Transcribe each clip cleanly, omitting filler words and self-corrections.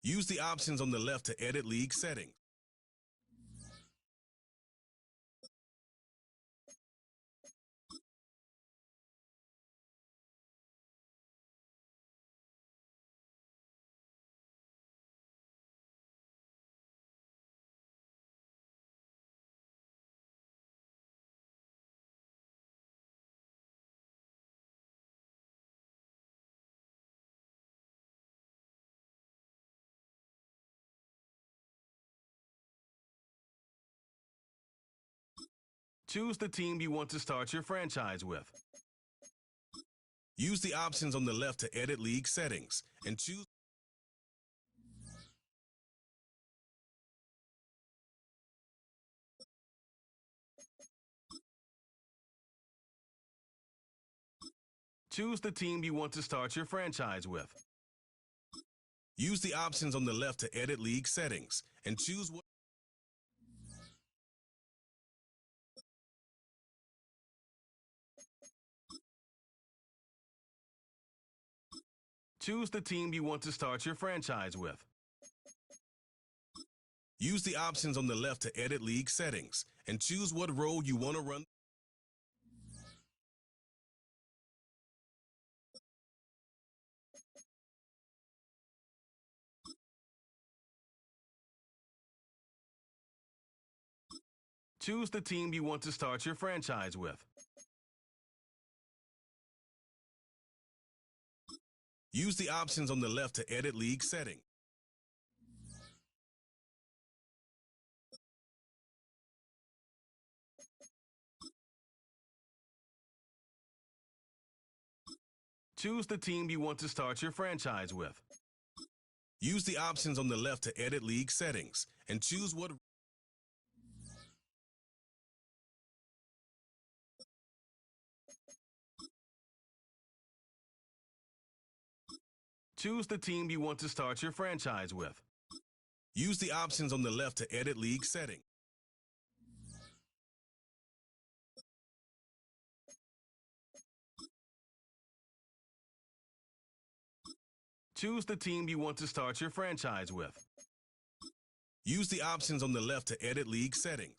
Use the options on the left to edit league settings. Choose the team you want to start your franchise with. Use the options on the left to edit league settings and choose. Choose the team you want to start your franchise with. Use the options on the left to edit league settings and choose what. Choose the team you want to start your franchise with. Use the options on the left to edit league settings and choose what role you want to run. Choose the team you want to start your franchise with. Use the options on the left to edit league settings. Choose the team you want to start your franchise with. Use the options on the left to edit league settings and choose what. Choose the team you want to start your franchise with. Use the options on the left to edit league settings. Choose the team you want to start your franchise with. Use the options on the left to edit league settings.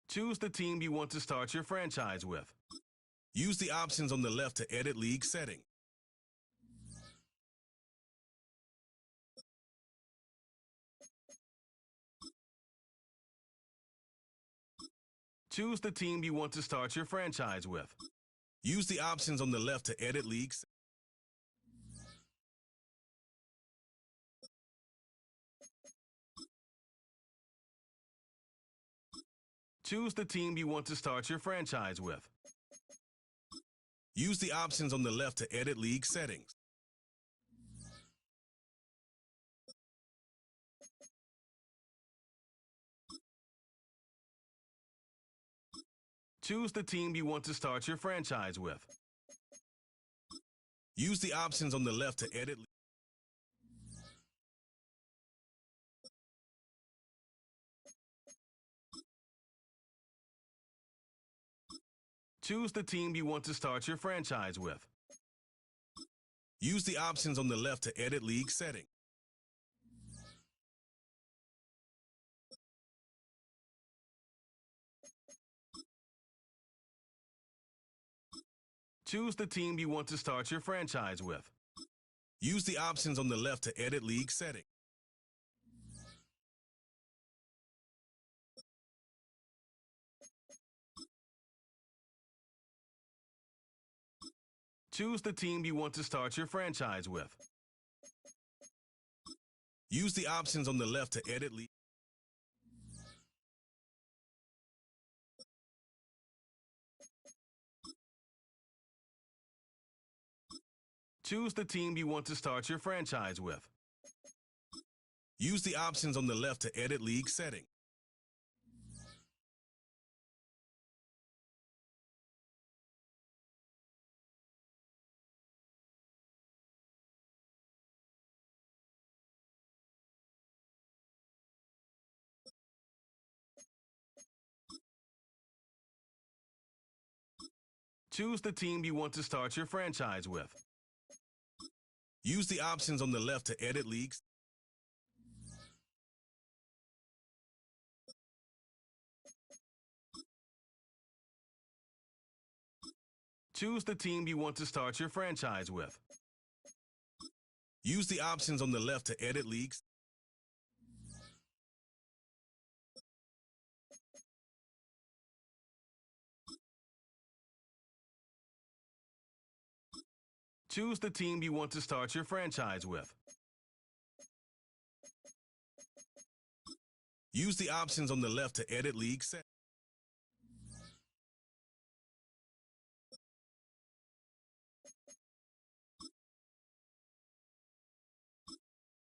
Choose the team you want to start your franchise with. Use the options on the left to edit league settings. Choose the team you want to start your franchise with. Use the options on the left to edit league. Choose the team you want to start your franchise with. Use the options on the left to edit league settings. Choose the team you want to start your franchise with. Use the options on the left to edit. Choose the team you want to start your franchise with. Use the options on the left to edit league settings. Choose the team you want to start your franchise with. Use the options on the left to edit league settings. Choose the team you want to start your franchise with. Use the options on the left to edit league. Choose the team you want to start your franchise with. Use the options on the left to edit league settings. Choose the team you want to start your franchise with. Use the options on the left to edit leagues. Choose the team you want to start your franchise with. Use the options on the left to edit leagues. Choose the team you want to start your franchise with. Use the options on the left to edit league settings.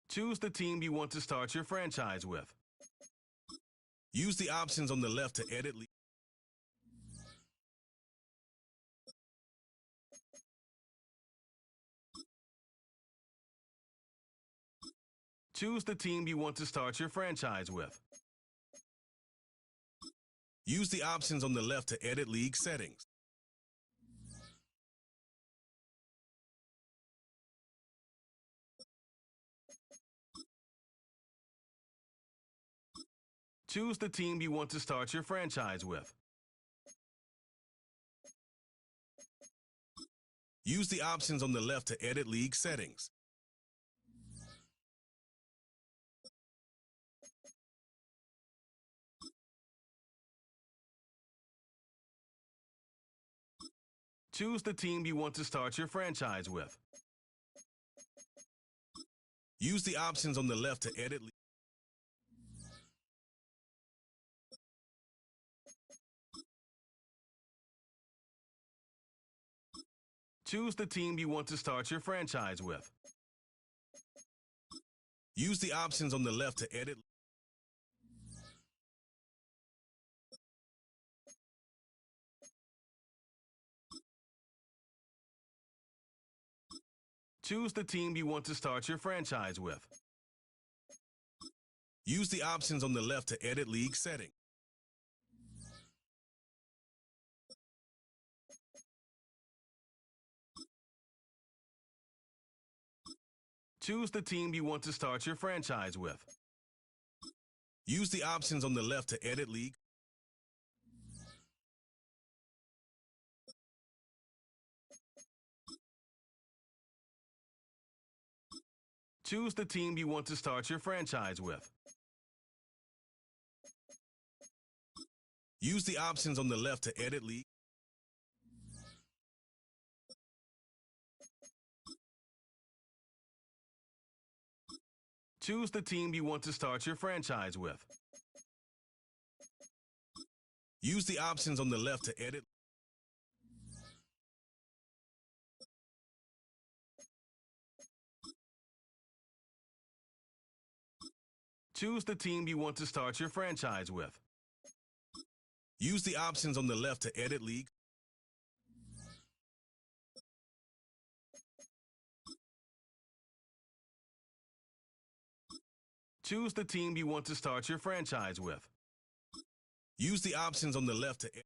Choose the team you want to start your franchise with. Use the options on the left to edit league. Choose the team you want to start your franchise with. Use the options on the left to edit league settings. Choose the team you want to start your franchise with. Use the options on the left to edit league settings. Choose the team you want to start your franchise with. Use the options on the left to edit. Choose the team you want to start your franchise with. Use the options on the left to edit. Choose the team you want to start your franchise with. Use the options on the left to edit league setting. Choose the team you want to start your franchise with. Use the options on the left to edit league. Choose the team you want to start your franchise with. Use the options on the left to edit league. Choose the team you want to start your franchise with. Use the options on the left to edit. Choose the team you want to start your franchise with. Use the options on the left to edit league. Choose the team you want to start your franchise with. Use the options on the left to edit.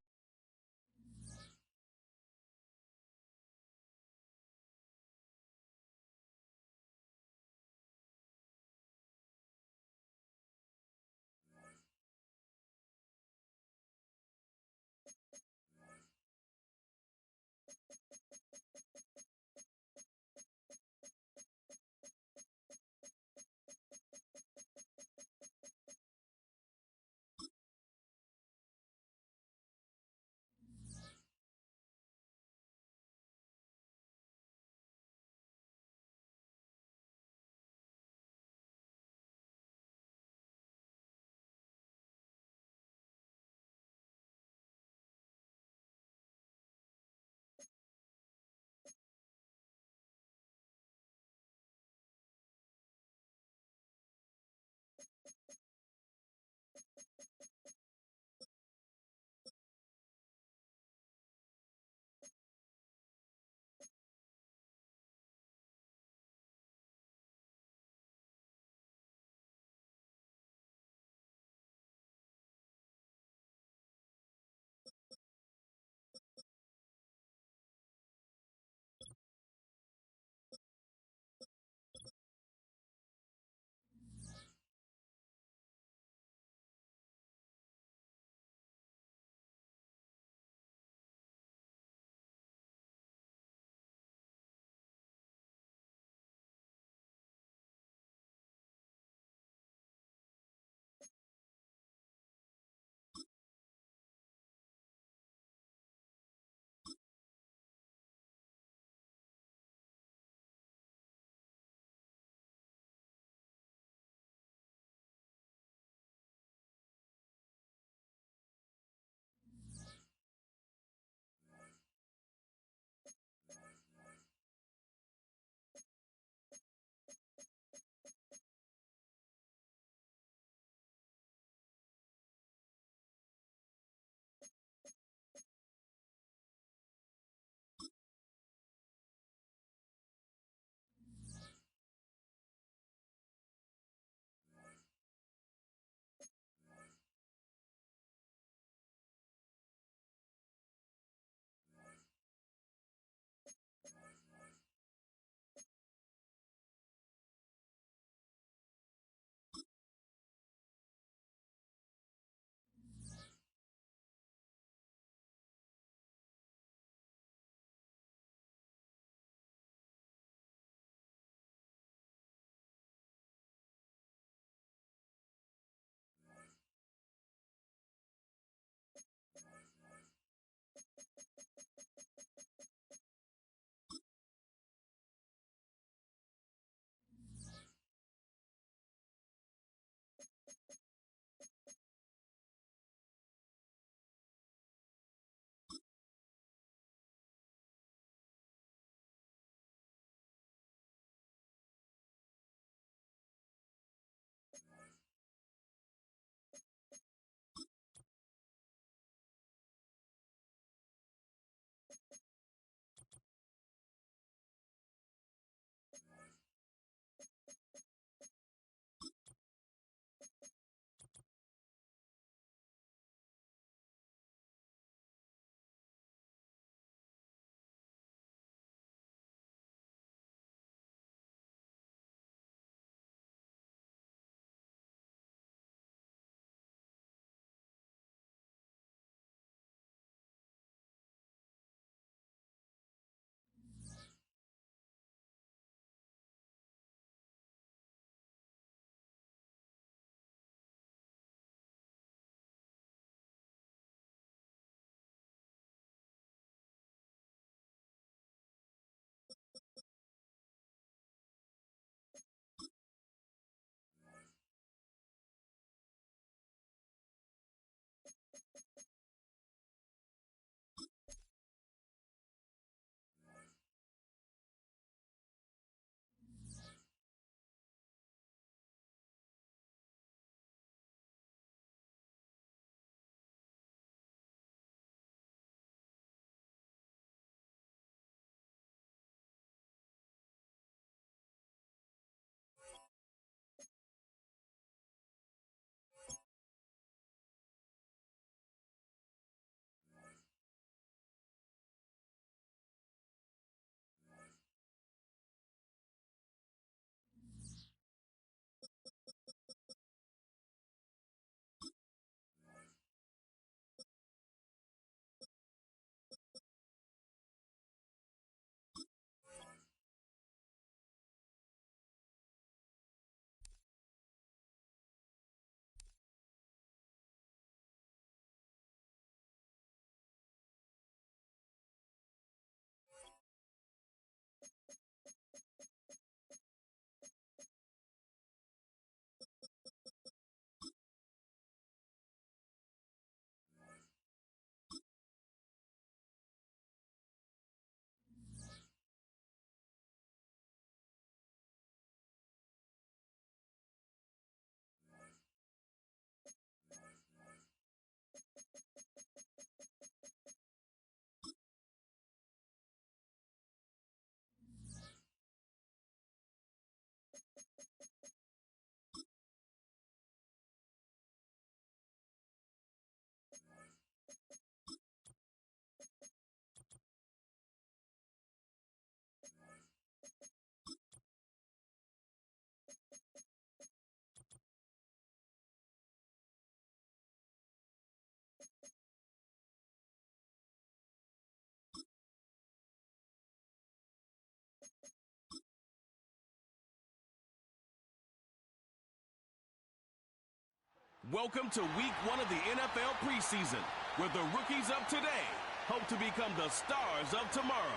Welcome to week 1 of the NFL preseason, where the rookies of today hope to become the stars of tomorrow.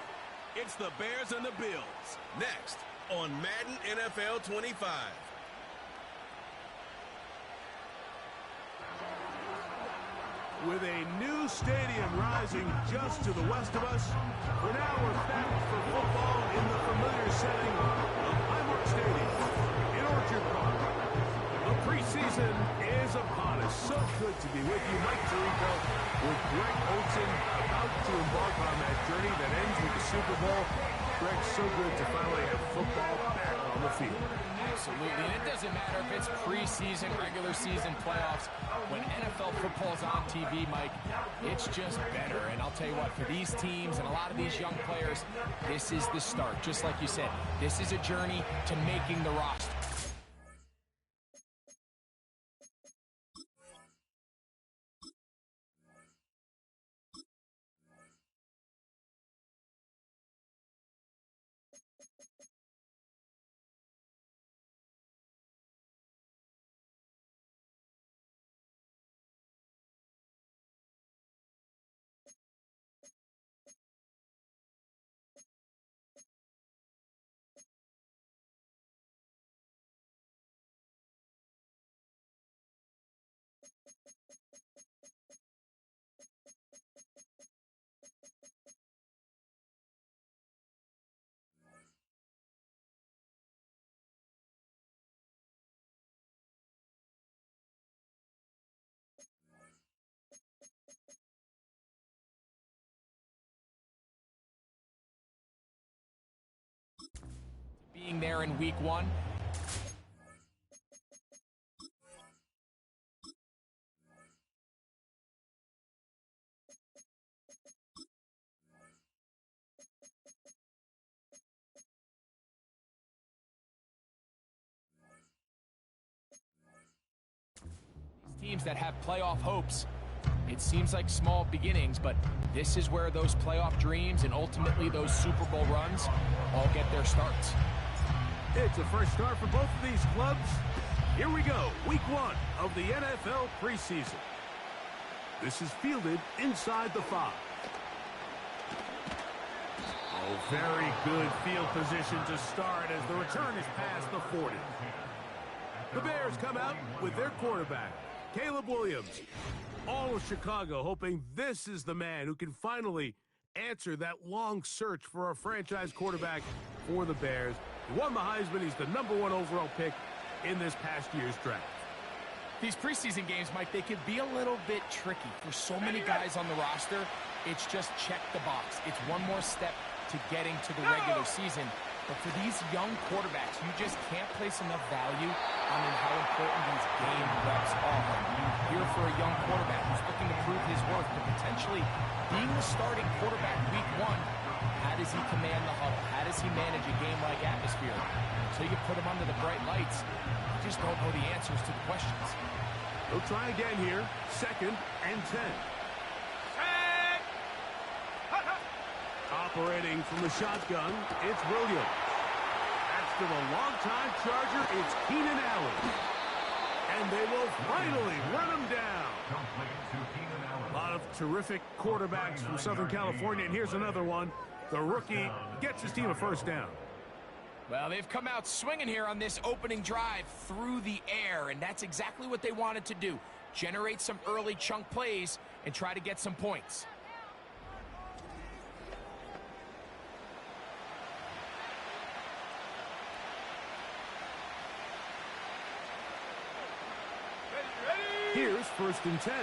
It's the Bears and the Bills, next on Madden NFL 25. With a new stadium rising just to the west of us, for now we're back for football in the familiar setting of Highmark Stadium in Orchard Park. The preseason is upon us. So good to be with you, Mike Tirico, with Greg Olsen, about to embark on that journey that ends with the Super Bowl. Greg, so good to finally have football back on the field. Absolutely, and it doesn't matter if it's preseason, regular season, playoffs. When NFL football's on TV, Mike, it's just better. And I'll tell you what, for these teams and a lot of these young players, this is the start. Just like you said, this is a journey to making the roster. Being there in week 1. These teams that have playoff hopes, it seems like small beginnings, but this is where those playoff dreams and ultimately those Super Bowl runs all get their starts. It's a fresh start for both of these clubs. Here we go, week 1 of the NFL preseason. This is fielded inside the 5. Oh, very good field position to start as the return is past the 40. The Bears come out with their quarterback, Caleb Williams. All of Chicago hoping this is the man who can finally answer that long search for a franchise quarterback for the Bears. He won the Heisman. He's the #1 overall pick in this past year's draft. These preseason games, Mike, they could be a little bit tricky. For so many guys on the roster, it's just check the box. It's one more step to getting to the regular season. But for these young quarterbacks, you just can't place enough value on how important these game reps are. Here for a young quarterback who's looking to prove his worth, but potentially being the starting quarterback week 1, how does he command the huddle? How does he manage a game-like atmosphere? Until you put him under the bright lights, you just don't know the answers to the questions. They'll try again here, 2nd and 10. Operating from the shotgun, it's Williams. That's to the longtime Charger, it's Keenan Allen. And they will finally run him down. A lot of terrific quarterbacks from Southern California, and here's another one. The rookie gets his team a first down. Well, they've come out swinging here on this opening drive through the air, and that's exactly what they wanted to do. Generate some early chunk plays and try to get some points. Here's 1st and 10.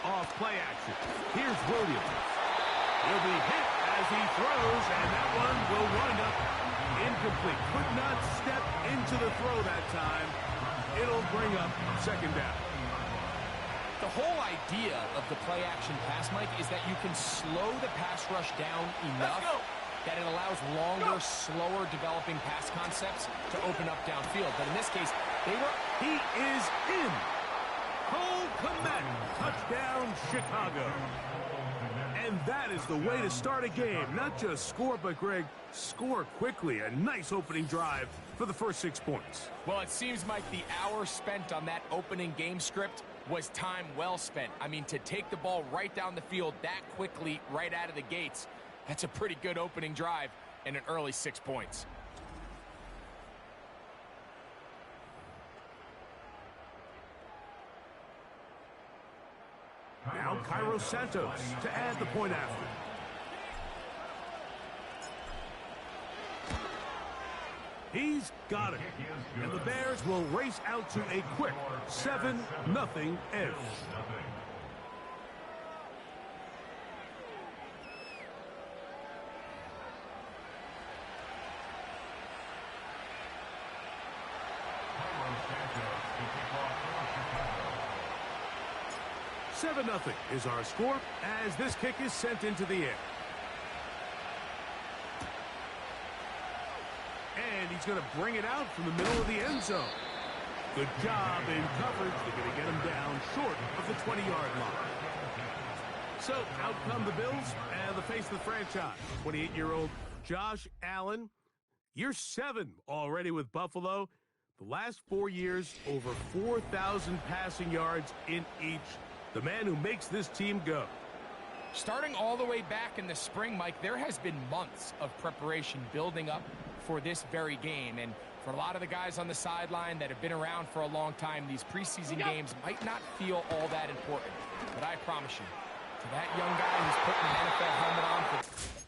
Off play action. Here's Williams. He'll be hit as he throws, and that one will wind up incomplete. Could not step into the throw that time. It'll bring up 2nd down. The whole idea of the play action pass, Mike, is that you can slow the pass rush down enough that it allows longer, slower developing pass concepts to open up downfield. But in this case, he is in. Cole Kmet, touchdown Chicago. And And that is the way to start a game. Not just score, but, Greg, score quickly. A nice opening drive for the first 6 points. Well, it seems like the hour spent on that opening game script was time well spent. I mean, to take the ball right down the field that quickly right out of the gates, that's a pretty good opening drive and an early 6 points. Now Cairo Santos to add the point after. He's got it. And the Bears will race out to a quick 7-0 edge. Seven 7-0 is our score as this kick is sent into the air. And he's going to bring it out from the middle of the end zone. Good job in coverage. They're going to get him down short of the 20-yard line. So out come the Bills and the face of the franchise. 28-year-old Josh Allen. Year 7 already with Buffalo. The last 4 years, over 4,000 passing yards in each. The man who makes this team go. Starting all the way back in the spring, Mike, there has been months of preparation building up for this very game. And for a lot of the guys on the sideline that have been around for a long time, these preseason games might not feel all that important. But I promise you, to that young guy who's putting an NFL helmet on for...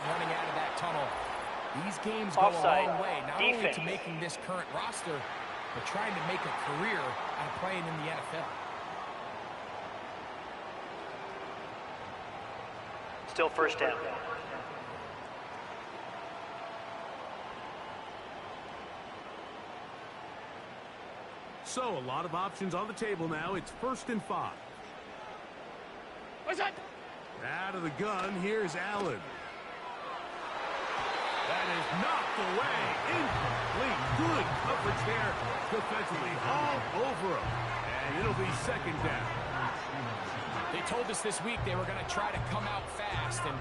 running out of that tunnel. These games go Offside. a long way, not Defense. only to making this current roster, but trying to make a career out of playing in the NFL. Still first down. So a lot of options on the table now. It's 1st and 5. What's that? Out of the gun, here's Allen. That is knocked away. Incomplete. Good coverage there defensively. All over him. And it'll be 2nd down. They told us this week they were going to try to come out fast, and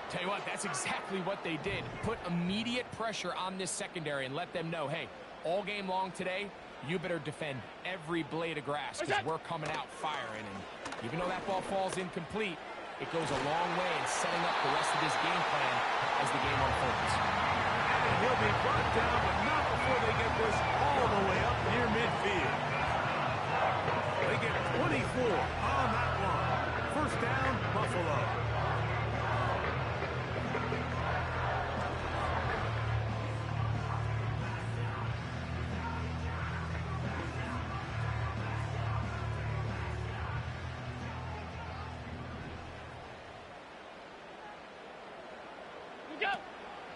tell you what, that's exactly what they did. Put immediate pressure on this secondary and let them know, hey, all game long today, you better defend every blade of grass because we're coming out firing. And even though that ball falls incomplete, it goes a long way in setting up the rest of this game plan as the game unfolds. And he'll be brought down, but not before they get this all the way up near midfield. They get 24 on that one. 1st down, Buffalo.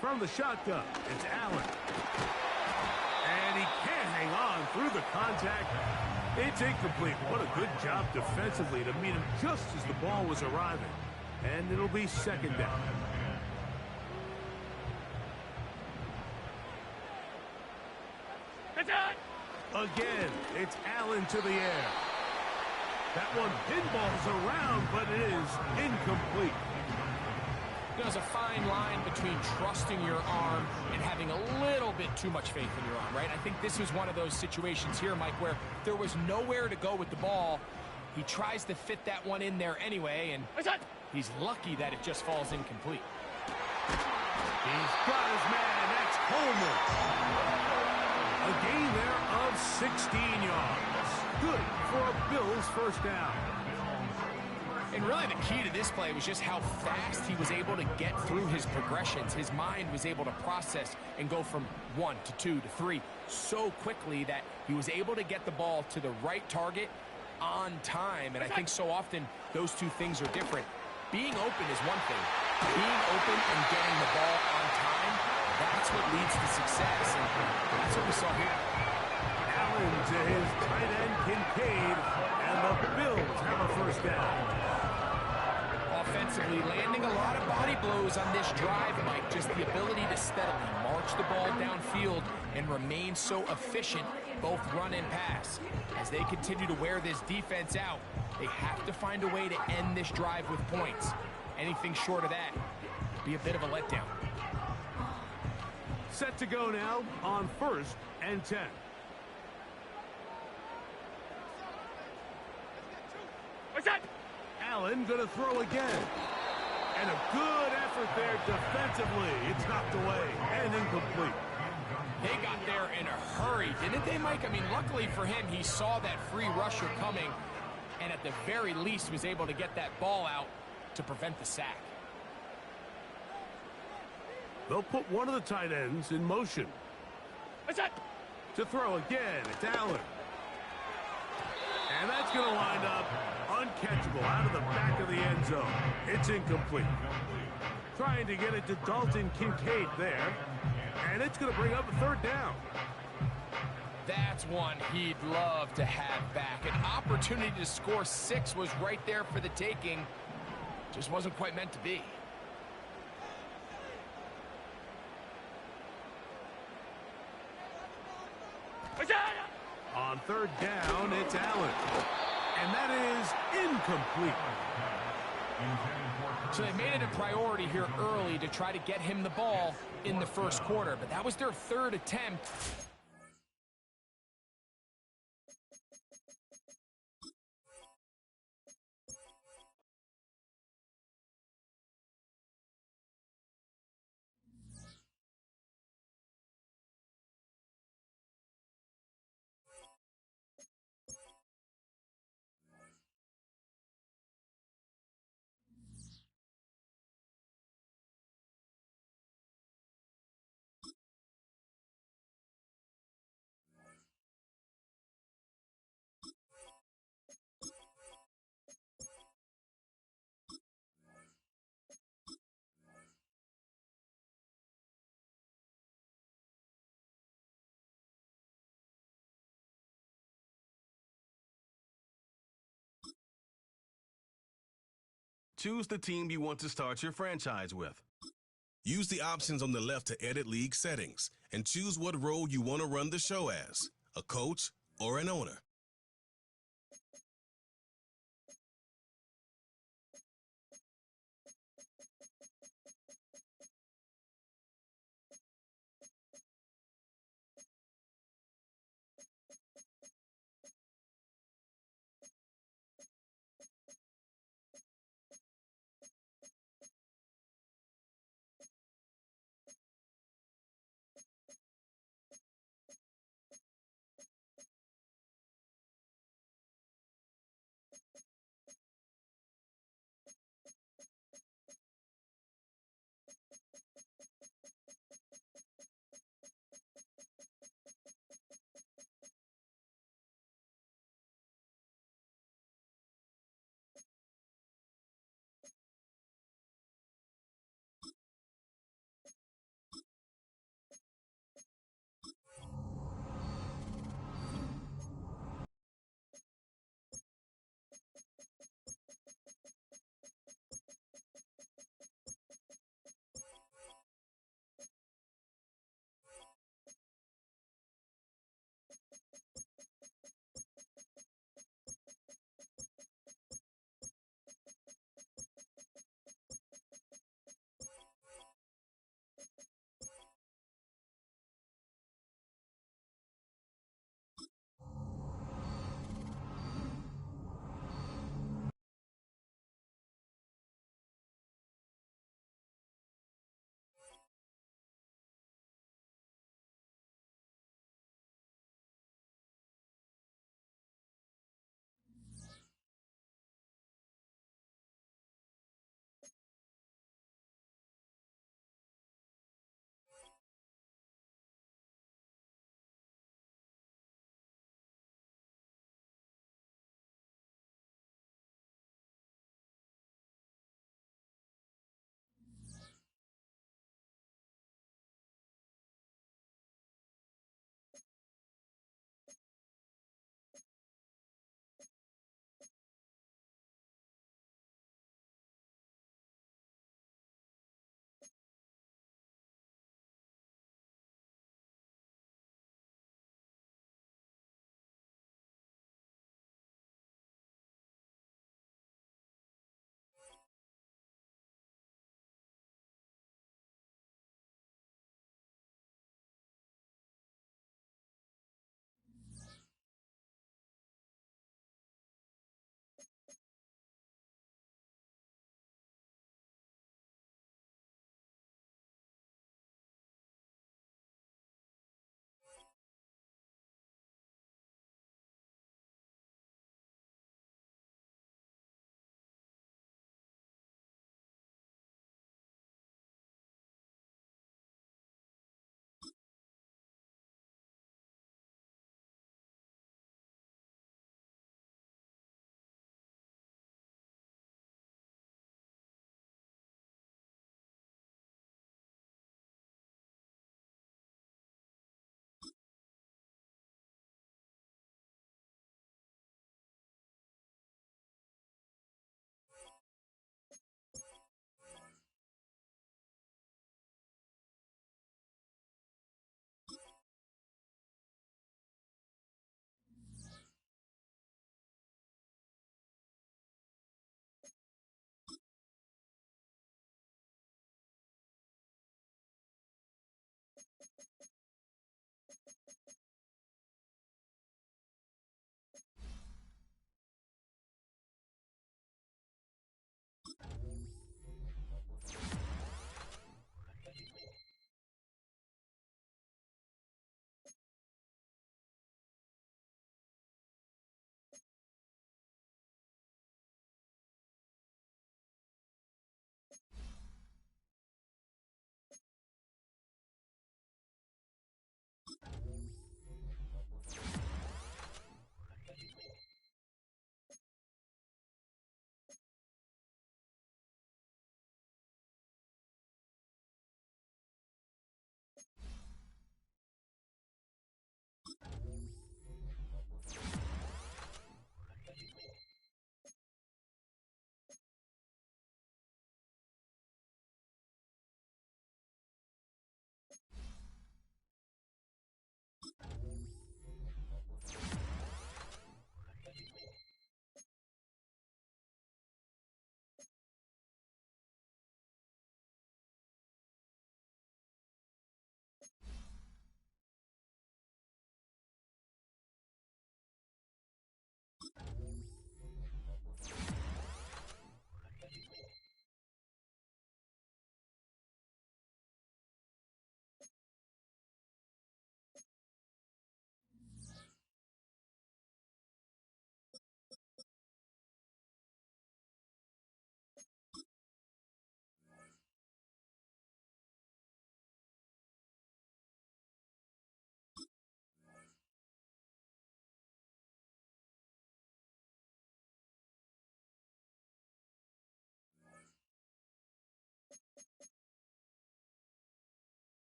From the shotgun, it's Allen. And he can't hang on through the contact. It's incomplete. What a good job defensively to meet him just as the ball was arriving. And it'll be 2nd down. Again, it's Allen to the air. That one pinballs around, but it is incomplete. There's a fine line between trusting your arm and having a little bit too much faith in your arm, right? I think this was one of those situations here, Mike, where there was nowhere to go with the ball. He tries to fit that one in there anyway, and he's lucky that it just falls incomplete. He's got his man, and that's Coleman. A gain there of 16 yards. Good for a Bills 1st down. And really the key to this play was just how fast he was able to get through his progressions. His mind was able to process and go from 1 to 2 to 3 so quickly that he was able to get the ball to the right target on time. And I think so often those two things are different. Being open is one thing. Being open and getting the ball on time, that's what leads to success. And that's what we saw here. Allen to his tight end, Kincaid, and the Bills have a first down. Offensively, landing a lot of body blows on this drive, Mike. Just the ability to steadily march the ball downfield and remain so efficient, both run and pass. As they continue to wear this defense out, they have to find a way to end this drive with points. Anything short of that would be a bit of a letdown. Set to go now on 1st and 10. What's that? Allen going to throw again. And a good effort there defensively. It's knocked away and incomplete. They got there in a hurry, didn't they, Mike? I mean, luckily for him, he saw that free rusher coming and at the very least was able to get that ball out to prevent the sack. They'll put one of the tight ends in motion. What's that? To throw again, it's Allen. And that's going to wind up uncatchable out of the back of the end zone. It's incomplete. Trying to get it to Dalton Kincaid there. And it's going to bring up a 3rd down. That's one he'd love to have back. An opportunity to score 6 was right there for the taking. Just wasn't quite meant to be. What's that? On 3rd down, it's Allen. And that is incomplete. So they made it a priority here early to try to get him the ball in the 1st quarter, but that was their 3rd attempt. Choose the team you want to start your franchise with. Use the options on the left to edit league settings and choose what role you want to run the show as, a coach or an owner.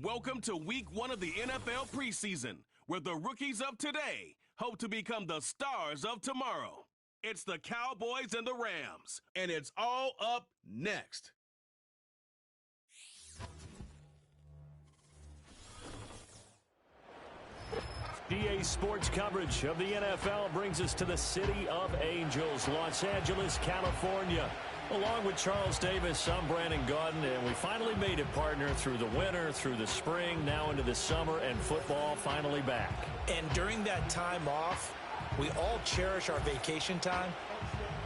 Welcome to week 1 of the NFL preseason, where the rookies of today hope to become the stars of tomorrow. It's the Cowboys and the Rams, and it's all up next. EA Sports coverage of the NFL brings us to the City of Angels, Los Angeles, California. Along with Charles Davis, I'm Brandon Gaudin, and we finally made it, partner, through the winter, through the spring, now into the summer, and football finally back. And during that time off, we all cherish our vacation time.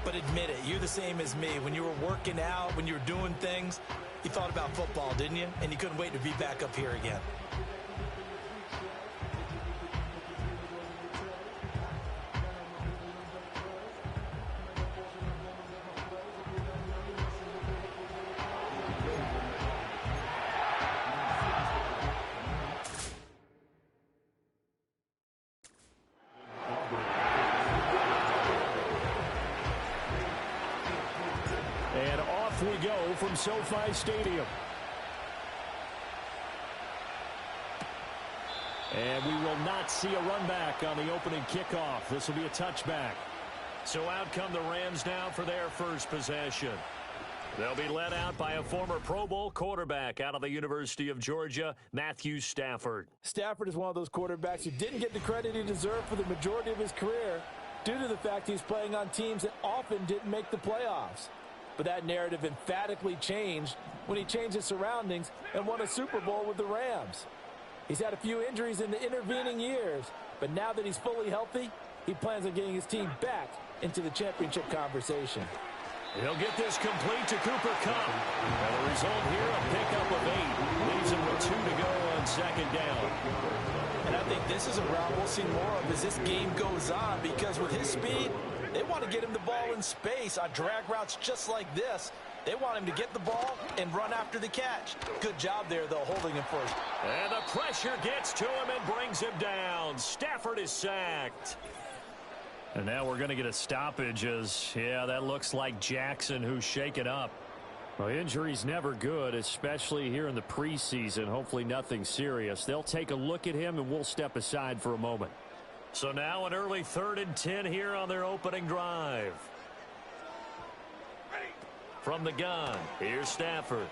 But admit it, you're the same as me. When you were working out, when you were doing things, you thought about football, didn't you? And you couldn't wait to be back up here again. We go from SoFi Stadium. And we will not see a run back on the opening kickoff. This will be a touchback. So out come the Rams now for their first possession. They'll be led out by a former Pro Bowl quarterback out of the University of Georgia, Matthew Stafford. Stafford is one of those quarterbacks who didn't get the credit he deserved for the majority of his career due to the fact he's playing on teams that often didn't make the playoffs. But that narrative emphatically changed when he changed his surroundings and won a Super Bowl with the Rams. He's had a few injuries in the intervening years, but now that he's fully healthy, he plans on getting his team back into the championship conversation. He'll get this complete to Cooper Kupp. And the result here, a pickup of 8. Leaves him with 2 to go on second down. And I think this is a route we'll see more of as this game goes on, because with his speed, they want to get him the ball in space on drag routes just like this. They want him to get the ball and run after the catch. Good job there, though, holding him first. And the pressure gets to him and brings him down. Stafford is sacked. And now we're going to get a stoppage as, yeah, that looks like Jackson, who's shaken up. Well, injury's never good, especially here in the preseason. Hopefully nothing serious. They'll take a look at him, and we'll step aside for a moment. So now an early 3rd and 10 here on their opening drive. From the gun, here's Stafford.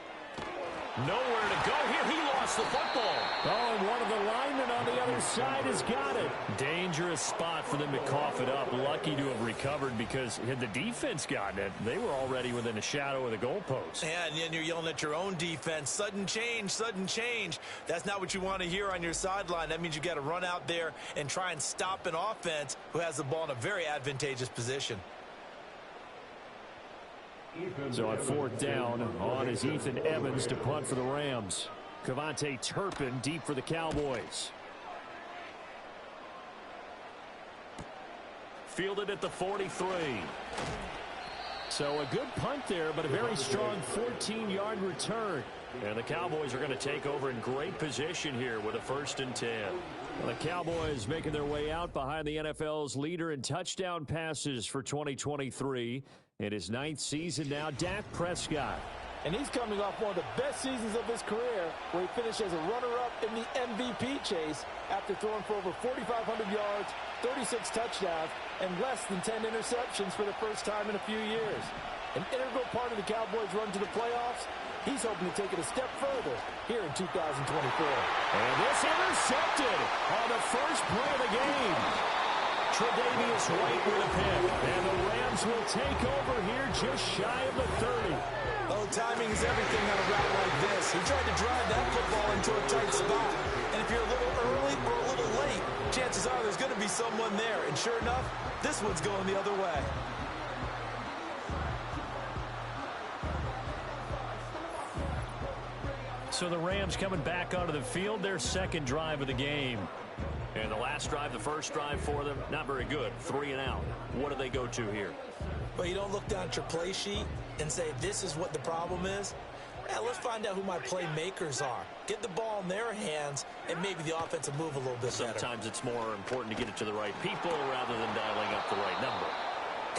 Nowhere to go here. He lost the football. Oh, and one of the linemen on the other side has got it. Dangerous spot for them to cough it up. Lucky to have recovered, because had the defense gotten it, they were already within a shadow of the goalpost. Yeah, and then you're yelling at your own defense. Sudden change, sudden change. That's not what you want to hear on your sideline. That means you got to run out there and try and stop an offense who has the ball in a very advantageous position. So on 4th down, on is Ethan Evans to punt for the Rams. Kevontae Turpin deep for the Cowboys. Fielded at the 43. So a good punt there, but a very strong 14-yard return. And the Cowboys are going to take over in great position here with a 1st and 10. The Cowboys making their way out behind the NFL's leader in touchdown passes for 2023. In his 9th season now, Dak Prescott. And he's coming off one of the best seasons of his career, where he finished as a runner-up in the MVP chase after throwing for over 4,500 yards, 36 touchdowns, and less than 10 interceptions for the first time in a few years. An integral part of the Cowboys' run to the playoffs. He's hoping to take it a step further here in 2024. And this intercepted on the first play of the game. Tre'Davious White with a pick. And the Rams will take over here just shy of the 30. Oh, timing is everything on a route like this. He tried to drive that football into a tight spot. And if you're a little early or a little late, chances are there's going to be someone there. And sure enough, this one's going the other way. So the Rams coming back onto the field, their 2nd drive of the game. And the last drive, the first drive for them, not very good. 3 and out. What do they go to here? Well, you don't look down at your play sheet and say, this is what the problem is. Yeah, let's find out who my playmakers are. Get the ball in their hands, and maybe the offense will move a little bit better. Sometimes it's more important to get it to the right people rather than dialing up the right number.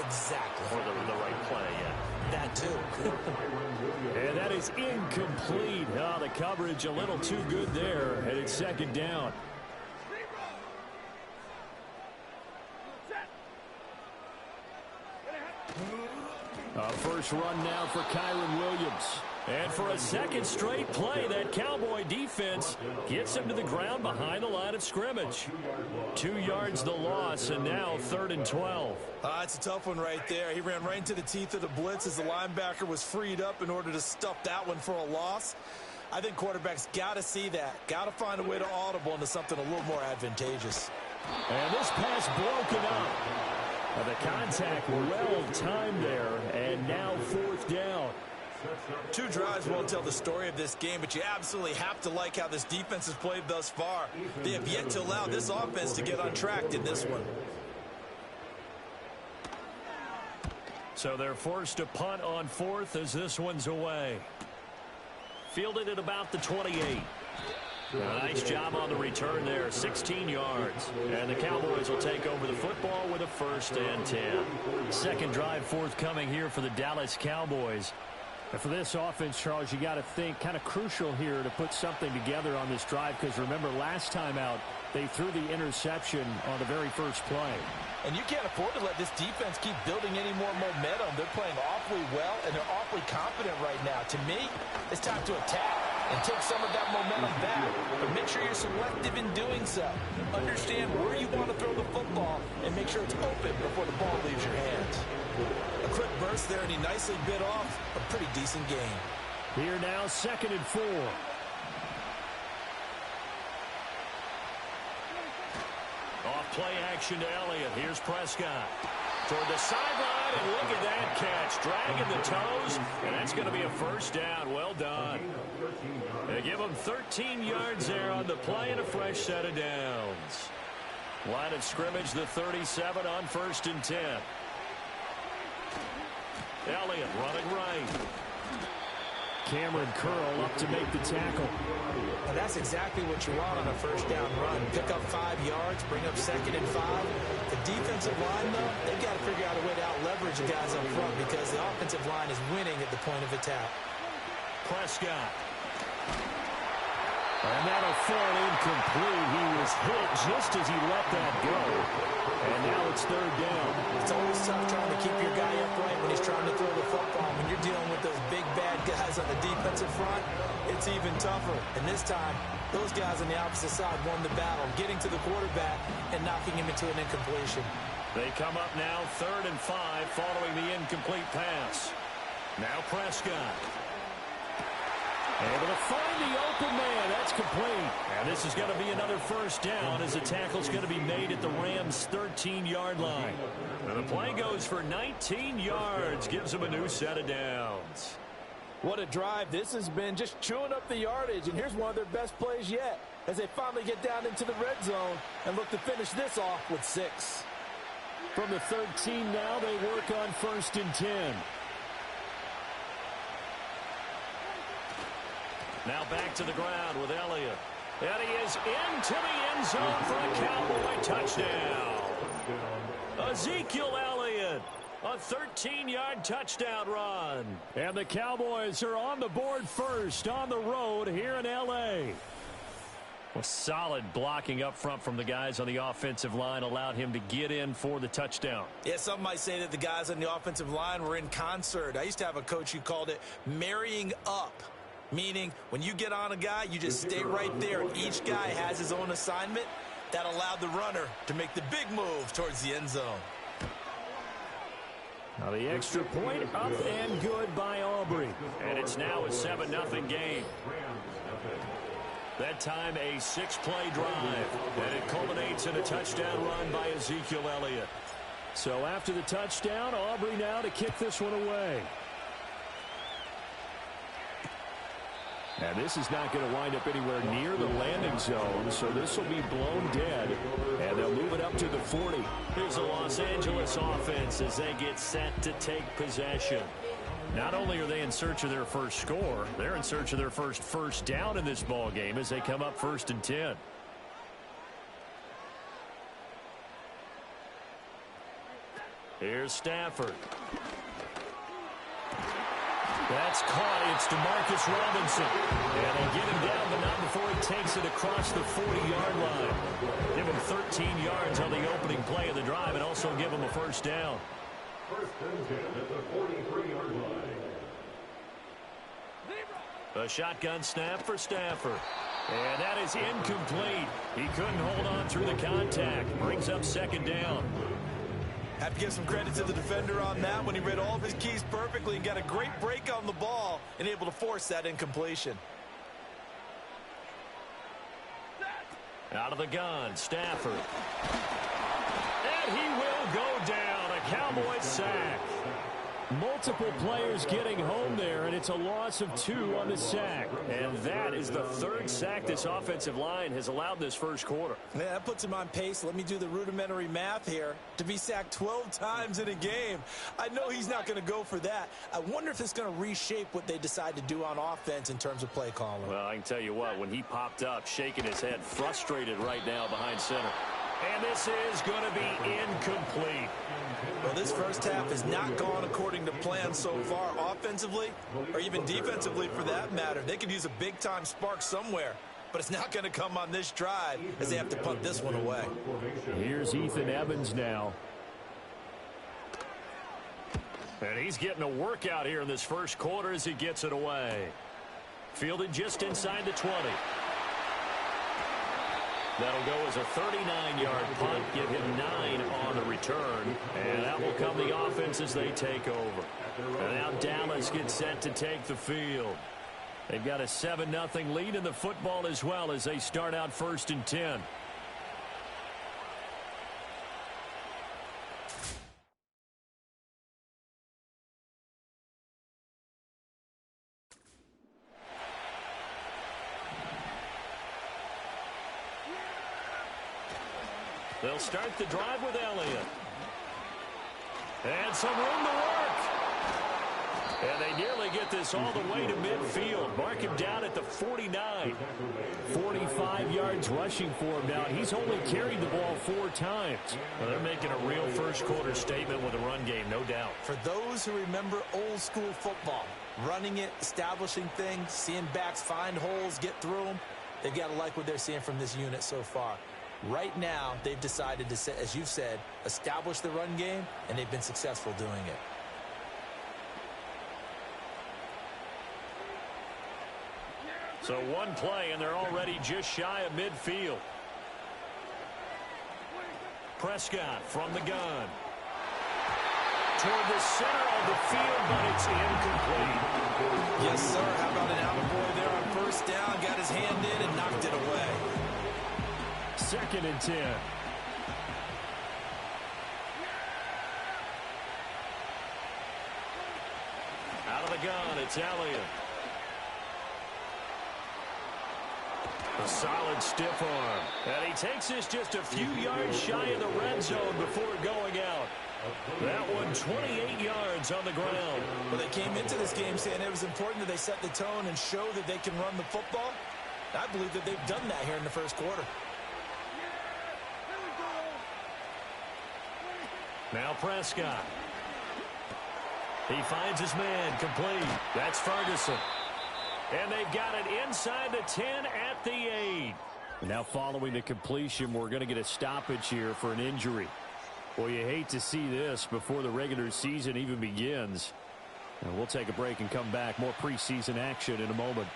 Exactly. Or the right play, yeah. like that, too. And that is incomplete. Oh, the coverage a little too good there, and it's second down. First run now for Kyron Williams. And for a second straight play, that Cowboy defense gets him to the ground behind the line of scrimmage. 2 yards the loss, and now 3rd and 12. It's a tough one right there. He ran right into the teeth of the blitz as the linebacker was freed up in order to stuff that one for a loss. I think quarterbacks got to see that. Got to find a way to audible into something a little more advantageous. And this pass broken up. The contact well timed there, and now 4th down. 2 drives won't tell the story of this game, but you absolutely have to like how this defense has played thus far. They have yet to allow this offense to get untracked in this one. So they're forced to punt on 4th as this one's away. Fielded at about the 28. A nice job on the return there, 16 yards. And the Cowboys will take over the football with a 1st and 10. Second drive forthcoming here for the Dallas Cowboys. And for this offense, Charles, you got to think kind of crucial here to put something together on this drive, because remember last time out they threw the interception on the very first play. And you can't afford to let this defense keep building any more momentum. They're playing awfully well, and they're awfully confident right now. To me, it's time to attack and take some of that momentum back. But make sure you're selective in doing so. Understand where you want to throw the football and make sure it's open before the ball leaves your hands. A quick burst there, and he nicely bit off a pretty decent gain. Here now, 2nd and 4. Off play action to Elliott. Here's Prescott. Toward the sideline, and look at that catch. Dragging the toes, and that's going to be a 1st down. Well done. They give him 13 yards there on the play and a fresh set of downs. Line of scrimmage, the 37 on 1st and 10. Elliott running right. Cameron Curl up to make the tackle. And that's exactly what you want on a 1st down run. Pick up 5 yards, bring up 2nd and 5. The defensive line, though, they've got to figure out a way to out-leverage the guys up front because the offensive line is winning at the point of attack. Prescott. And that'll fall incomplete. He was hit just as he let that go. And now it's 3rd down. It's always tough trying to keep your guy upright when he's trying to throw the football. When you're dealing with those big, bad guys on the defensive front, it's even tougher. And this time, those guys on the opposite side won the battle, getting to the quarterback and knocking him into an incompletion. They come up now 3rd and 5 following the incomplete pass. Now Prescott. Able to find the open man. That's complete. And this is going to be another 1st down as the tackle's going to be made at the Rams' 13-yard line. And the play goes for 19 yards. Gives them a new set of downs. What a drive this has been, just chewing up the yardage. And here's one of their best plays yet as they finally get down into the red zone and look to finish this off with 6. From the 13 now, they work on 1st and 10. Now back to the ground with Elliott. And he is into the end zone for a Cowboy touchdown. Ezekiel Elliott, a 13-yard touchdown run. And the Cowboys are on the board first on the road here in L.A. Well, solid blocking up front from the guys on the offensive line allowed him to get in for the touchdown. Yeah, some might say that the guys on the offensive line were in concert. I used to have a coach who called it marrying up. Meaning, when you get on a guy, you just stay right there. Each guy has his own assignment. That allowed the runner to make the big move towards the end zone. Now the extra point up and good by Aubrey. And it's now a 7-0 game. That time a 6-play drive. And it culminates in a touchdown run by Ezekiel Elliott. So after the touchdown, Aubrey now to kick this one away. And this is not going to wind up anywhere near the landing zone, so this will be blown dead, and they'll move it up to the 40. Here's the Los Angeles offense as they get set to take possession. Not only are they in search of their first score, they're in search of their first down in this ball game as they come up 1st and 10. Here's Stafford. That's caught. It's DeMarcus Robinson. And they get him down, but not before he takes it across the 40-yard line. Give him 13 yards on the opening play of the drive and also give him a first down. First and 10 at the 43-yard line. A shotgun snap for Stafford. And that is incomplete. He couldn't hold on through the contact. Brings up second down. Have to give some credit to the defender on that when he read all of his keys perfectly and got a great break on the ball and able to force that incompletion. Out of the gun, Stafford. And he will go down. A Cowboys sack. Multiple players getting home there, and it's a loss of 2 on the sack. And that is the third sack this offensive line has allowed this first quarter. Yeah, that puts him on pace. Let me do the rudimentary math here. To be sacked 12 times in a game. I know he's not going to go for that. I wonder if it's going to reshape what they decide to do on offense in terms of play calling. Well, I can tell you what, when he popped up, shaking his head, frustrated right now behind center. And this is going to be incomplete. Well, this first half has not gone according to plan so far offensively or even defensively for that matter. They could use a big-time spark somewhere, but it's not going to come on this drive as they have to punt this one away. Here's Ethan Evans now. And he's getting a workout here in this first quarter as he gets it away. Fielded just inside the 20. That'll go as a 39-yard punt, give him 9 on the return. And that will come the offense as they take over. And now Dallas gets set to take the field. They've got a 7-0 lead in the football as well as they start out 1st and 10. They'll start the drive with Elliott. And some room to work. And they nearly get this all the way to midfield. Mark him down at the 49. 45 yards rushing for him now. He's only carried the ball 4 times. Well, they're making a real first quarter statement with a run game, no doubt. For those who remember old school football, running it, establishing things, seeing backs find holes, get through them, they've got to like what they're seeing from this unit so far. Right now, they've decided to, as you've said, establish the run game, and they've been successful doing it. So one play, and they're already just shy of midfield. Prescott from the gun. Toward the center of the field, but it's incomplete. Yes, sir. How about an attaboy there on first down? Got his hand in and knocked it away. 2nd and 10. Out of the gun, it's Elliott. A solid stiff arm. And he takes this just a few yards shy of the red zone before going out. That one 28 yards on the ground. Well, they came into this game saying it was important that they set the tone and show that they can run the football. I believe that they've done that here in the first quarter. Now Prescott. He finds his man complete. That's Ferguson. And they've got it inside the 10 at the 8. Now following the completion, we're going to get a stoppage here for an injury. Well, you hate to see this before the regular season even begins. And we'll take a break and come back. More preseason action in a moment.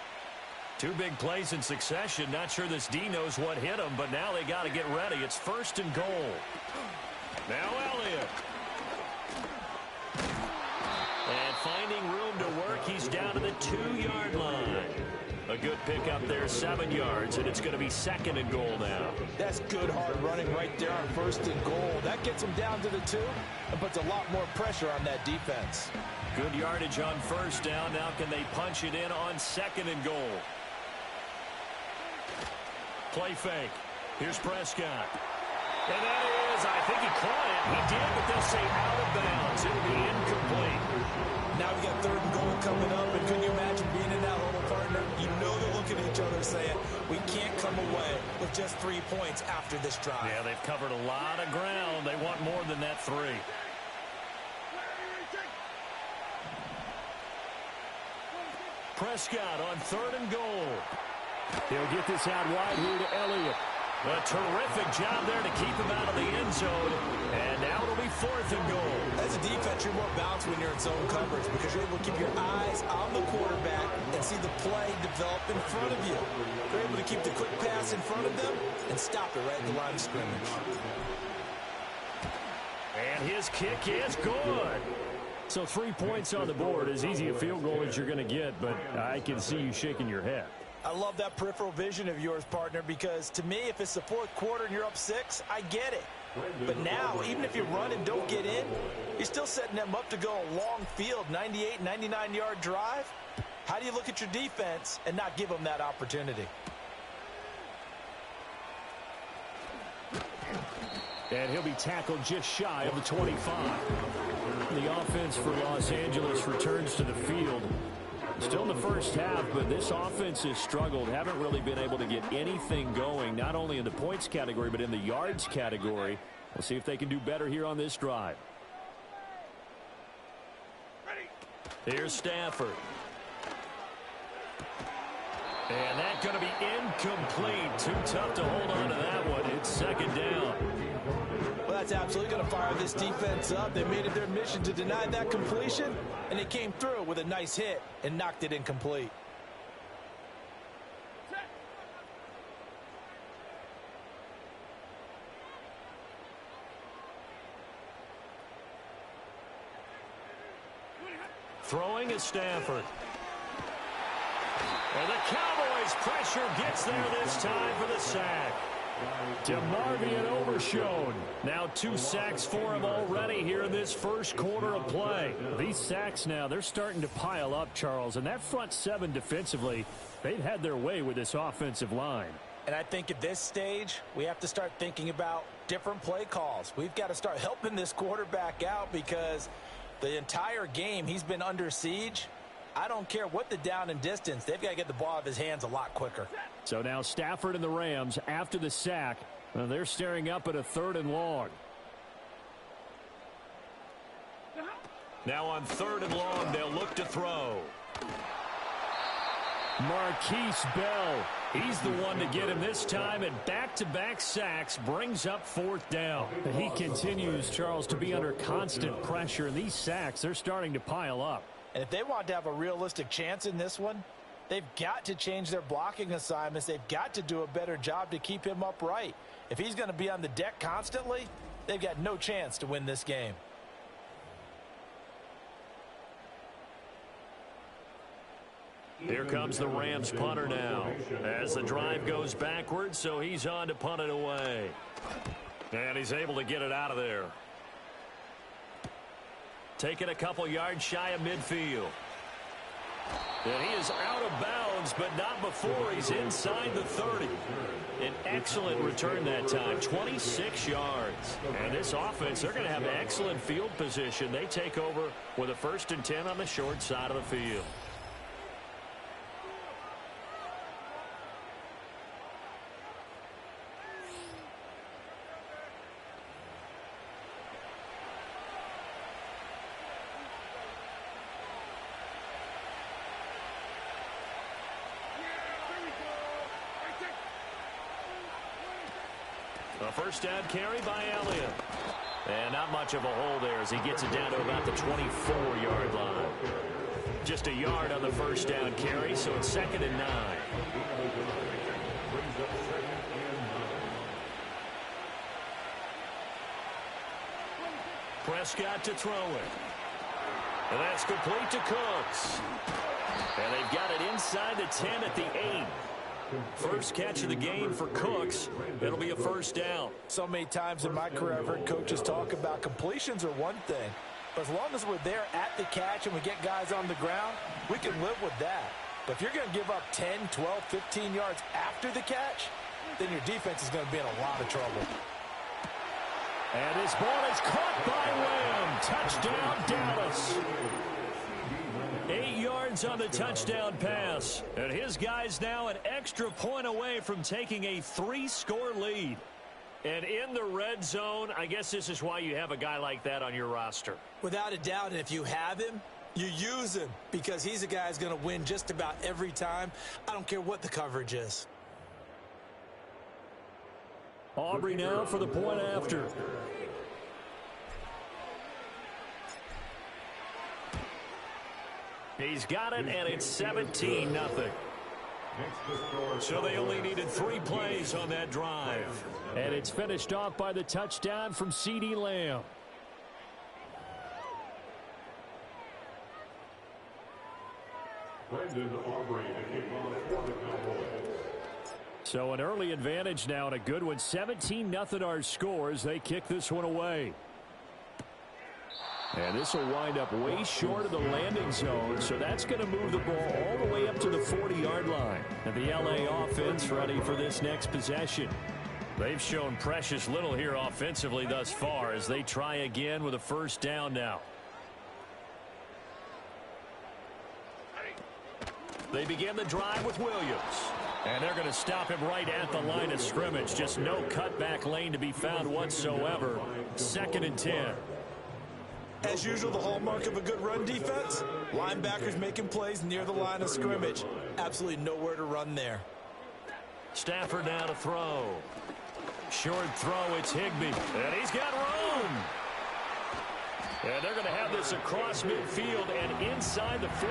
2 big plays in succession. Not sure this D knows what hit him, but now they got to get ready. It's 1st and goal. Now Elliott. And finding room to work, he's down to the 2-yard line. A good pickup there, 7 yards, and it's going to be 2nd and goal now. That's good hard running right there on 1st and goal. That gets him down to the 2 and puts a lot more pressure on that defense. Good yardage on 1st down. Now can they punch it in on 2nd and goal? Play fake. Here's Prescott. And that is, I think he caught it. He did, but they'll say out of bounds. It'll be incomplete. Now we got 3rd and goal coming up, and can you imagine being in that huddle, partner? You know they're looking at each other saying, we can't come away with just 3 points after this drive. Yeah, they've covered a lot of ground. They want more than that 3. Prescott on 3rd and goal. He'll get this out wide here to Elliott. A terrific job there to keep him out of the end zone. And now it'll be 4th and goal. As a defense, you're more balanced when you're in zone coverage because you're able to keep your eyes on the quarterback and see the play develop in front of you. You're able to keep the quick pass in front of them and stop it right at the line of scrimmage. And his kick is good. So 3 points on the board, as easy a field goal as you're going to get, but I can see you shaking your head. I love that peripheral vision of yours, partner, because to me, if it's the 4th quarter and you're up 6, I get it. But now, even if you run and don't get in, you're still setting them up to go a long field, 98, 99-yard drive. How do you look at your defense and not give them that opportunity? And he'll be tackled just shy of the 25. The offense for Los Angeles returns to the field. Still in the first half, but this offense has struggled. Haven't really been able to get anything going, not only in the points category, but in the yards category. We'll see if they can do better here on this drive. Here's Stafford. And that's going to be incomplete. Too tough to hold on to that one. It's 2nd down. Well, that's absolutely going to fire this defense up. They made it their mission to deny that completion, and they came through with a nice hit and knocked it incomplete. Throwing is Stafford. And the Cowboys' pressure gets there this time for the sack. DeMarvion overshown. Now 2 sacks for him already here in this first quarter of play. These sacks now, they're starting to pile up, Charles. And that front 7 defensively, they've had their way with this offensive line. And I think at this stage, we have to start thinking about different play calls. We've got to start helping this quarterback out because the entire game he's been under siege. I don't care what the down and distance. They've got to get the ball out of his hands a lot quicker. So now Stafford and the Rams, after the sack, they're staring up at a 3rd and long. Now on 3rd and long, they'll look to throw. Marquise Bell, he's the one to get him this time, and back-to-back sacks brings up 4th down. He continues, Charles, to be under constant pressure, and these sacks, they're starting to pile up. And if they want to have a realistic chance in this one, they've got to change their blocking assignments. They've got to do a better job to keep him upright. If he's going to be on the deck constantly, they've got no chance to win this game. Here comes the Rams punter now as the drive goes backwards, so he's on to punt it away. And he's able to get it out of there. Taking a couple yards shy of midfield. And he is out of bounds, but not before he's inside the 30. An excellent return that time, 26 yards. And this offense, they're going to have excellent field position. They take over with a 1st and 10 on the short side of the field. A 1st down carry by Elliott. And not much of a hole there as he gets it down to about the 24-yard line. Just a yard on the 1st down carry, so it's 2nd and 9. Prescott to throw it. And that's complete to Cooks. And they've got it inside the 10 at the 8. First catch of the game for Cooks. It'll be a 1st down. So many times in my career I've heard coaches talk about completions are one thing. But as long as we're there at the catch and we get guys on the ground, we can live with that. But if you're going to give up 10, 12, 15 yards after the catch, then your defense is going to be in a lot of trouble. And this ball is caught by Lamb. Touchdown, Dallas. 8 yards on the touchdown pass. And his guys now an extra point away from taking a 3-score lead. And in the red zone, I guess this is why you have a guy like that on your roster. Without a doubt, and if you have him, You use him because he's a guy who's going to win just about every time. I don't care what the coverage is. Aubrey now for the point after. He's got it, and it's 17-0. So they only needed 3 plays on that drive. And it's finished off by the touchdown from CeeDee Lamb. So an early advantage now and a good one. 17-0 our scores. They kick this one away. And this will wind up way short of the landing zone, so that's going to move the ball all the way up to the 40-yard line. And the LA offense ready for this next possession. They've shown precious little here offensively thus far as they try again with a first down now. They begin the drive with Williams. And they're going to stop him right at the line of scrimmage. Just no cutback lane to be found whatsoever. 2nd and 10. As usual, the hallmark of a good run defense, linebackers making plays near the line of scrimmage. Absolutely nowhere to run there. Stafford now to throw. Short throw, it's Higbee. And he's got room. And they're going to have this across midfield and inside the 45.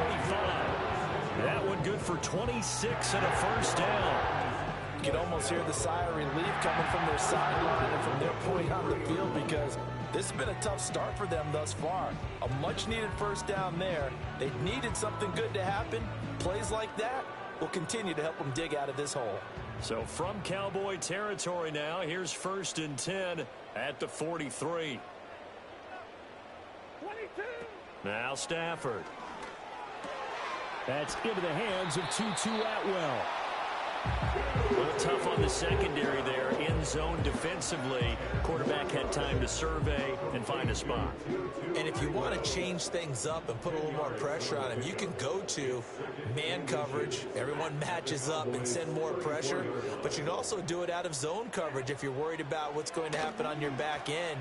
That one good for 26 and a first down. You can almost hear the sigh of relief coming from their sideline and from their point on the field because this has been a tough start for them thus far. A much-needed first down there. They needed something good to happen. Plays like that will continue to help them dig out of this hole. So from Cowboy territory now, here's 1st and 10 at the 43. 22. Now Stafford. That's into the hands of Tutu Atwell. A little tough on the secondary there. In zone defensively. Quarterback had time to survey and find a spot. And if you want to change things up and put a little more pressure on him, you can go to man coverage. Everyone matches up and send more pressure. But you can also do it out of zone coverage if you're worried about what's going to happen on your back end.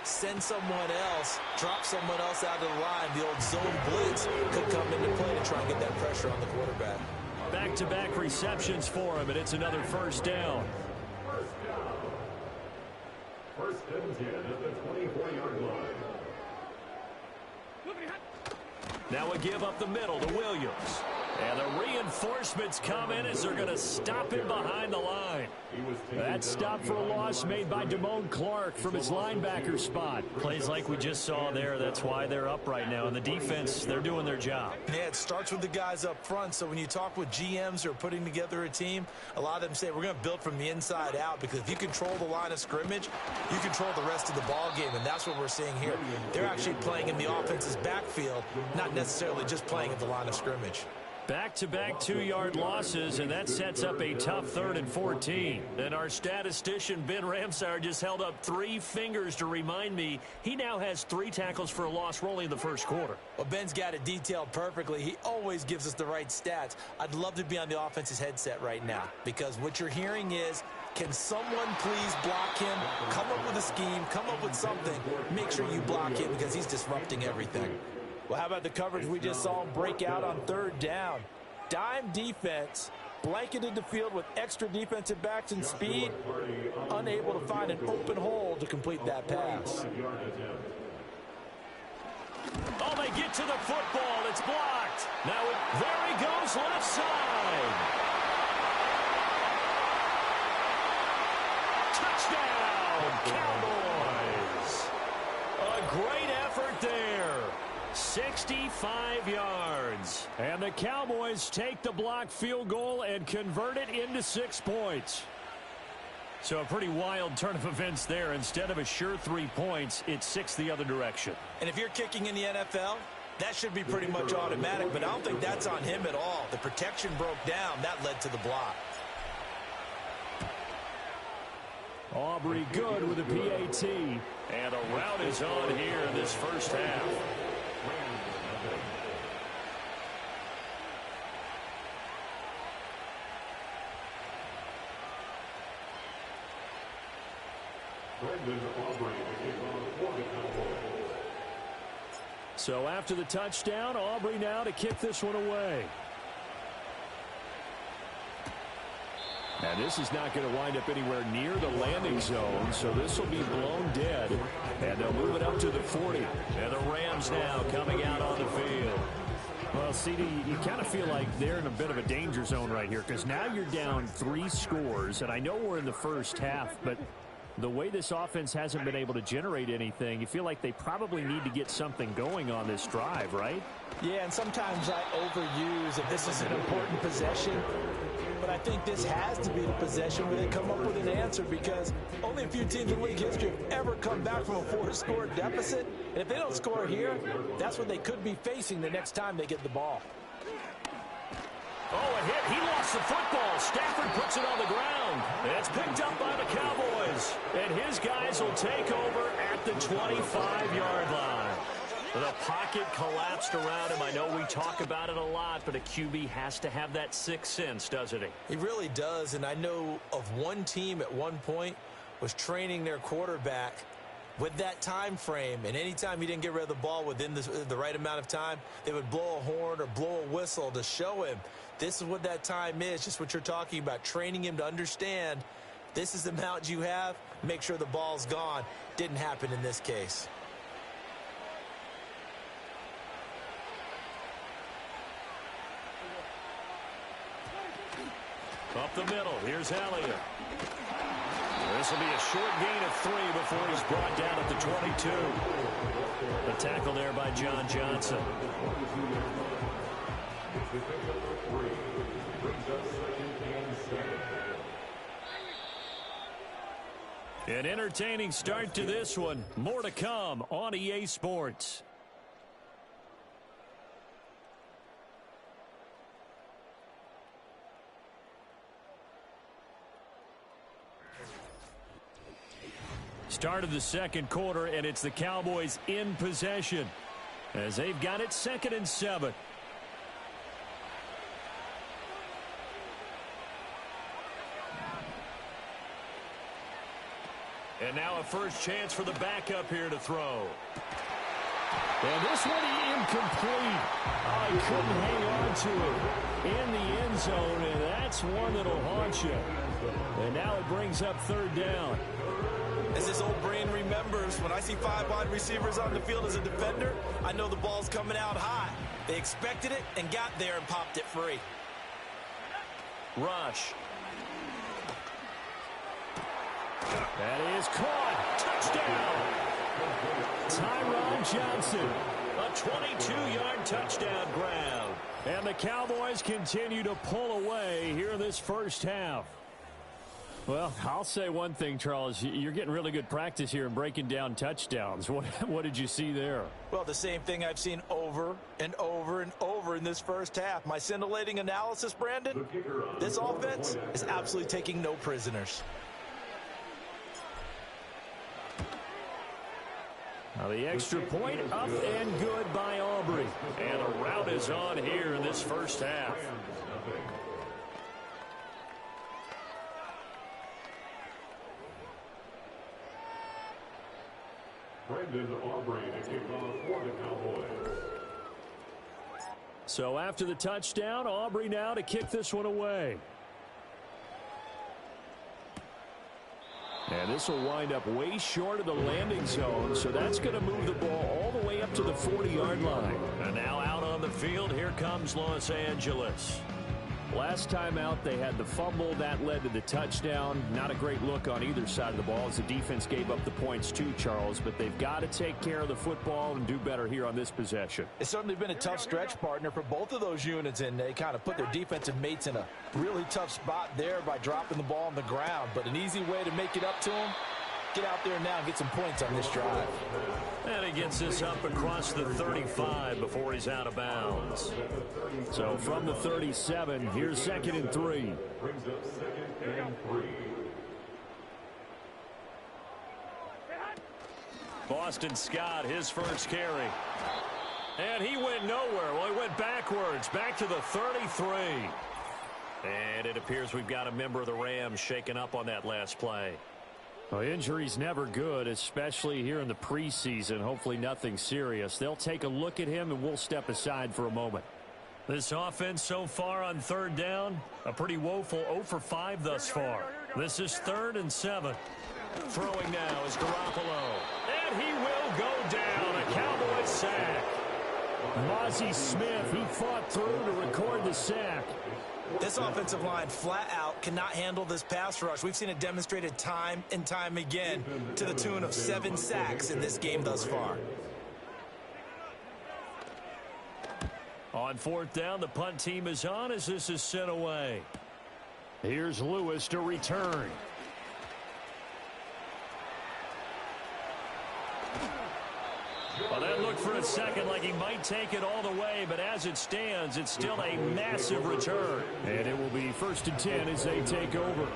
Send someone else, drop someone else out of the line. The old zone blitz could come into play to try and get that pressure on the quarterback. Back-to-back receptions for him, and it's another first down. First and 10 at the 24-yard line. Now a give up the middle to Williams. And the reinforcements come in as they're going to stop him behind the line. That stop for a loss made by Damone Clark from his linebacker spot. Plays like we just saw there. That's why they're up right now. And the defense, they're doing their job. Yeah, it starts with the guys up front. So when you talk with GMs who are putting together a team, a lot of them say we're going to build from the inside out because if you control the line of scrimmage, you control the rest of the ball game. And that's what we're seeing here. They're actually playing in the offense's backfield, not necessarily just playing at the line of scrimmage. Back-to-back 2-yard losses, and that sets up a tough 3rd and 14. And our statistician, Ben Ramsar, just held up 3 fingers to remind me he now has 3 tackles for a loss rolling in the first quarter. Well, Ben's got it detailed perfectly. He always gives us the right stats. I'd love to be on the offense's headset right now because what you're hearing is, can someone please block him? Come up with a scheme. Come up with something. Make sure you block him because he's disrupting everything. Well, how about the coverage we just saw him break out on 3rd down? Dime defense, blanketed the field with extra defensive backs and speed, unable to find an open hole to complete that pass. Oh, they get to the football. It's blocked. Now, there he goes left side. Touchdown, Cowboys. A great effort there. 65 yards. And the Cowboys take the blocked field goal and convert it into 6 points. So a pretty wild turn of events there. Instead of a sure 3 points, it's 6 the other direction. And if you're kicking in the NFL, that should be pretty much automatic, but I don't think that's on him at all. The protection broke down. That led to the block. Aubrey good with a PAT. And a rout is on here in this first half. So after the touchdown, Aubrey now to kick this one away. And this is not going to wind up anywhere near the landing zone, so this will be blown dead. And they'll move it up to the 40. And the Rams now coming out on the field. Well, CD, you kind of feel like they're in a bit of a danger zone right here because now you're down 3 scores, and I know we're in the first half, but the way this offense hasn't been able to generate anything, you feel like they probably need to get something going on this drive, right? Yeah, and sometimes I overuse if this is an important possession. But I think this has to be the possession where they come up with an answer because only a few teams in league history have ever come back from a 4-score deficit. And if they don't score here, that's what they could be facing the next time they get the ball. Oh, a hit. He lost the football. Stafford puts it on the ground. It's picked up by the Cowboys. And his guys will take over at the 25-yard line. The pocket collapsed around him. I know we talk about it a lot, but a QB has to have that sixth sense, doesn't he? He really does, and I know of one team at one point was training their quarterback with that time frame, and anytime he didn't get rid of the ball within the right amount of time, they would blow a horn or blow a whistle to show him this is what that time is, just what you're talking about, training him to understand this is the amount you have, make sure the ball's gone. Didn't happen in this case. Up the middle, here's Elliott. This will be a short gain of 3 before he's brought down at the 22. The tackle there by John Johnson. An entertaining start to this one. More to come on EA Sports. Start of the second quarter, and it's the Cowboys in possession as they've got it 2nd and 7. And now a first chance for the backup here to throw. And this one incomplete. Oh, he couldn't hang on to it in the end zone, and that's one that'll haunt you. And now it brings up 3rd down. As this old brain remembers, when I see 5 wide receivers on the field as a defender, I know the ball's coming out high. They expected it and got there and popped it free. Rush. That is caught. Touchdown. Tyrone Johnson. A 22-yard touchdown grab. And the Cowboys continue to pull away here in this first half. Well, I'll say one thing, Charles. You're getting really good practice here in breaking down touchdowns. What did you see there? Well, the same thing I've seen over and over and over in this first half. My scintillating analysis, Brandon, this offense is absolutely taking no prisoners. Now the extra point up and good by Aubrey. And a rout is on here in this first half. Brandon Aubrey to kick off for the Cowboys. So after the touchdown, Aubrey now to kick this one away. And this will wind up way short of the landing zone, so that's going to move the ball all the way up to the 40-yard line. And now out on the field, here comes Los Angeles. Last time out, they had the fumble. That led to the touchdown. Not a great look on either side of the ball as the defense gave up the points too, Charles. But they've got to take care of the football and do better here on this possession. It's certainly been a tough stretch, partner, for both of those units, and they kind of put their defensive mates in a really tough spot there by dropping the ball on the ground. But an easy way to make it up to them, get out there now and get some points on this drive. And he gets this up across the 35 before he's out of bounds. So from the 37, here's 2nd and 3. Brings up 2nd and 3. Boston Scott, his first carry. And he went nowhere. Well, he went backwards, back to the 33. And it appears we've got a member of the Rams shaken up on that last play. Well, injury's never good, especially here in the preseason. Hopefully nothing serious. They'll take a look at him, and we'll step aside for a moment. This offense so far on third down, a pretty woeful 0 for 5 thus far. This is 3rd and 7. Throwing now is Garoppolo. And he will go down. A Cowboys sack. Mozzie Smith, he fought through to record the sack. This offensive line flat out cannot handle this pass rush. We've seen it demonstrated time and time again to the tune of 7 sacks in this game thus far. On 4th down, the punt team is on as this is sent away. Here's Lewis to return. Well, that looked for a second like he might take it all the way, but as it stands, it's still a massive return. And it will be 1st and 10 as they take over.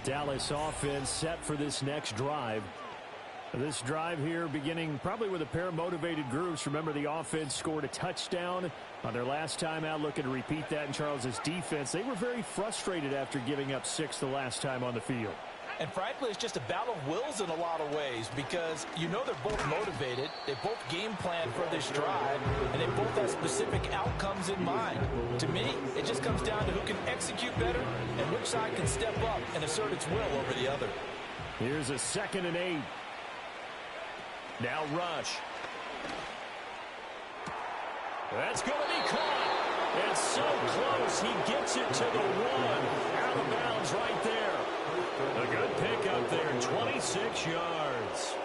Dallas offense set for this next drive. This drive here beginning probably with a pair of motivated groups. Remember, the offense scored a touchdown on their last time out, looking to repeat that in Charles's defense. They were very frustrated after giving up 6 the last time on the field. And frankly, it's just a battle of wills in a lot of ways because you know they're both motivated. They both game plan for this drive, and they both have specific outcomes in mind. To me, it just comes down to who can execute better and which side can step up and assert its will over the other. Here's a 2nd and 8. Now rush. That's going to be caught. It's so close. He gets it to the 1. Out of bounds right there. A good pick up there, 26 yards.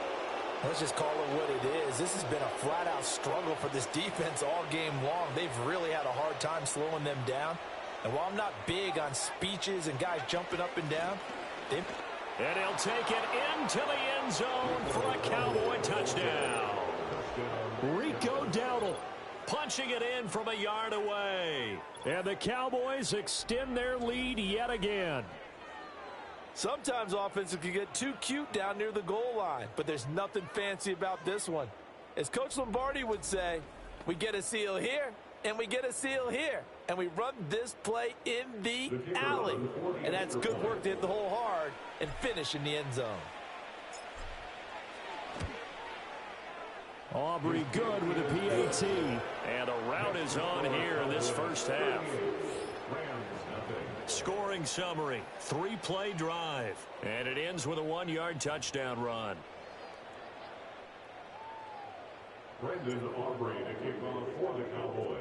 Let's just call it what it is. This has been a flat-out struggle for this defense all game long. They've really had a hard time slowing them down. And while I'm not big on speeches and guys jumping up and down, and he'll take it into the end zone for a Cowboy touchdown. Rico Dowdle punching it in from a yard away. And the Cowboys extend their lead yet again. Sometimes offenses can get too cute down near the goal line, but there's nothing fancy about this one. As Coach Lombardi would say, we get a seal here, and we get a seal here, and we run this play in the alley. And that's good work to hit the hole hard and finish in the end zone. Aubrey good with a PAT. And a rout is on here in this first half. Scoring summary, 3-play drive. And it ends with a 1-yard touchdown run. Brendan Aubrey to kick off for the Cowboys.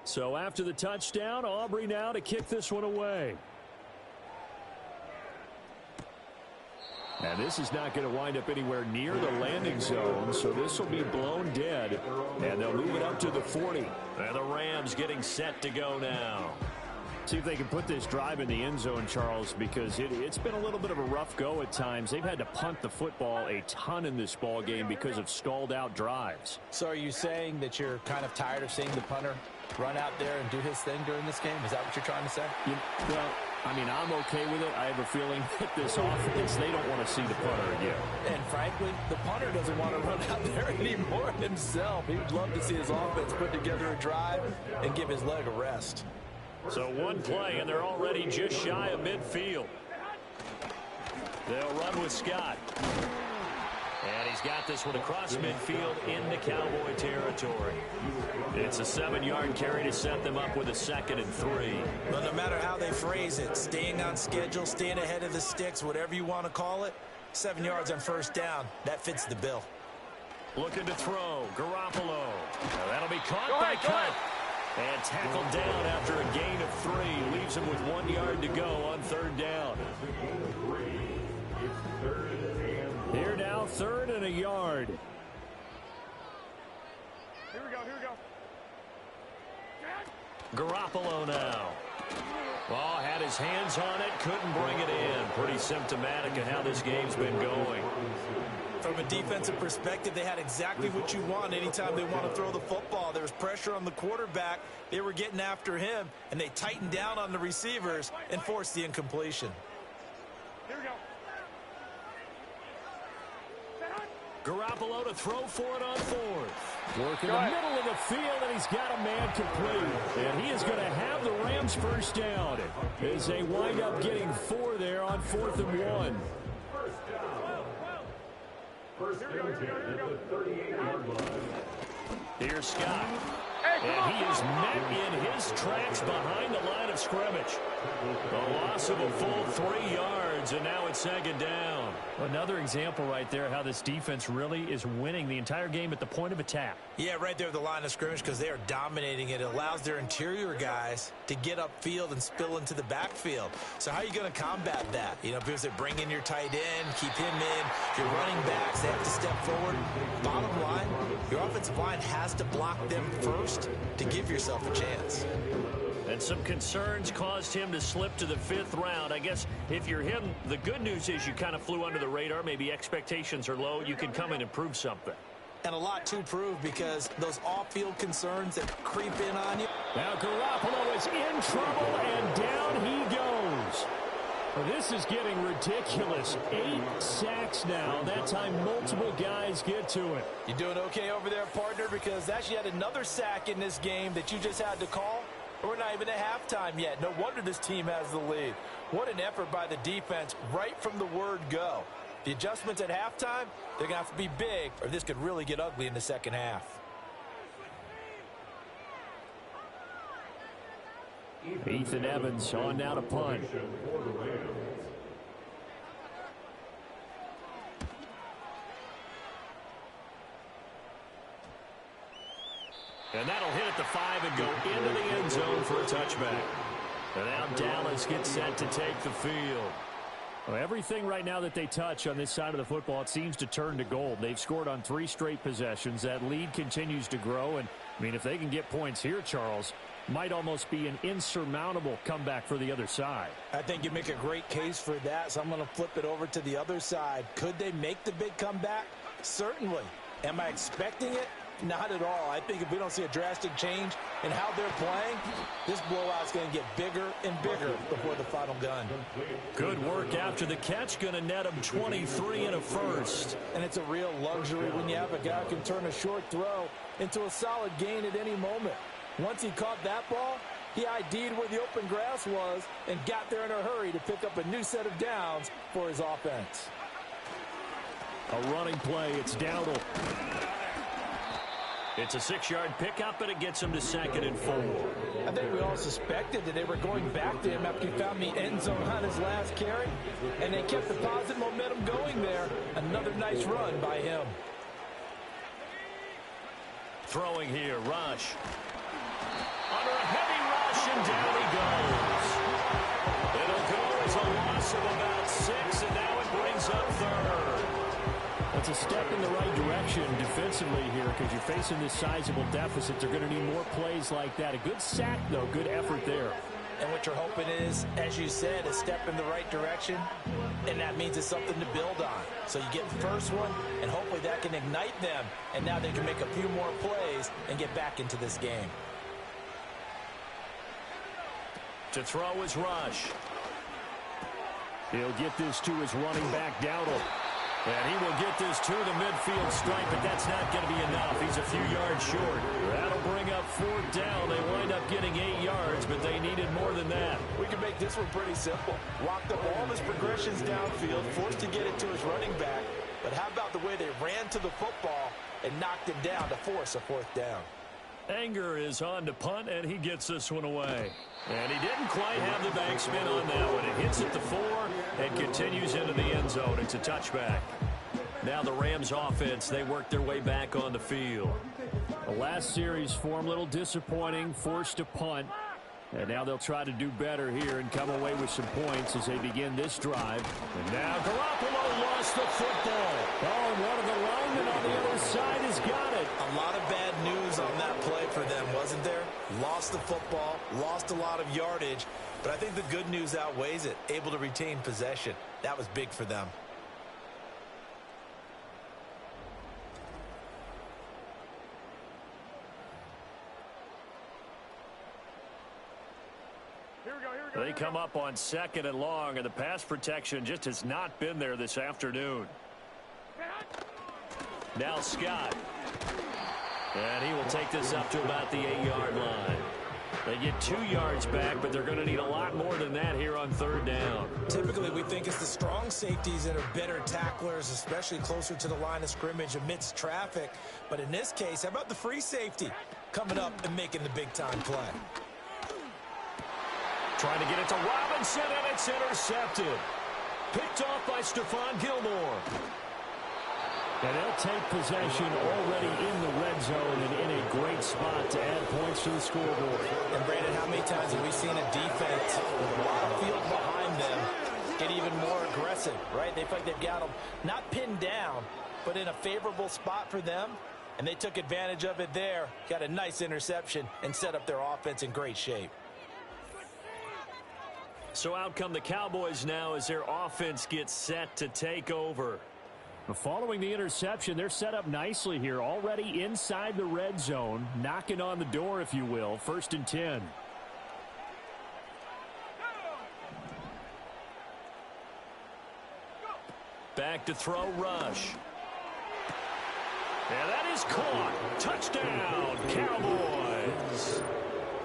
So after the touchdown, Aubrey now to kick this one away. And this is not going to wind up anywhere near the landing zone, so this will be blown dead. And they'll move it up to the 40. And the Rams getting set to go now. See if they can put this drive in the end zone, Charles, because it's been a little bit of a rough go at times. They've had to punt the football a ton in this ball game because of stalled out drives. So are you saying that you're kind of tired of seeing the punter run out there and do his thing during this game? Is that what you're trying to say? Well, I mean, I'm okay with it. I have a feeling that this offense, they don't want to see the punter again. And frankly, the punter doesn't want to run out there anymore himself. He would love to see his offense put together a drive and give his leg a rest. So one play, and they're already just shy of midfield. They'll run with Scott. And he's got this one across midfield into Cowboy territory. It's a 7-yard carry to set them up with a 2nd and 3. But no matter how they phrase it, staying on schedule, staying ahead of the sticks, whatever you want to call it, 7 yards on first down, that fits the bill. Looking to throw, Garoppolo. Now that'll be caught by Cutt. And tackled down after a gain of 3. Leaves him with 1 yard to go on 3rd down. Here now, 3rd and a yard. Here we go. Garoppolo now. Well, had his hands on it, couldn't bring it in. Pretty symptomatic of how this game's been going. From a defensive perspective, they had exactly what you want anytime they want to throw the football. There was pressure on the quarterback. They were getting after him, and they tightened down on the receivers and forced the incompletion. Here we go. Garoppolo to throw for it on fourth. Work in the middle of the field, and he's got a man complete. And he is going to have the Rams first down as they wind up getting 4 there on 4th and 1. First down at the 38-yard line. Here's Scott. And he is met in his tracks behind the line of scrimmage. A loss of a full 3 yards, and now it's second down. Another example right there how this defense really is winning the entire game at the point of attack. Yeah, right there at the line of scrimmage because they are dominating it. It allows their interior guys to get upfield and spill into the backfield. So how are you going to combat that? You know, because they bring in your tight end, keep him in. Your running backs, they have to step forward. Bottom line, your offensive line has to block them first to give yourself a chance. And some concerns caused him to slip to the 5th round. I guess if you're him, the good news is you kind of flew under the radar. Maybe expectations are low. You can come in and prove something. And a lot to prove because those off-field concerns that creep in on you. Now Garoppolo is in trouble, and down he goes. Well, this is getting ridiculous. 8 sacks now. That time multiple guys get to it. You doing okay over there, partner? Because that's yet another sack in this game that you just had to call. We're not even at halftime yet. No wonder this team has the lead. What an effort by the defense right from the word go. The adjustments at halftime, they're going to have to be big, or this could really get ugly in the second half. Ethan Evans on now to punt. And that'll hit at the 5 and go into the end zone for a touchback. And now Dallas gets set to take the field. Well, everything right now that they touch on this side of the football, it seems to turn to gold. They've scored on 3 straight possessions. That lead continues to grow. And, I mean, if they can get points here, Charles, might almost be an insurmountable comeback for the other side. I think you make a great case for that, so I'm going to flip it over to the other side. Could they make the big comeback? Certainly. Am I expecting it? Not at all. I think if we don't see a drastic change in how they're playing, this blowout's going to get bigger and bigger before the final gun. Good work after the catch. Going to net him 23 and a first. And it's a real luxury when you have a guy who can turn a short throw into a solid gain at any moment. Once he caught that ball, he ID'd where the open grass was and got there in a hurry to pick up a new set of downs for his offense. A running play. It's Dowdle. It's a 6-yard pickup, and it gets him to 2nd and 4. I think we all suspected that they were going back to him after he found the end zone on his last carry, and they kept the positive momentum going there. Another nice run by him. Throwing here, Rush. Under a heavy rush, and down he goes. It'll go as a loss of about 6, and now it brings up 3rd. It's a step in the right direction defensively here because you're facing this sizable deficit. They're going to need more plays like that. A good sack, though. Good effort there. And what you're hoping is, as you said, a step in the right direction, and that means it's something to build on. So you get the first one, and hopefully that can ignite them, and now they can make a few more plays and get back into this game. To throw is Rush. He'll get this to his running back, Dowdle. And he will get this to the midfield stripe, but that's not going to be enough. He's a few yards short. That'll bring up 4th down. They wind up getting 8 yards, but they needed more than that. We can make this one pretty simple. Locked up all his progressions downfield, forced to get it to his running back. But how about the way they ran to the football and knocked him down to force a 4th down? Anger is on to punt, and he gets this one away. And he didn't quite have the bank spin on that one. It hits at the 4 and continues into the end zone. It's a touchback. Now the Rams offense, they work their way back on the field. The last series for him, a little disappointing, forced to punt. And now they'll try to do better here and come away with some points as they begin this drive. And now Garoppolo lost the football. Oh, and one of the linemen on the other side has got it. A lot of bad news on that play for them, wasn't there? Lost the football, lost a lot of yardage, but I think the good news outweighs it. Able to retain possession. That was big for them. They come up on 2nd and long, and the pass protection just has not been there this afternoon. Now Scott. And he will take this up to about the 8-yard line. They get 2 yards back, but they're going to need a lot more than that here on third down. Typically, we think it's the strong safeties that are better tacklers, especially closer to the line of scrimmage amidst traffic. But in this case, how about the free safety coming up and making the big-time play? Trying to get it to Robinson, and it's intercepted. Picked off by Stephon Gilmore. And they'll take possession already in the red zone and in a great spot to add points to the scoreboard. And, Brandon, how many times have we seen a defense with a lot of field behind them get even more aggressive, right? They feel like they've got them not pinned down, but in a favorable spot for them, and they took advantage of it there, got a nice interception, and set up their offense in great shape. So out come the Cowboys now as their offense gets set to take over. Following the interception, they're set up nicely here, already inside the red zone, knocking on the door, if you will. 1st and 10. Back to throw, Rush. And that is caught. Touchdown, Cowboys.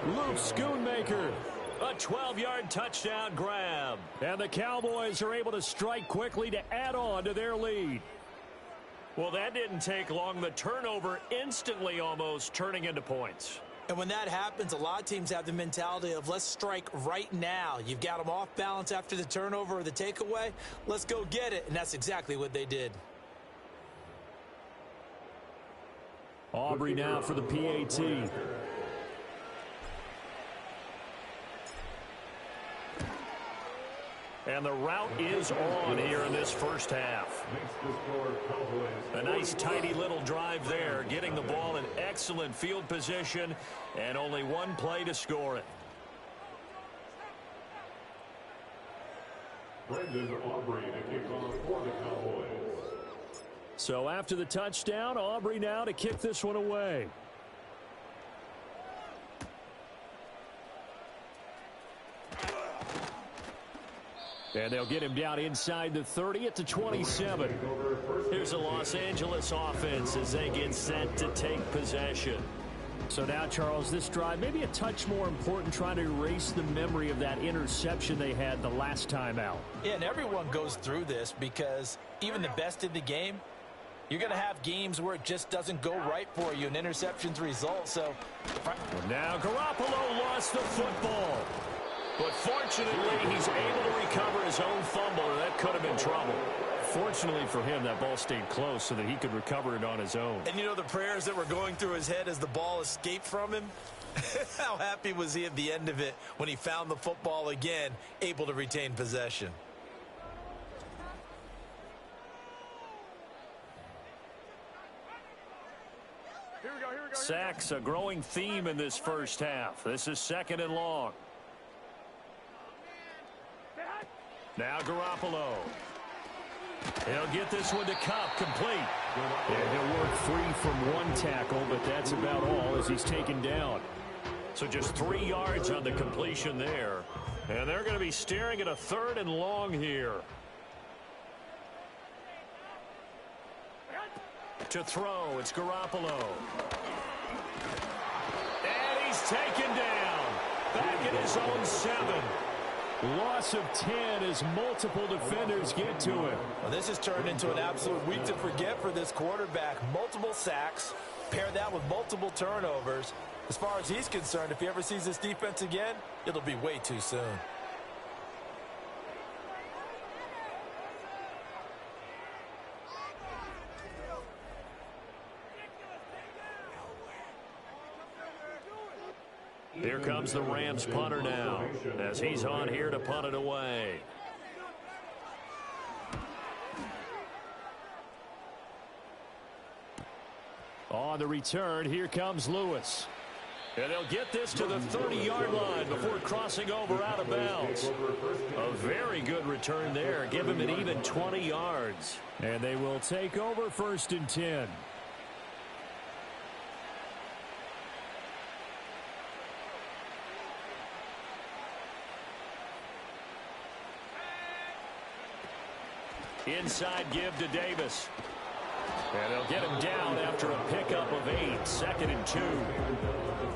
Luke Schoonmaker. A 12-yard touchdown grab. And the Cowboys are able to strike quickly to add on to their lead. Well, that didn't take long. The turnover instantly almost turning into points. And when that happens, a lot of teams have the mentality of let's strike right now. You've got them off balance after the turnover or the takeaway. Let's go get it. And that's exactly what they did. Aubrey now for the PAT. And the route is on here in this first half. A nice tidy little drive there, getting the ball in excellent field position, and only one play to score it. Brandon Aubrey to kick off for the Cowboys. So after the touchdown, Aubrey now to kick this one away. And they'll get him down inside the 30 at the 27. Here's the Los Angeles offense as they get set to take possession. So now, Charles, this drive maybe a touch more important, trying to erase the memory of that interception they had the last time out. Yeah, and everyone goes through this because even the best in the game, you're going to have games where it just doesn't go right for you, and interceptions result. So now Garoppolo lost the football. But fortunately, he's able to recover his own fumble, and that could have been trouble. Fortunately for him, that ball stayed close so that he could recover it on his own. And you know the prayers that were going through his head as the ball escaped from him? How happy was he at the end of it when he found the football again, able to retain possession? Here we go. Sacks, a growing theme in this first half. This is 2nd and long. Now Garoppolo. He'll get this one to Cup, complete. And he'll work free from one tackle, but that's about all as he's taken down. So just 3 yards on the completion there. And they're going to be staring at a 3rd and long here. To throw, it's Garoppolo. And he's taken down. Back at his own 7. Loss of 10 as multiple defenders get to him. Well, this has turned into an absolute week to forget for this quarterback. Multiple sacks, pair that with multiple turnovers. As far as he's concerned, if he ever sees this defense again, it'll be way too soon. Here comes the Rams punter now as he's on here to punt it away. On the return, here comes Lewis. And they'll get this to the 30-yard line before crossing over out of bounds. A very good return there. Give him an even 20 yards. And they will take over 1st and 10. Inside give to Davis. And they'll get him down after a pickup of 8, 2nd and 2.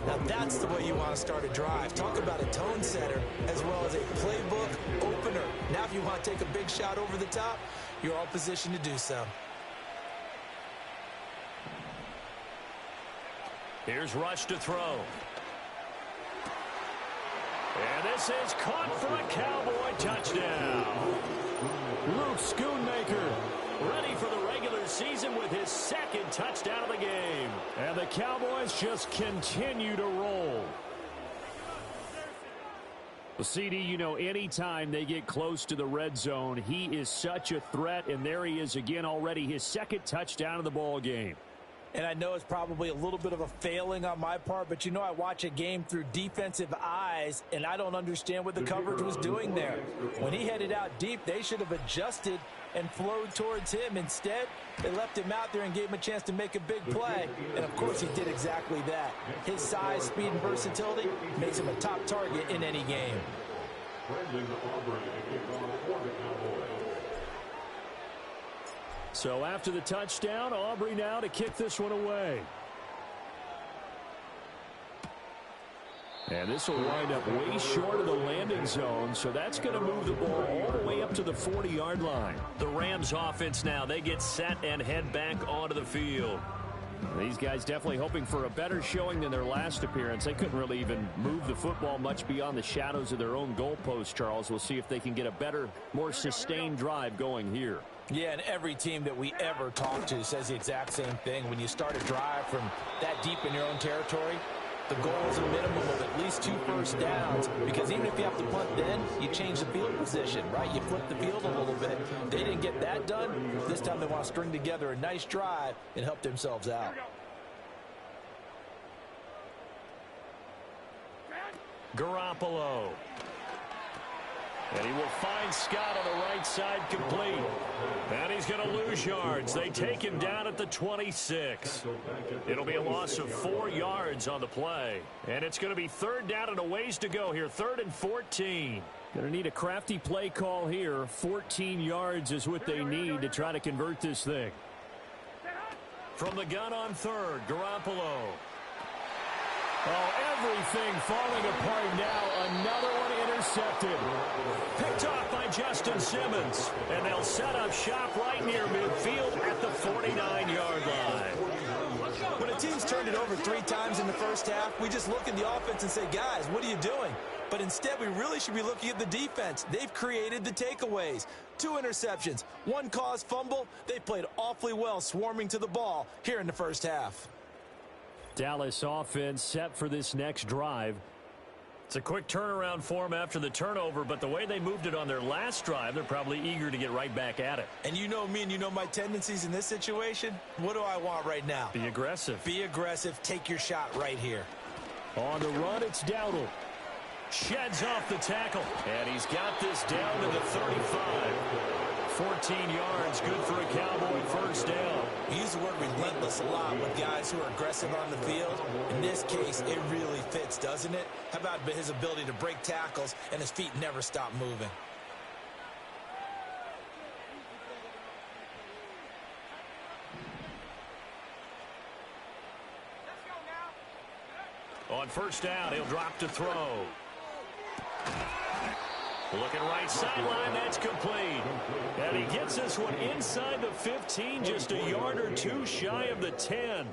Now that's the way you want to start a drive. Talk about a tone setter as well as a playbook opener. Now if you want to take a big shot over the top, you're all positioned to do so. Here's Rush to throw. And this is caught for a Cowboy touchdown. Luke Schoonmaker ready for the regular season with his 2nd touchdown of the game. And the Cowboys just continue to roll. Well, CD, you know, anytime they get close to the red zone, he is such a threat, and there he is again already, his 2nd touchdown of the ball game. And I know it's probably a little bit of a failing on my part, but you know I watch a game through defensive eyes, and I don't understand what the coverage was doing there. When he headed out deep, they should have adjusted and flowed towards him. Instead, they left him out there and gave him a chance to make a big play. And, of course, he did exactly that. His size, speed, and versatility makes him a top target in any game. So after the touchdown, Aubrey now to kick this one away. And this will wind up way short of the landing zone, so that's going to move the ball all the way up to the 40-yard line. The Rams offense now, they get set and head back onto the field. These guys definitely hoping for a better showing than their last appearance. They couldn't really even move the football much beyond the shadows of their own goalpost, Charles. We'll see if they can get a better, more sustained drive going here. Yeah, and every team that we ever talk to says the exact same thing. When you start a drive from that deep in your own territory, the goal is a minimum of at least 2 first downs, because even if you have to punt then, you change the field position, right? You flip the field a little bit. They didn't get that done. This time they want to string together a nice drive and help themselves out. Garoppolo. And he will find Scott on the right side complete. And he's going to lose yards. They take him down at the 26. It'll be a loss of 4 yards on the play. And it's going to be 3rd down and a ways to go here. 3rd and 14. Going to need a crafty play call here. 14 yards is what they need to try to convert this thing. From the gun on 3rd, Garoppolo. Oh, everything falling apart now. Another one intercepted. Picked off by Justin Simmons. And they'll set up shop right near midfield at the 49-yard line. When a team's turned it over 3 times in the first half, we just look at the offense and say, guys, what are you doing? But instead, we really should be looking at the defense. They've created the takeaways. 2 interceptions, 1 caused fumble. They played awfully well swarming to the ball here in the first half. Dallas offense set for this next drive. It's a quick turnaround for them after the turnover, but the way they moved it on their last drive, they're probably eager to get right back at it. And you know me and you know my tendencies in this situation. What do I want right now? Be aggressive. Be aggressive. Take your shot right here. On the run, it's Dowdle. Sheds off the tackle. And he's got this down to the 35. 14 yards, good for a Cowboy first down. We use the word relentless a lot with guys who are aggressive on the field. In this case, it really fits, doesn't it? How about his ability to break tackles and his feet never stop moving? On first down, he'll drop to throw. Looking right sideline, that's complete. And he gets this one inside the 15, just a yard or 2 shy of the 10.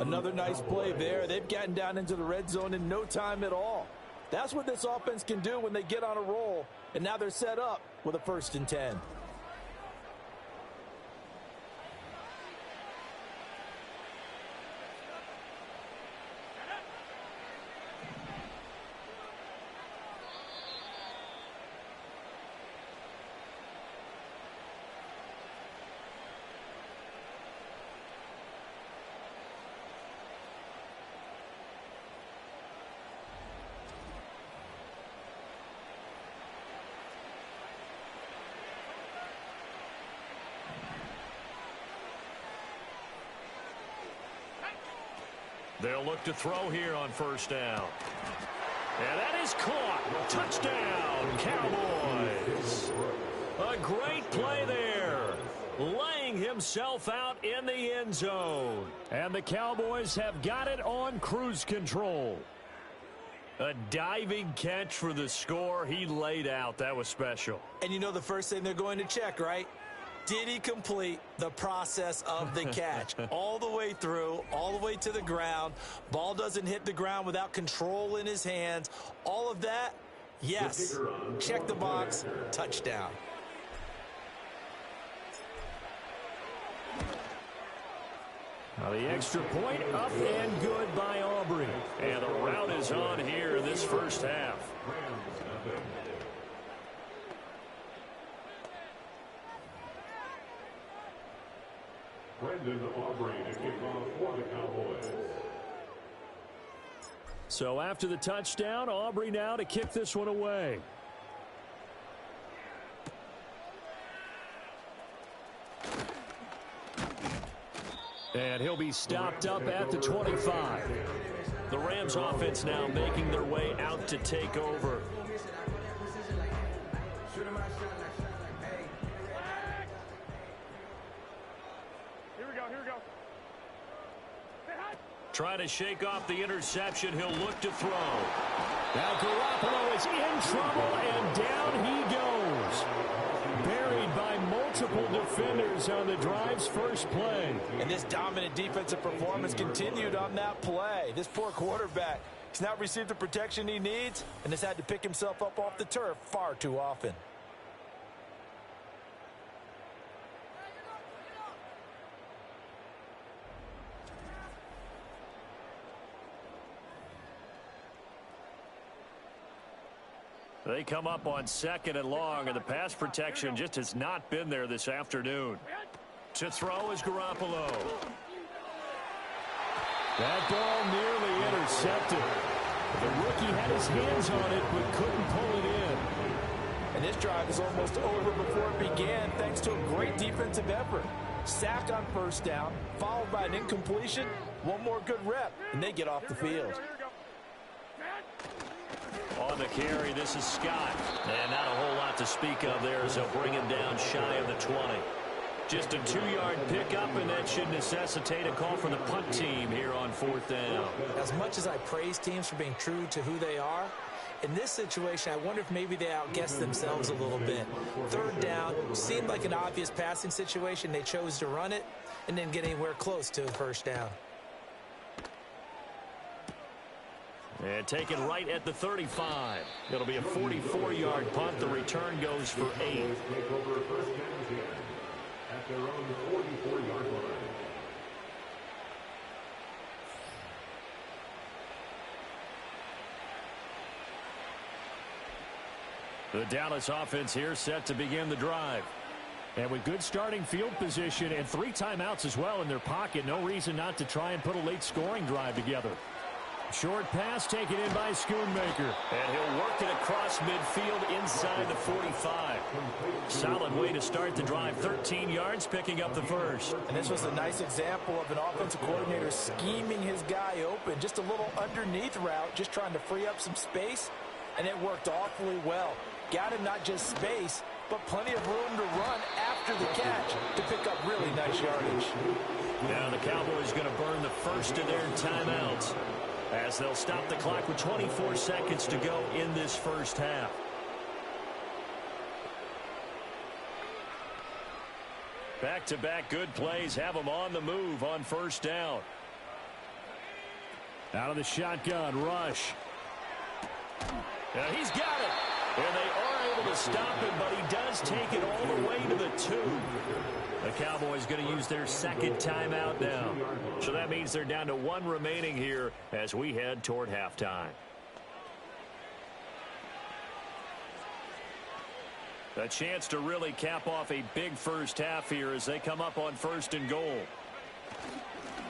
Another nice play there. They've gotten down into the red zone in no time at all. That's what this offense can do when they get on a roll. And now they're set up with a 1st and 10. They'll look to throw here on first down. And that is caught. Touchdown, Cowboys. A great play there. laying himself out in the end zone. And the Cowboys have got it on cruise control. A diving catch for the score. He laid out. That was special. And you know the first thing they're going to check, right? Did he complete the process of the catch? All the way through, all the way to the ground. Ball doesn't hit the ground without control in his hands. All of that, yes. Check the box, touchdown. Now the extra point up and good by Aubrey. And the route is on here in this first half. Brandon Aubrey to kick off for the Cowboys. So after the touchdown, Aubrey now to kick this one away. And he'll be stopped up at the 25. The Rams offense now making their way out to take over. Trying to shake off the interception. He'll look to throw. Now Garoppolo is in trouble, and down he goes. Buried by multiple defenders on the drive's first play. And this dominant defensive performance continued on that play. This poor quarterback has not received the protection he needs and has had to pick himself up off the turf far too often. They come up on 2nd and long, and the pass protection just has not been there this afternoon. To throw is Garoppolo. That ball nearly intercepted. The rookie had his hands on it, but couldn't pull it in. And this drive is almost over before it began, thanks to a great defensive effort. Sack on first down, followed by an incompletion, one more good rep, and they get off the field. On the carry, this is Scott. And not a whole lot to speak of there as they'll bring him down shy of the 20. Just a 2-yard pickup, and that should necessitate a call for the punt team here on 4th down. As much as I praise teams for being true to who they are, in this situation, I wonder if maybe they outguessed themselves a little bit. 3rd down seemed like an obvious passing situation. They chose to run it and didn't get anywhere close to a first down. And taken right at the 35. It'll be a 44-yard punt. The return goes for 8. At their own 44-yard line. The Dallas offense here set to begin the drive. And with good starting field position and 3 timeouts as well in their pocket, no reason not to try and put a late scoring drive together. Short pass taken in by Schoonmaker. And he'll work it across midfield inside the 45. Solid way to start the drive. 13 yards, picking up the first. And this was a nice example of an offensive coordinator scheming his guy open. Just a little underneath route, just trying to free up some space. And it worked awfully well. Got him not just space, but plenty of room to run after the catch to pick up really nice yardage. Now the Cowboys going to burn the first of their timeouts, as they'll stop the clock with 24 seconds to go in this first half. Back-to-back good plays have them on the move on first down. Out of the shotgun, rush. Now he's got it. And they are able to stop him, but he does take it all the way to the 2. The Cowboys going to use their 2nd timeout now. So that means they're down to 1 remaining here as we head toward halftime. A chance to really cap off a big first half here as they come up on 1st and goal.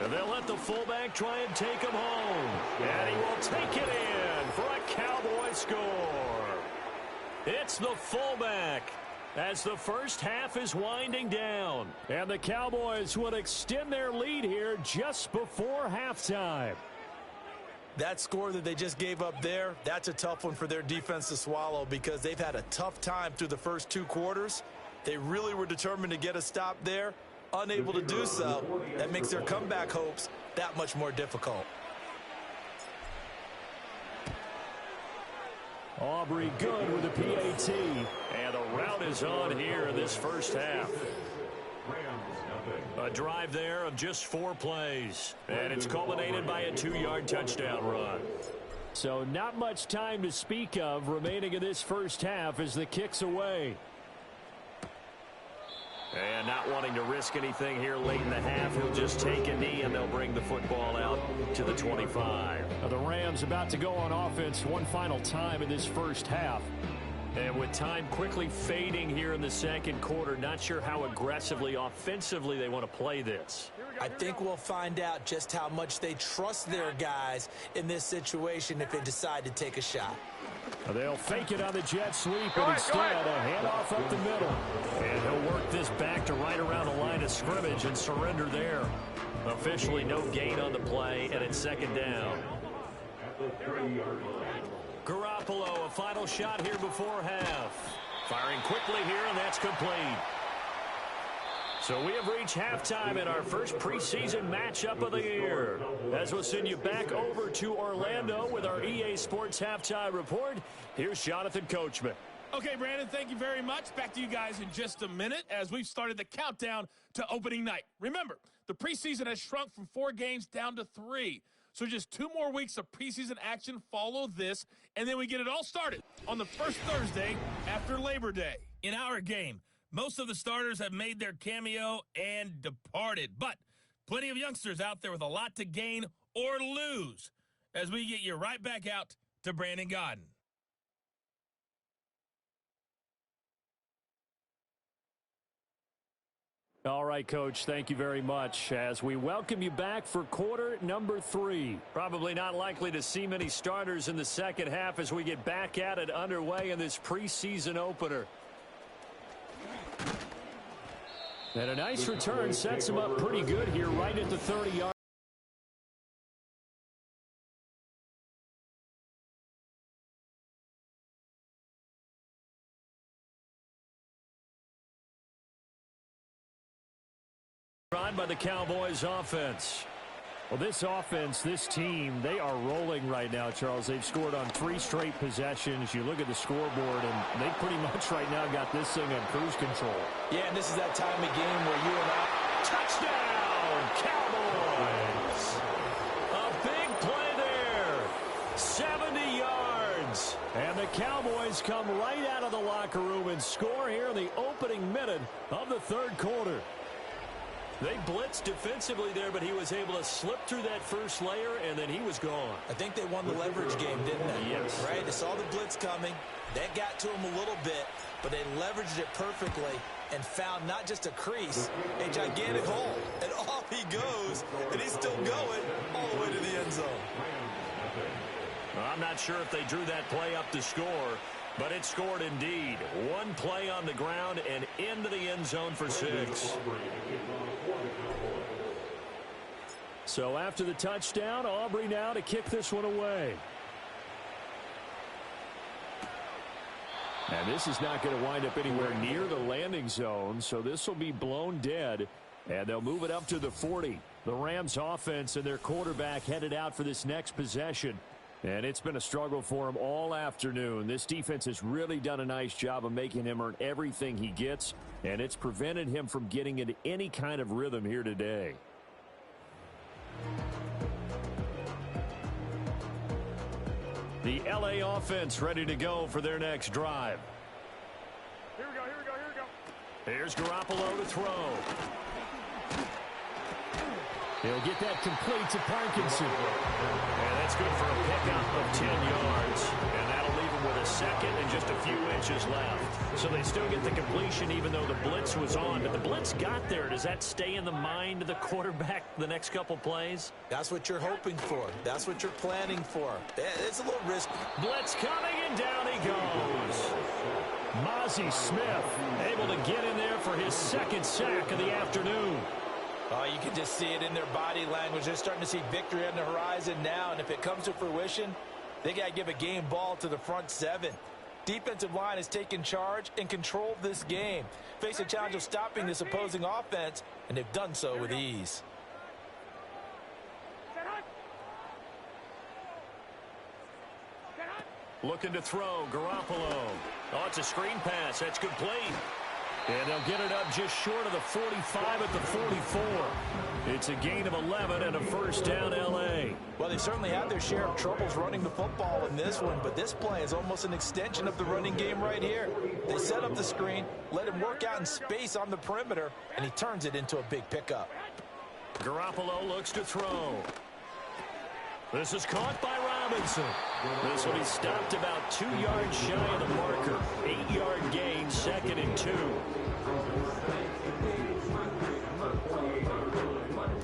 And they'll let the fullback try and take him home. And he will take it in for a Cowboy score. It's the fullback as the first half is winding down. And the Cowboys will extend their lead here just before halftime. That score that they just gave up there, that's a tough one for their defense to swallow because they've had a tough time through the first 2 quarters. They really were determined to get a stop there. Unable to do so, that makes their comeback hopes that much more difficult. Aubrey good with a PAT. And the route is on here in this first half. A drive there of just 4 plays. And it's culminated by a 2-yard touchdown run. So not much time to speak of remaining in this first half as the kick's away. And not wanting to risk anything here late in the half, he'll just take a knee and they'll bring the football out to the 25. Now the Rams about to go on offense one final time in this first half. And with time quickly fading here in the second quarter, not sure how aggressively, offensively they want to play this. I think we'll find out just how much they trust their guys in this situation if they decide to take a shot. They'll fake it on the jet sweep, and instead a handoff up the middle. And he'll work this back to right around the line of scrimmage and surrender there. Officially no gain on the play, and it's second down. Garoppolo, a final shot here before half. Firing quickly here, and that's complete. So we have reached halftime in our first preseason matchup of the year. As we'll send you back over to Orlando with our EA Sports Halftime Report, here's Jonathan Coachman. Okay, Brandon, thank you very much. Back to you guys in just a minute as we've started the countdown to opening night. Remember, the preseason has shrunk from 4 games down to 3. So just 2 more weeks of preseason action follow this, and then we get it all started on the first Thursday after Labor Day. In our game, most of the starters have made their cameo and departed, but plenty of youngsters out there with a lot to gain or lose as we get you right back out to Brandon Godden. All right, Coach, thank you very much as we welcome you back for quarter number 3. Probably not likely to see many starters in the second half as we get back at it underway in this preseason opener. And a nice return sets him up pretty good here right at the 30-yard. By the Cowboys offense. Well, this offense, this team, they are rolling right now, Charles. They've scored on 3 straight possessions. You look at the scoreboard, and they pretty much right now got this thing on cruise control. Yeah, and this is that time of game where you and I... Touchdown, Cowboys! A big play there. 70 yards. And the Cowboys come right out of the locker room and score here in the opening minute of the third quarter. They blitzed defensively there, but he was able to slip through that first layer, and then he was gone. I think they won the leverage game, didn't they? Yes. Right? They saw the blitz coming. That got to him a little bit, but they leveraged it perfectly and found not just a crease, a gigantic hole. And off he goes, and he's still going all the way to the end zone. Well, I'm not sure if they drew that play up to score, but it scored indeed. One play on the ground and into the end zone for 6. So after the touchdown, Aubrey now to kick this one away. And this is not going to wind up anywhere near the landing zone, so this will be blown dead, and they'll move it up to the 40. The Rams offense and their quarterback headed out for this next possession. And it's been a struggle for him all afternoon. This defense has really done a nice job of making him earn everything he gets, and it's prevented him from getting into any kind of rhythm here today. The LA offense ready to go for their next drive. Here we go, here we go, here we go. Here's Garoppolo to throw. He'll get that complete to Parkinson. And that's good for a pickup of 10 yards. And that'll leave him with a second and just a few inches left. So they still get the completion even though the blitz was on. But the blitz got there. Does that stay in the mind of the quarterback the next couple plays? That's what you're hoping for. That's what you're planning for. It's a little risky. Blitz coming, and down he goes. Mozzie Smith able to get in there for his second sack of the afternoon. Oh, you can just see it in their body language. They're starting to see victory on the horizon now, and if it comes to fruition, they got to give a game ball to the front 7. Defensive line has taken charge and controlled this game. Face a challenge of stopping this opposing offense, and they've done so with ease. Looking to throw, Garoppolo. Oh, it's a screen pass. That's complete. And they'll get it up just short of the 45 at the 44. It's a gain of 11 and a first down, L.A. Well, they certainly had their share of troubles running the football in this one, but this play is almost an extension of the running game right here. They set up the screen, let him work out in space on the perimeter, and he turns it into a big pickup. Garoppolo looks to throw. This is caught by Robinson. This will be stopped about 2 yards shy of the marker. 8-yard gain, 2nd and 2.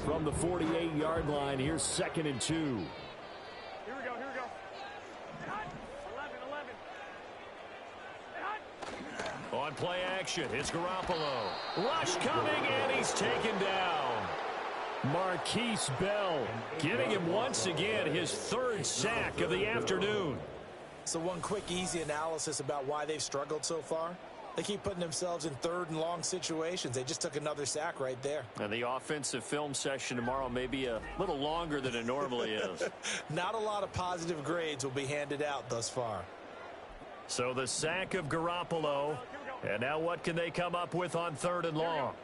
From the 48-yard line, here's 2nd and 2. Here we go, here we go. 11. On play action, it's Garoppolo. Rush coming, and he's taken down. Marquise Bell getting him once again his 3rd sack of the afternoon. So one quick, easy analysis about why they've struggled so far. They keep putting themselves in 3rd and long situations. They just took another sack right there. And the offensive film session tomorrow may be a little longer than it normally is. Not a lot of positive grades will be handed out thus far. So the sack of Garoppolo. And now what can they come up with on 3rd and long?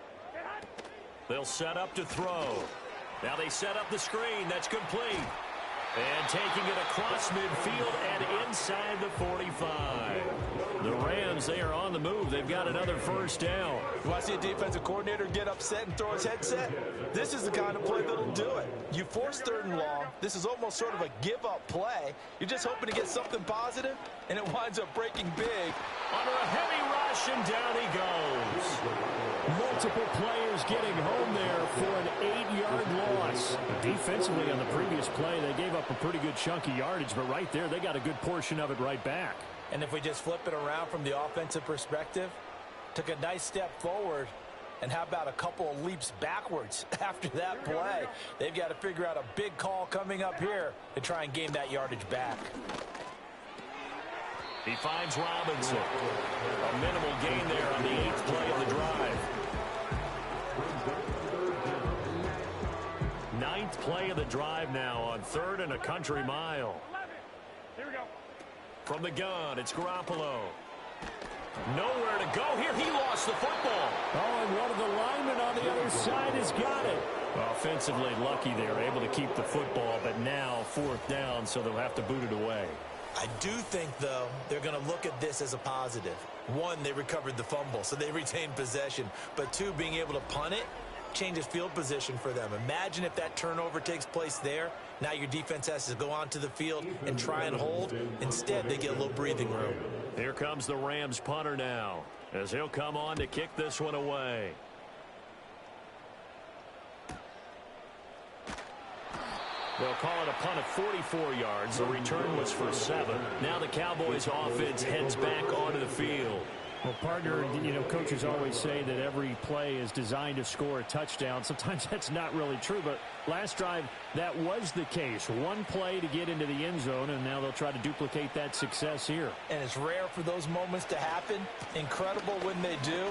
They'll set up to throw. Now they set up the screen. That's complete. And taking it across midfield and inside the 45. The Rams, they are on the move. They've got another first down. You want to see a defensive coordinator get upset and throw his headset? This is the kind of play that'll do it. You force 3rd and long. This is almost sort of a give-up play. You're just hoping to get something positive, and it winds up breaking big. Under a heavy rush, and down he goes. Multiple players getting home there for an 8-yard loss. Defensively on the previous play, they gave up a pretty good chunk of yardage, but right there, they got a good portion of it right back. And if we just flip it around from the offensive perspective, took a nice step forward, and how about a couple of leaps backwards after that play? They've got to figure out a big call coming up here to try and gain that yardage back. He finds Robinson. A minimal gain there on the 8th play of the drive. 9th play of the drive now on 3rd and a country mile. Here we go. From the gun, it's Garoppolo. Nowhere to go here. He lost the football. Oh, and one of the linemen on the other side has got it. Offensively lucky they were able to keep the football, but now 4th down, so they'll have to boot it away. I do think, though, they're going to look at this as a positive. 1, they recovered the fumble, so they retained possession. But 2, being able to punt it changes field position for them. Imagine if that turnover takes place there. Now your defense has to go onto the field and try and hold. Instead, they get a little breathing room. Here comes the Rams punter now, as he'll come on to kick this one away. They'll call it a punt of 44 yards. The return was for 7. Now the Cowboys offense heads back onto the field. Well, partner, coaches always say that every play is designed to score a touchdown. Sometimes that's not really true, but last drive, that was the case. One play to get into the end zone, and now they'll try to duplicate that success here. And it's rare for those moments to happen. Incredible when they do.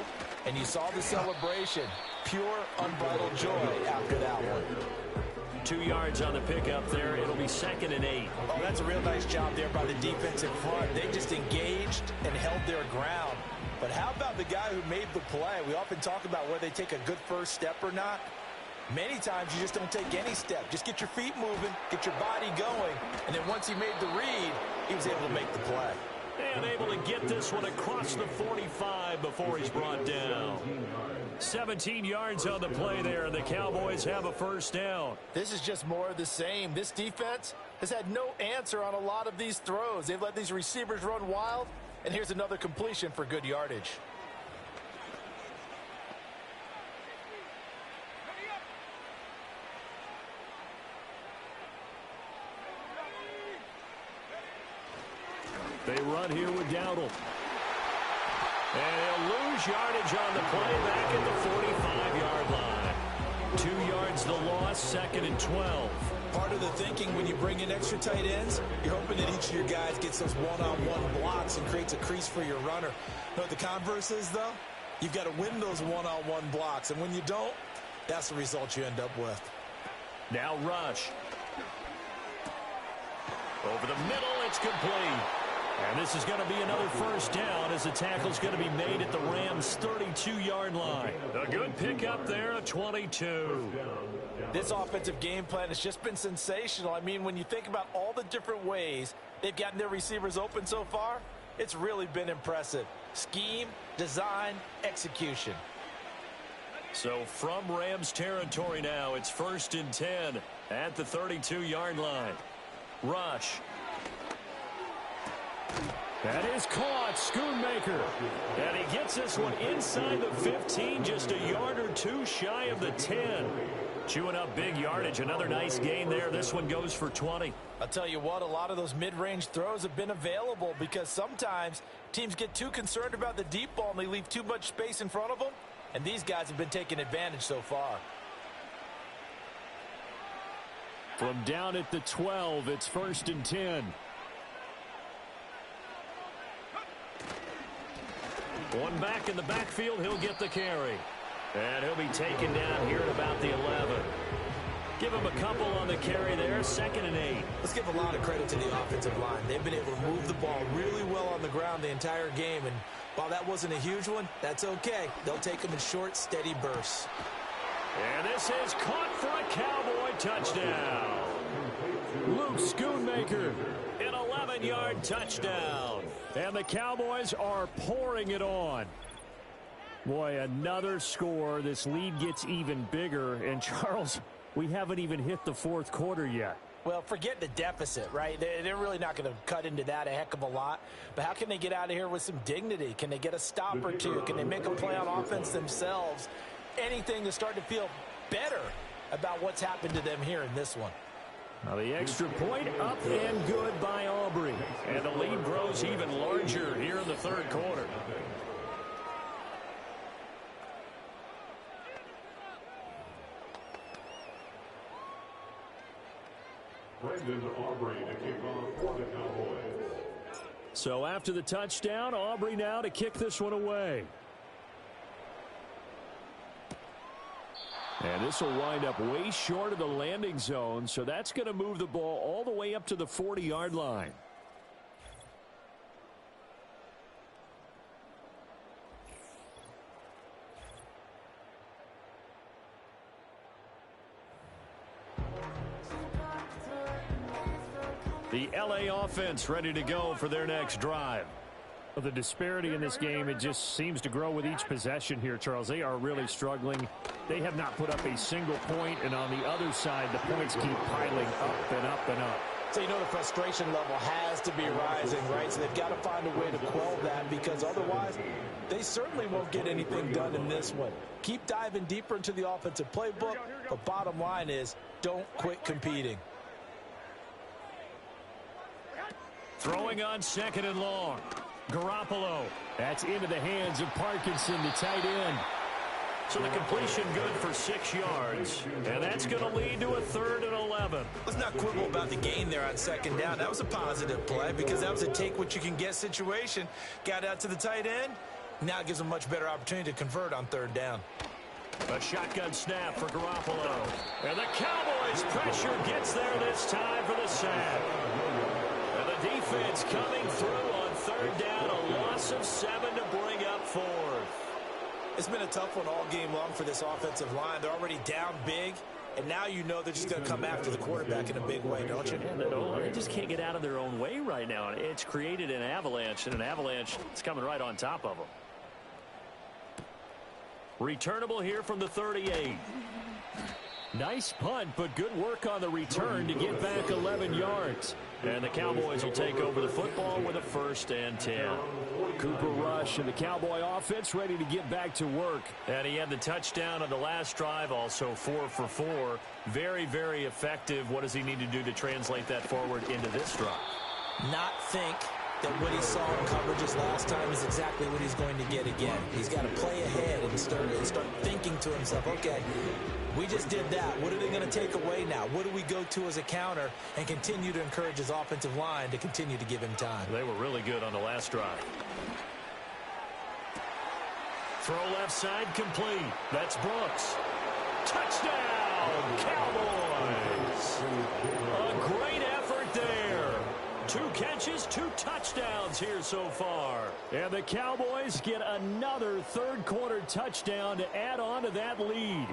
And you saw the celebration. Pure, unbridled joy after that one. 2 yards on the pickup there. It'll be 2nd and 8. Oh, that's a real nice job there by the defensive front. They just engaged and held their ground. But how about the guy who made the play? We often talk about whether they take a good first step or not. Many times you just don't take any step. Just get your feet moving, get your body going, and then once he made the read, he was able to make the play. And able to get this one across the 45 before he's brought down. 17 yards on the play there, and the Cowboys have a first down. This is just more of the same. This defense has had no answer on a lot of these throws. They've let these receivers run wild, and here's another completion for good yardage. They run here with Dowdle. And he'll lose yardage on the play back at the 45-yard line. 2 yards the loss, 2nd and 12. Part of the thinking when you bring in extra tight ends, you're hoping that each of your guys gets those one-on-one blocks and creates a crease for your runner. You know what the converse is, though? You've got to win those one-on-one blocks, and when you don't, that's the result you end up with. Now rush. Over the middle, it's complete. And this is going to be another first down as the tackle's going to be made at the Rams' 32-yard line. A good pickup there, a 22. This offensive game plan has just been sensational. I mean, when you think about all the different ways they've gotten their receivers open so far, it's really been impressive. Scheme, design, execution. So from Rams territory now, it's 1st and 10 at the 32-yard line. Rush. That is caught, Schoonmaker. And he gets this one inside the 15, just a yard or two shy of the 10. Chewing up big yardage, another nice gain there. This one goes for 20. I'll tell you what, a lot of those mid-range throws have been available because sometimes teams get too concerned about the deep ball and they leave too much space in front of them, and these guys have been taking advantage so far. From down at the 12, it's 1st and 10. One back in the backfield, he'll get the carry. And he'll be taken down here at about the 11. Give him a couple on the carry there, 2nd and 8. Let's give a lot of credit to the offensive line. They've been able to move the ball really well on the ground the entire game, and while that wasn't a huge one, that's okay. They'll take them in short, steady bursts. And this is caught for a Cowboy touchdown. Luke Schoonmaker. An 11-yard touchdown. And the Cowboys are pouring it on. Boy, another score. This lead gets even bigger. And, Charles, we haven't even hit the 4th quarter yet. Well, forget the deficit, right? They're really not going to cut into that a heck of a lot. But how can they get out of here with some dignity? Can they get a stop or two? Can they make a play on offense themselves? Anything to start to feel better about what's happened to them here in this one. Now the extra point up and good by Aubrey. And the lead grows even larger here in the 3rd quarter. Brandon Aubrey to kick off for the Cowboys. So after the touchdown, Aubrey now to kick this one away. And this will wind up way short of the landing zone, so that's going to move the ball all the way up to the 40-yard line. The LA offense ready to go for their next drive. The disparity in this game, it just seems to grow with each possession here, Charles. They are really struggling. They have not put up a single point, and on the other side, the points keep piling up and up and up. So you know the frustration level has to be rising, right? So they've got to find a way to quell that because otherwise they certainly won't get anything done in this one. Keep diving deeper into the offensive playbook, but bottom line is don't quit competing. Throwing on 2nd and long. Garoppolo. That's into the hands of Parkinson, the tight end. So the completion good for 6 yards. And that's going to lead to a 3rd and 11. Let's not quibble about the gain there on 2nd down. That was a positive play because that was a take-what-you-can-get situation. Got out to the tight end. Now it gives them a much better opportunity to convert on 3rd down. A shotgun snap for Garoppolo. And the Cowboys pressure gets there this time for the sack. And the defense coming through on 3rd down. A loss of 7 to bring up 4th. It's been a tough one all game long for this offensive line. They're already down big, and now you know they're just going to come after the quarterback in a big way, don't you? Yeah, they just can't get out of their own way right now. It's created an avalanche, and an avalanche is coming right on top of them. Returnable here from the 38. Nice punt, but good work on the return to get back 11 yards. And the Cowboys will take over the football with a 1st and 10. Cooper Rush and the Cowboy offense ready to get back to work. And he had the touchdown on the last drive, also 4 for 4. Very, very effective. What does he need to do to translate that forward into this drive? Not think, that what he saw in coverages last time is exactly what he's going to get again. He's got to play ahead and start thinking to himself, okay, we just did that. What are they going to take away now? What do we go to as a counter? And continue to encourage his offensive line to continue to give him time. They were really good on the last drive. Throw left side complete. That's Brooks. Touchdown, Cowboys. A great effort there. 2 catches, 2 touchdowns here so far. And the Cowboys get another third-quarter touchdown to add on to that lead.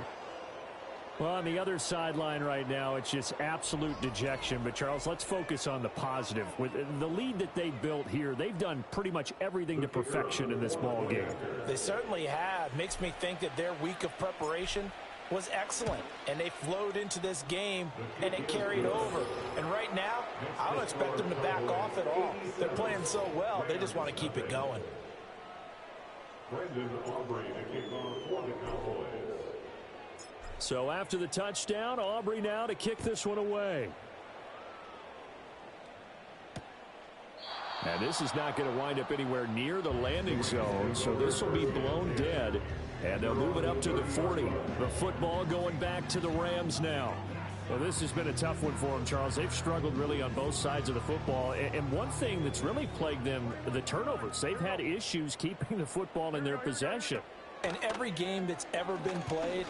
Well, on the other sideline right now, it's just absolute dejection. But, Charles, let's focus on the positive. With the lead that they built here, they've done pretty much everything to perfection in this ball game. They certainly have. Makes me think that their week of preparation was excellent. And they flowed into this game, and it carried over. And right now, I don't expect them to back off at all. They're playing so well, they just want to keep it going. Brandon Aubrey to kick off for the Cowboys. So after the touchdown, Aubrey now to kick this one away. And this is not going to wind up anywhere near the landing zone, so this will be blown dead. And they'll move it up to the 40. The football going back to the Rams now. Well, this has been a tough one for them, Charles. They've struggled really on both sides of the football. And one thing that's really plagued them, the turnovers. They've had issues keeping the football in their possession. And every game that's ever been played,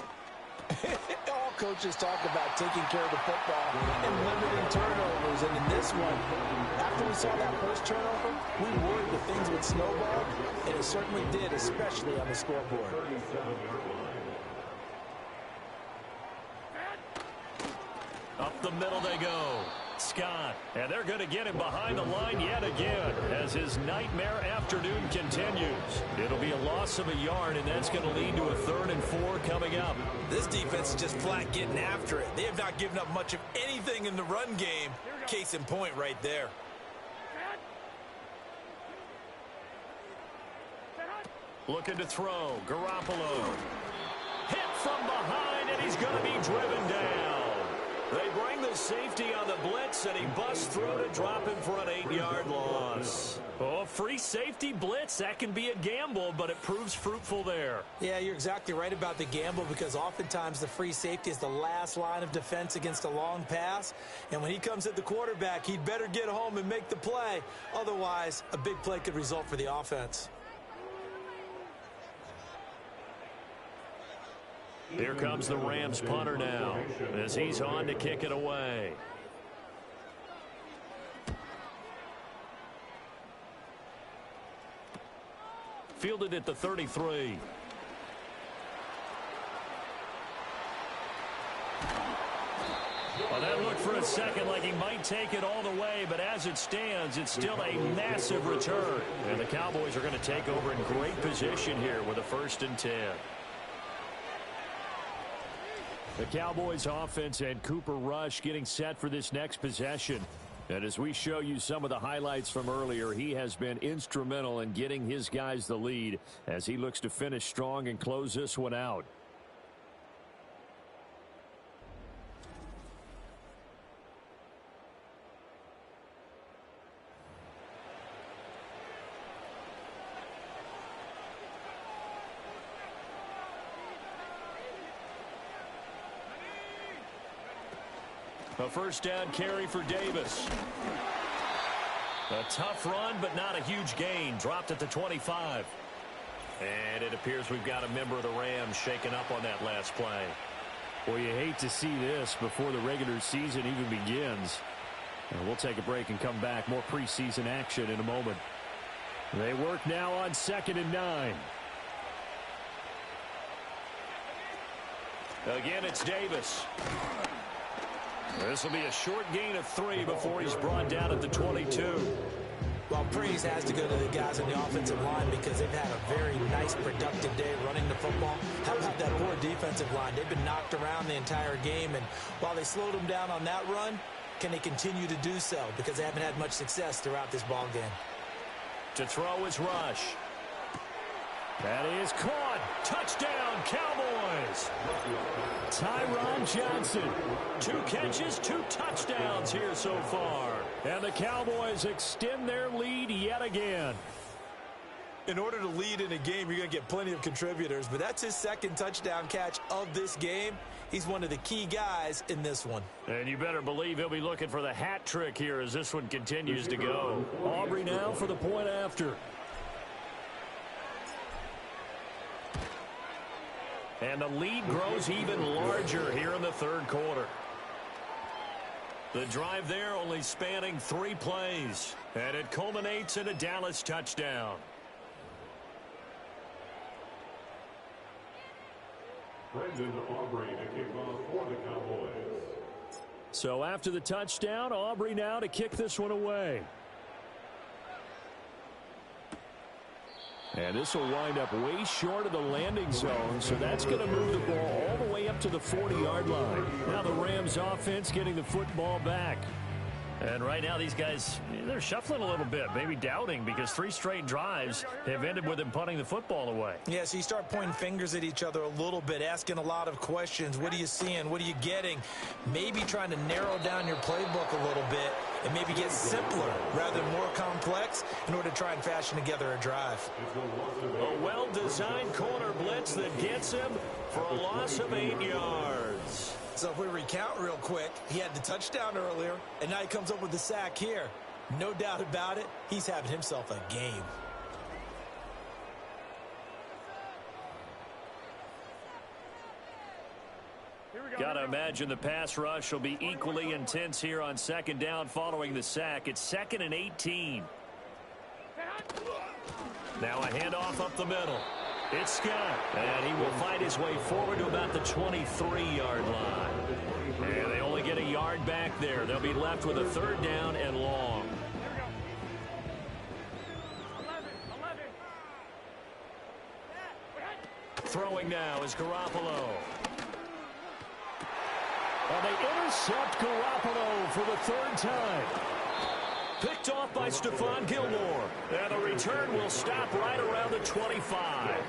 all coaches talk about taking care of the football and limiting turnovers. And in this one, after we saw that first turnover, we worried that things would snowball, and it certainly did, especially on the scoreboard. Up the middle they go. Scott, and they're going to get him behind the line yet again as his nightmare afternoon continues. It'll be a loss of a yard, and that's going to lead to a 3rd and 4 coming up. This defense is just flat getting after it. They have not given up much of anything in the run game. Case in point right there. Looking to throw. Garoppolo. Hit from behind, and he's going to be driven down. They bring the safety on the blitz, and he busts through to drop him for an 8-yard loss. Oh, free safety blitz, that can be a gamble, but it proves fruitful there. Yeah, you're exactly right about the gamble, because oftentimes the free safety is the last line of defense against a long pass. And when he comes at the quarterback, he'd better get home and make the play. Otherwise, a big play could result for the offense. Here comes the Rams punter now as he's on to kick it away. Fielded at the 33. Well, that looked for a second like he might take it all the way, but as it stands, it's still a massive return. And the Cowboys are going to take over in great position here with a 1st and 10. The Cowboys offense and Cooper Rush getting set for this next possession. And as we show you some of the highlights from earlier, he has been instrumental in getting his guys the lead as he looks to finish strong and close this one out. A 1st down carry for Davis. A tough run, but not a huge gain. Dropped at the 25. And it appears we've got a member of the Rams shaken up on that last play. Well, you hate to see this before the regular season even begins. And we'll take a break and come back. More preseason action in a moment. They work now on 2nd and 9. Again, it's Davis. This will be a short gain of 3 before he's brought down at the 22. Well, praise has to go to the guys on the offensive line because they've had a very nice, productive day running the football. How about that poor defensive line? They've been knocked around the entire game, and while they slowed them down on that run, can they continue to do so? Because they haven't had much success throughout this ball game. To throw is Rush. That is caught. Touchdown, Cowboys. Cowboys. Tyron Johnson. 2 catches, 2 touchdowns here so far. And the Cowboys extend their lead yet again. In order to lead in a game, you're going to get plenty of contributors, but that's his 2nd touchdown catch of this game. He's one of the key guys in this one. And you better believe he'll be looking for the hat trick here as this one continues to go. Aubrey now for the point after. And the lead grows even larger here in the 3rd quarter. The drive there only spanning 3 plays. And it culminates in a Dallas touchdown. Brandon Aubrey to kick off for the Cowboys. So after the touchdown, Aubrey now to kick this one away. And this will wind up way short of the landing zone, so that's going to move the ball all the way up to the 40-yard line. Now the Rams offense getting the football back. And right now these guys, they're shuffling a little bit, maybe doubting, because 3 straight drives have ended with them punting the football away. Yeah, so you start pointing fingers at each other a little bit, asking a lot of questions. What are you seeing? What are you getting? Maybe trying to narrow down your playbook a little bit and maybe get simpler rather than more complex in order to try and fashion together a drive. A well-designed corner blitz that gets him for a loss of 8 yards. So if we recount real quick, he had the touchdown earlier, and now he comes up with the sack here. No doubt about it, he's having himself a game. Got to imagine the pass rush will be equally intense here on 2nd down following the sack. It's 2nd and 18. Now a handoff up the middle. It's Scott, and he will find his way forward to about the 23-yard line. And they only get a yard back there. They'll be left with a 3rd down and long. Throwing now is Garoppolo. And they intercept Garoppolo for the 3rd time. Picked off by Stephon Gilmore. And the return will stop right around the 25.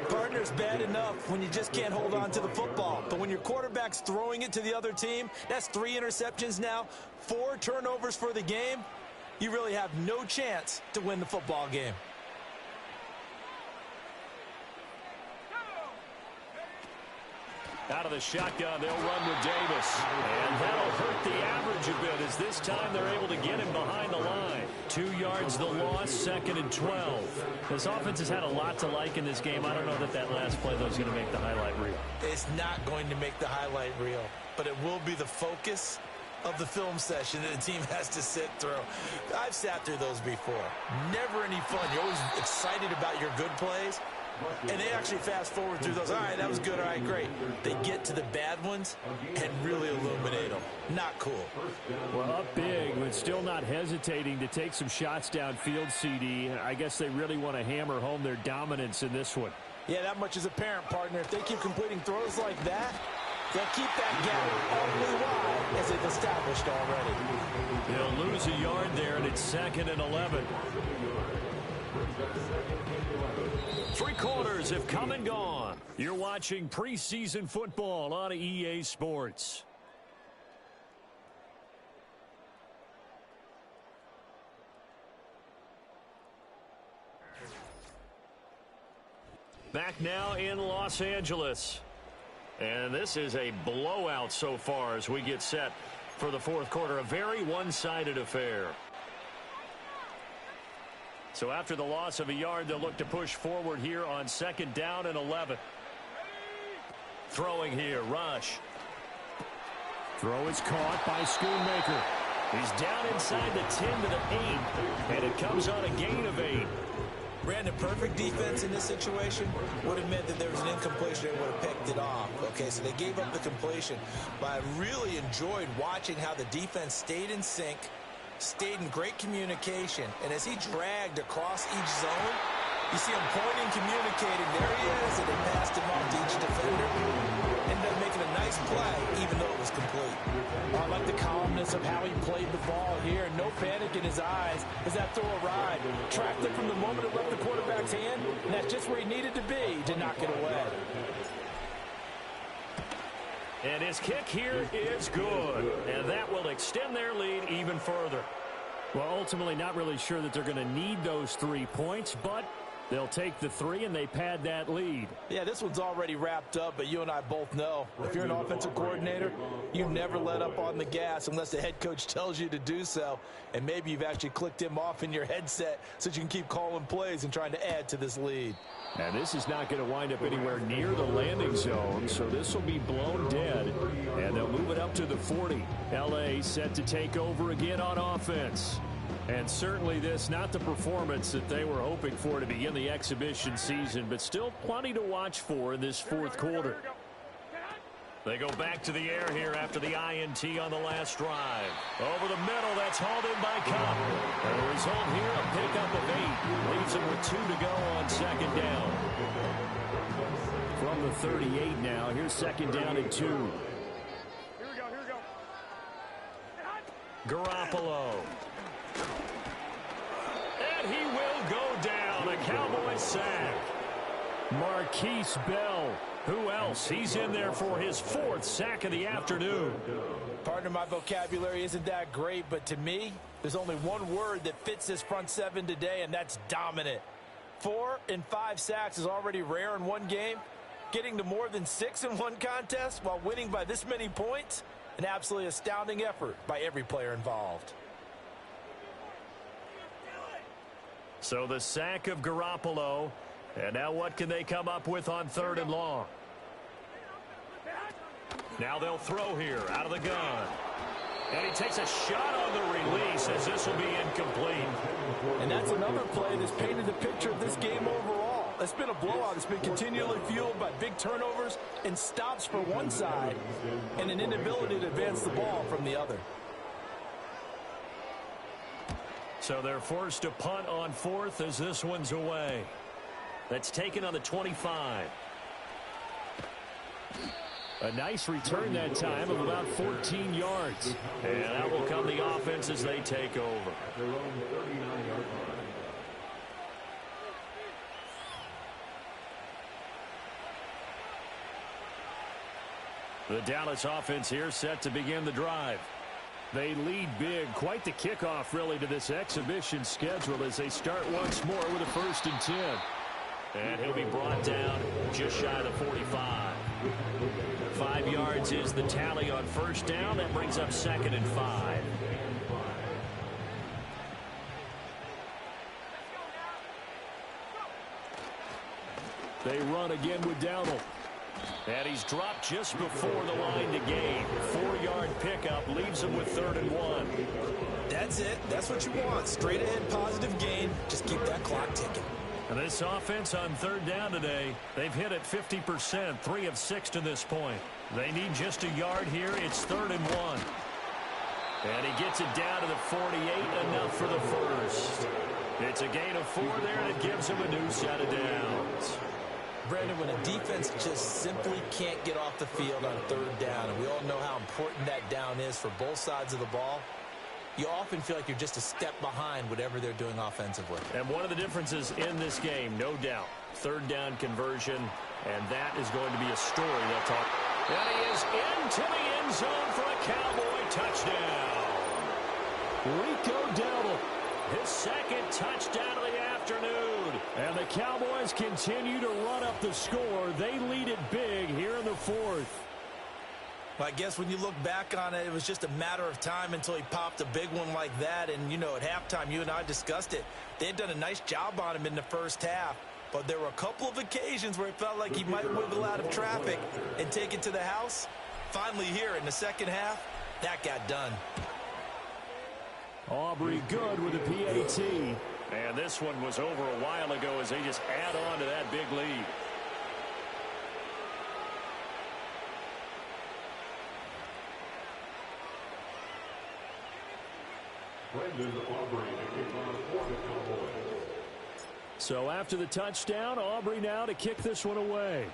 Partner's bad enough when you just can't hold on to the football. But when your quarterback's throwing it to the other team, that's 3 interceptions now, 4 turnovers for the game. You really have no chance to win the football game. Out of the shotgun, they'll run with Davis. And that'll hurt the average a bit as this time they're able to get him behind the line. 2 yards the loss, 2nd and 12. This offense has had a lot to like in this game. I don't know that that last play, though, is going to make the highlight reel. It's not going to make the highlight reel, but it will be the focus of the film session that the team has to sit through. I've sat through those before. Never any fun. You're always excited about your good plays. And they actually fast forward through those. All right, that was good. All right, great. They get to the bad ones and really illuminate them. Not cool. Well, up big, but still not hesitating to take some shots downfield, CD. I guess they really want to hammer home their dominance in this one. Yeah, that much is apparent, partner. If they keep completing throws like that, they'll keep that gap awfully wide as they've established already. They'll lose a yard there, and it's 2nd and 11. 3 quarters have come and gone. You're watching preseason football on EA Sports. Back now in Los Angeles. And this is a blowout so far as we get set for the 4th quarter. A very one-sided affair. So after the loss of a yard, they'll look to push forward here on 2nd down and 11. Throwing here, Rush. Throw is caught by Schoonmaker. He's down inside the 10 to the 8, and it comes on a gain of 8. Brandon, perfect defense in this situation would have meant that there was an incompletion. They would have picked it off. Okay, so they gave up the completion. But I really enjoyed watching how the defense stayed in sync, stayed in great communication. And as he dragged across each zone, you see him pointing, communicating. There he is, and they passed him off to each defender. Ended up making a nice play, even though it was complete. I like the calmness of how he played the ball here. No panic in his eyes as that throw arrived. Tracked it from the moment it left the quarterback's hand, and that's just where he needed to be to knock it away. And his kick here is good. And that will extend their lead even further. Well, ultimately not really sure that they're going to need those 3 points, but they'll take the 3 and they pad that lead. Yeah, this one's already wrapped up, but you and I both know if you're an offensive coordinator, you never let up on the gas unless the head coach tells you to do so. And maybe you've actually clicked him off in your headset so you can keep calling plays and trying to add to this lead. And this is not going to wind up anywhere near the landing zone, so this will be blown dead, and they'll move it up to the 40. L.A. set to take over again on offense. And certainly this, not the performance that they were hoping for to begin the exhibition season, but still plenty to watch for in this fourth quarter. They go back to the air here after the INT on the last drive. Over the middle, that's hauled in by Cup. And the result here, a pickup of 8. Leaves them with 2 to go on second down. From the 38 now, here's second down and 2. Here we go. Garoppolo. And he will go down. A Cowboys sack. Marquise Bell. Who else? He's in there for his 4th sack of the afternoon. Partner, my vocabulary isn't that great, but to me, there's only one word that fits this front 7 today, and that's dominant. 4 and 5 sacks is already rare in one game. Getting to more than 6 in one contest while winning by this many points, an absolutely astounding effort by every player involved. So the sack of Garoppolo. And now what can they come up with on 3rd and long? Now they'll throw here out of the gun. And he takes a shot on the release as this will be incomplete. And that's another play that's painted the picture of this game overall. It's been a blowout. It's been continually fueled by big turnovers and stops for one side and an inability to advance the ball from the other. So they're forced to punt on 4th as this one's away. That's taken on the 25. A nice return that time of about 14 yards. And that will come the offense as they take over. The Dallas offense here set to begin the drive. They lead big. Quite the kickoff, really, to this exhibition schedule as they start once more with a 1st and 10. And he'll be brought down just shy of the 45. 5 yards is the tally on 1st down. That brings up 2nd and 5. They run again with Dowdle. And he's dropped just before the line to gain. 4-yard pickup leaves him with 3rd and 1. That's it. That's what you want. Straight ahead positive gain. Just keep that clock ticking. And this offense on 3rd down today, they've hit it 50%, 3 of 6 to this point. They need just a yard here. It's 3rd and 1. And he gets it down to the 48, enough for the 1st. It's a gain of 4 there, and it gives him a new set of downs. Brandon, when a defense just simply can't get off the field on 3rd down, and we all know how important that down is for both sides of the ball, you often feel like you're just a step behind whatever they're doing offensively. And one of the differences in this game, no doubt, 3rd down conversion, and that is going to be a story they'll talk. And he is into the end zone for a Cowboy touchdown. Rico Dowdle. His 2nd touchdown of the afternoon. And the Cowboys continue to run up the score. They lead it big here in the 4th. Well, I guess when you look back on it, it was just a matter of time until he popped a big one like that. And, you know, at halftime, you and I discussed it. They had done a nice job on him in the 1st half. But there were a couple of occasions where it felt like he might wiggle out of traffic and take it to the house. Finally here in the 2nd half, that got done. Aubrey good with a PAT. And this one was over a while ago as they just add on to that big lead. So after the touchdown, Aubrey now to kick this one away.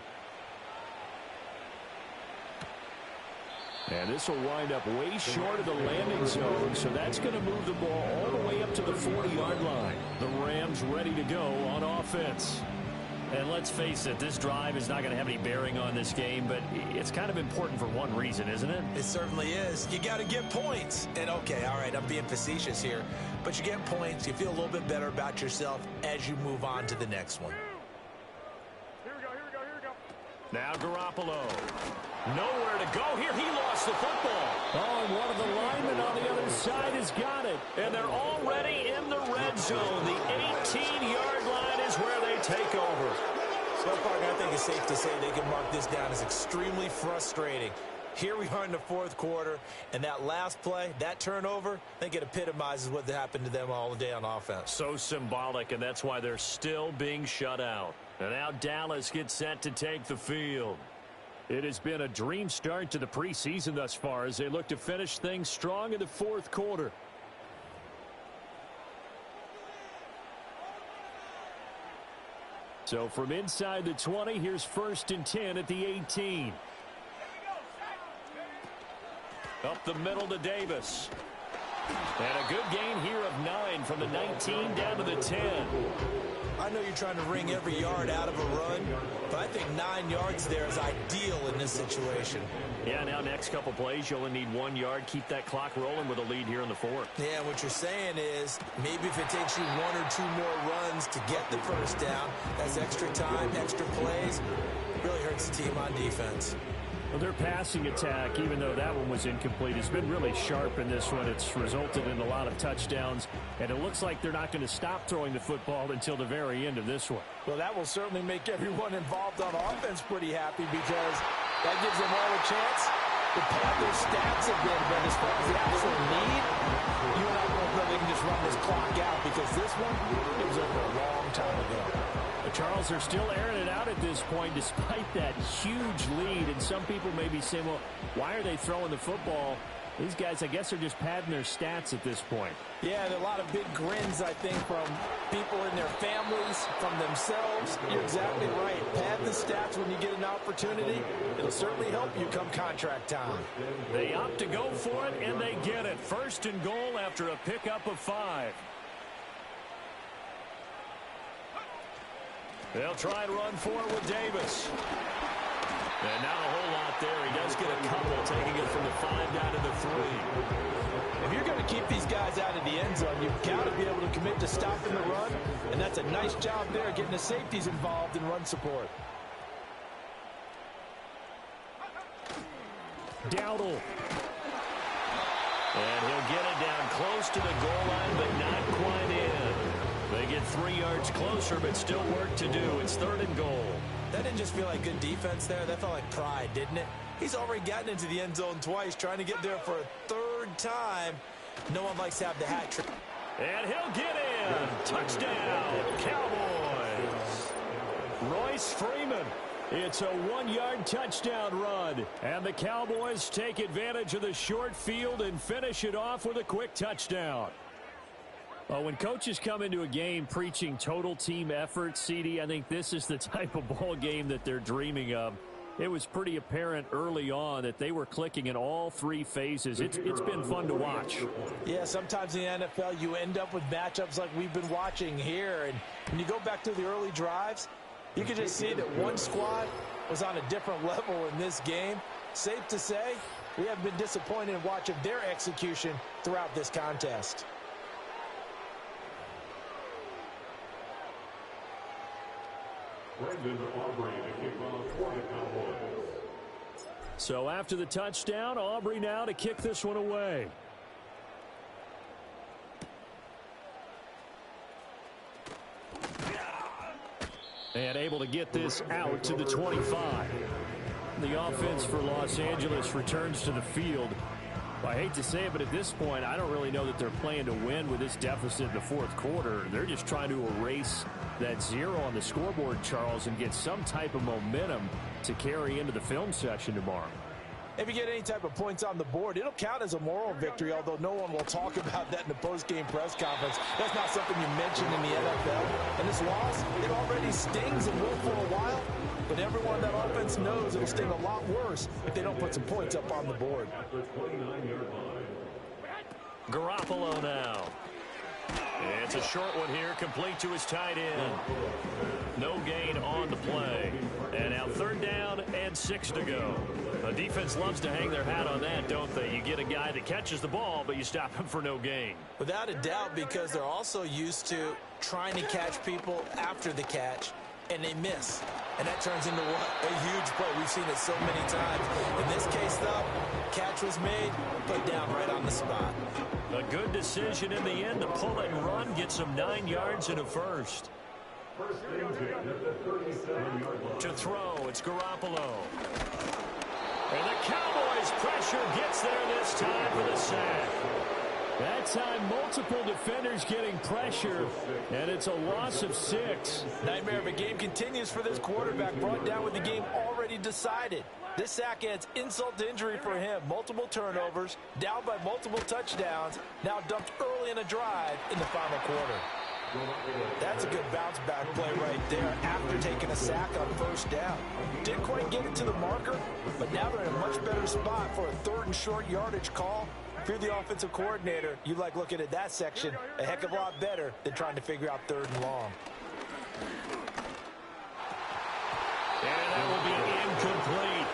And this will wind up way short of the landing zone, so that's going to move the ball all the way up to the 40-yard line. The Rams ready to go on offense. And let's face it, this drive is not going to have any bearing on this game, but it's kind of important for one reason, isn't it? It certainly is. You got to get points. And, okay, all right, I'm being facetious here. But you get points. You feel a little bit better about yourself as you move on to the next one. Here we go. Now Garoppolo. Nowhere to go here. He lost the football. Oh, and one of the linemen on the other side has got it. And they're already in the red zone. The 18-yard line is where they take over. So far, I think it's safe to say they can mark this down as extremely frustrating. Here we are in the fourth quarter, and that last play, that turnover, I think it epitomizes what happened to them all day on offense. So symbolic, and that's why they're still being shut out. And now Dallas gets set to take the field. It has been a dream start to the preseason thus far as they look to finish things strong in the fourth quarter. So from inside the 20, here's 1st and 10 at the 18. Up the middle to Davis. And a good gain here of 9 from the 19 down to the 10. I know you're trying to wring every yard out of a run, but I think 9 yards there is ideal in this situation. Yeah, now next couple plays, you only need 1 yard. Keep that clock rolling with a lead here in the fourth. Yeah, what you're saying is maybe if it takes you 1 or 2 more runs to get the first down, that's extra time, extra plays. Really hurts the team on defense. Well, their passing attack, even though that one was incomplete, has been really sharp in this one. It's resulted in a lot of touchdowns, and it looks like they're not going to stop throwing the football until the very end of this one. Well, that will certainly make everyone involved on offense pretty happy because that gives them all a chance to pad their stats a bit. But as far as the actual need, you and I don't know they can just run this clock out because this one, it was over a long time ago. Charles, are still airing it out at this point despite that huge lead. And some people may be saying, well, why are they throwing the football? These guys, I guess, are just padding their stats at this point. Yeah, there are a lot of big grins, I think, from people in their families, from themselves. You're exactly right. Pad the stats when you get an opportunity. It'll certainly help you come contract time. They opt to go for it, and they get it. 1st and goal after a pickup of 5. They'll try and run for it with Davis. And not a whole lot there. He does get a couple, taking it from the 5 down to the 3. If you're going to keep these guys out of the end zone, you've got to be able to commit to stopping the run. And that's a nice job there, getting the safeties involved in run support. Dowdle. And he'll get it down close to the goal line, but not quite in. They get 3 yards closer, but still work to do. It's 3rd and goal. That didn't just feel like good defense there. That felt like pride, didn't it? He's already gotten into the end zone twice, trying to get there for a 3rd time. No one likes to have the hat trick. And he'll get in. Touchdown, Cowboys. Royce Freeman. It's a 1-yard touchdown run. And the Cowboys take advantage of the short field and finish it off with a quick touchdown. When coaches come into a game preaching total team effort, CD, I think this is the type of ball game that they're dreaming of. It was pretty apparent early on that they were clicking in all 3 phases. It's been fun to watch. Yeah, sometimes in the NFL you end up with matchups like we've been watching here. And when you go back to the early drives, you can just see that one squad was on a different level in this game. Safe to say, we have been disappointed in watching their execution throughout this contest. So after the touchdown, Aubrey now to kick this one away. And able to get this out to the 25. The offense for Los Angeles returns to the field. I hate to say it, but at this point, I don't really know that they're playing to win with this deficit in the fourth quarter. They're just trying to erase that 0 on the scoreboard, Charles, and get some type of momentum to carry into the film session tomorrow. If you get any type of points on the board, it'll count as a moral victory, although no one will talk about that in the post-game press conference. That's not something you mention in the NFL. And this loss, it already stings and will for a while, but everyone on that offense knows it'll sting a lot worse if they don't put some points up on the board. Garoppolo now. It's a short one here, complete to his tight end. No gain on the play. And now 3rd down and 6 to go. The defense loves to hang their hat on that, don't they? You get a guy that catches the ball, but you stop him for no gain. Without a doubt, because they're also used to trying to catch people after the catch, and they miss. And that turns into what? A huge play. We've seen it so many times. In this case, though, catch was made, put down right on the spot. A good decision in the end to pull and run, get some 9 yards and a first. To throw, it's Garoppolo. And the Cowboys' pressure gets there this time for the sack. That time, multiple defenders getting pressure, and it's a loss of 6. Nightmare of a game continues for this quarterback, brought down with the game already decided. This sack adds insult to injury for him. Multiple turnovers, down by multiple touchdowns, now dumped early in a drive in the final quarter. That's a good bounce-back play right there after taking a sack on 1st down. Didn't quite get it to the marker, but now they're in a much better spot for a 3rd and short yardage call. If you're the offensive coordinator, you like looking at that section a heck of a lot better than trying to figure out 3rd and long. And that will be incomplete.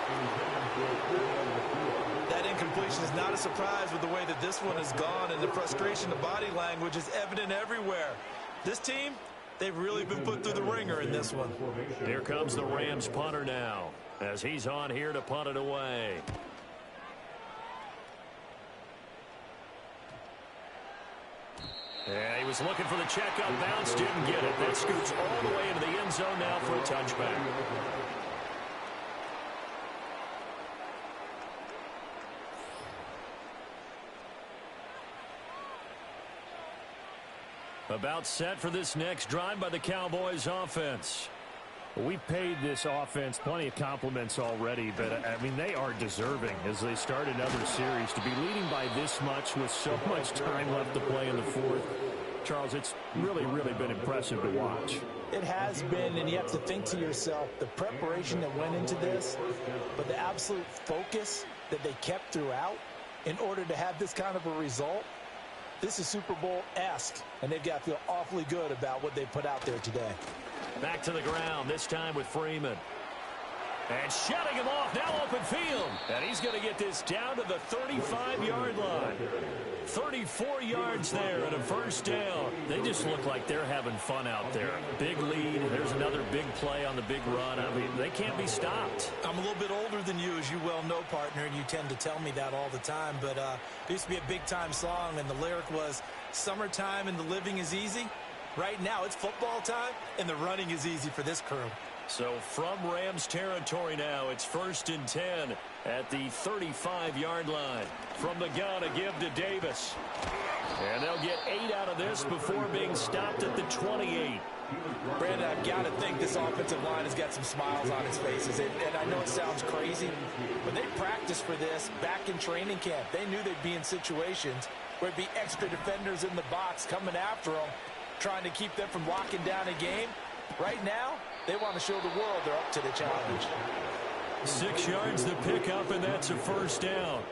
That incompletion is not a surprise with the way that this one has gone, and the frustration, the body language is evident everywhere. This team, they've really been put through the ringer in this one. Here comes the Rams punter now, as he's on here to punt it away. And he was looking for the checkup bounce, didn't get it. That scoots all the way into the end zone now for a touchback. About set for this next drive by the Cowboys offense. We've paid this offense plenty of compliments already, but, I mean, they are deserving as they start another series. To be leading by this much with so much time left to play in the 4th, Charles, it's really, really been impressive to watch. It has been, and you have to think to yourself, the preparation that went into this, but the absolute focus that they kept throughout in order to have this kind of a result. This is Super Bowl-esque, and they've got to feel awfully good about what they put out there today. Back to the ground, this time with Freeman. And shutting him off, now open field. And he's going to get this down to the 35-yard line. 34 yards there and a 1st down. They just look like they're having fun out there. Big lead. There's another big play on the big run. I mean, they can't be stopped. I'm a little bit older than you, as you well know, partner, and you tend to tell me that all the time. But there used to be a big-time song, and the lyric was, "Summertime and the living is easy." Right now, it's football time, and the running is easy for this crew. So from Rams territory now, it's 1st and 10 at the 35-yard line. From the gun, a give to Davis. And they'll get 8 out of this before being stopped at the 28. Brandon, I've got to think this offensive line has got some smiles on its faces. And I know it sounds crazy, but they practiced for this back in training camp. They knew they'd be in situations where it'd be extra defenders in the box coming after them, trying to keep them from locking down a game. Right now, they want to show the world they're up to the challenge. 6 yards to pick up, and that's a 1st down.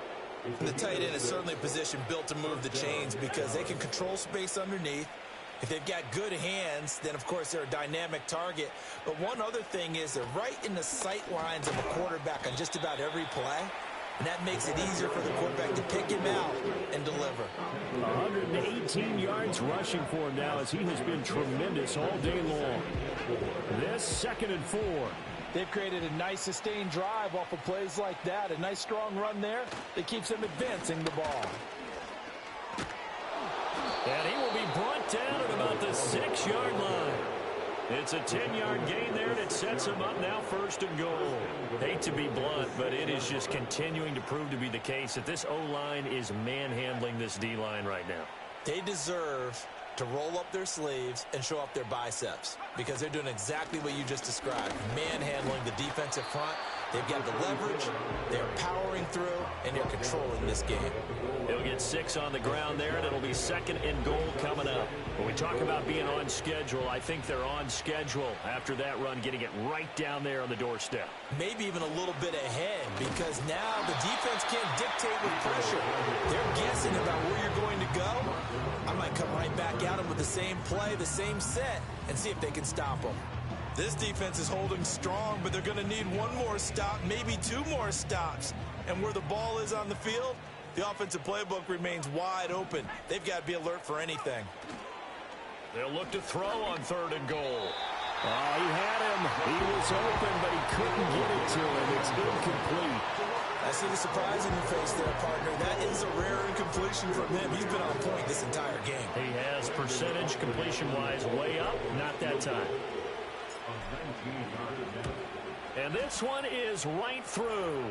And the tight end is certainly a position built to move the chains because they can control space underneath. If they've got good hands, then, of course, they're a dynamic target. But one other thing is they're right in the sight lines of a quarterback on just about every play. And that makes it easier for the quarterback to pick him out and deliver. 118 yards rushing for him now as he has been tremendous all day long. This 2nd and 4. They've created a nice sustained drive off of plays like that. A nice strong run there that keeps them advancing the ball. And he will be brought down at about the 6-yard line. It's a 10-yard gain there, and it sets him up now 1st and goal. Hate to be blunt, but it is just continuing to prove to be the case that this O-line is manhandling this D-line right now. They deserve to roll up their sleeves and show up their biceps because they're doing exactly what you just described, manhandling the defensive front They've got the leverage, they're powering through, and they're controlling this game. He'll get 6 on the ground there, and it'll be 2nd and goal coming up. When we talk about being on schedule, I think they're on schedule after that run, getting it right down there on the doorstep. Maybe even a little bit ahead, because now the defense can't dictate with pressure. They're guessing about where you're going to go. I might come right back at them with the same play, the same set, and see if they can stop them. This defense is holding strong, but they're going to need one more stop, maybe 2 more stops. And where the ball is on the field, the offensive playbook remains wide open. They've got to be alert for anything. They'll look to throw on 3rd and goal. Oh, he had him. He was open, but he couldn't get it to him. It's incomplete. I see the surprise in your face there, partner. That is a rare incompletion from him. He's been on point this entire game. He has percentage completion-wise way up. Not that time. And this one is right through.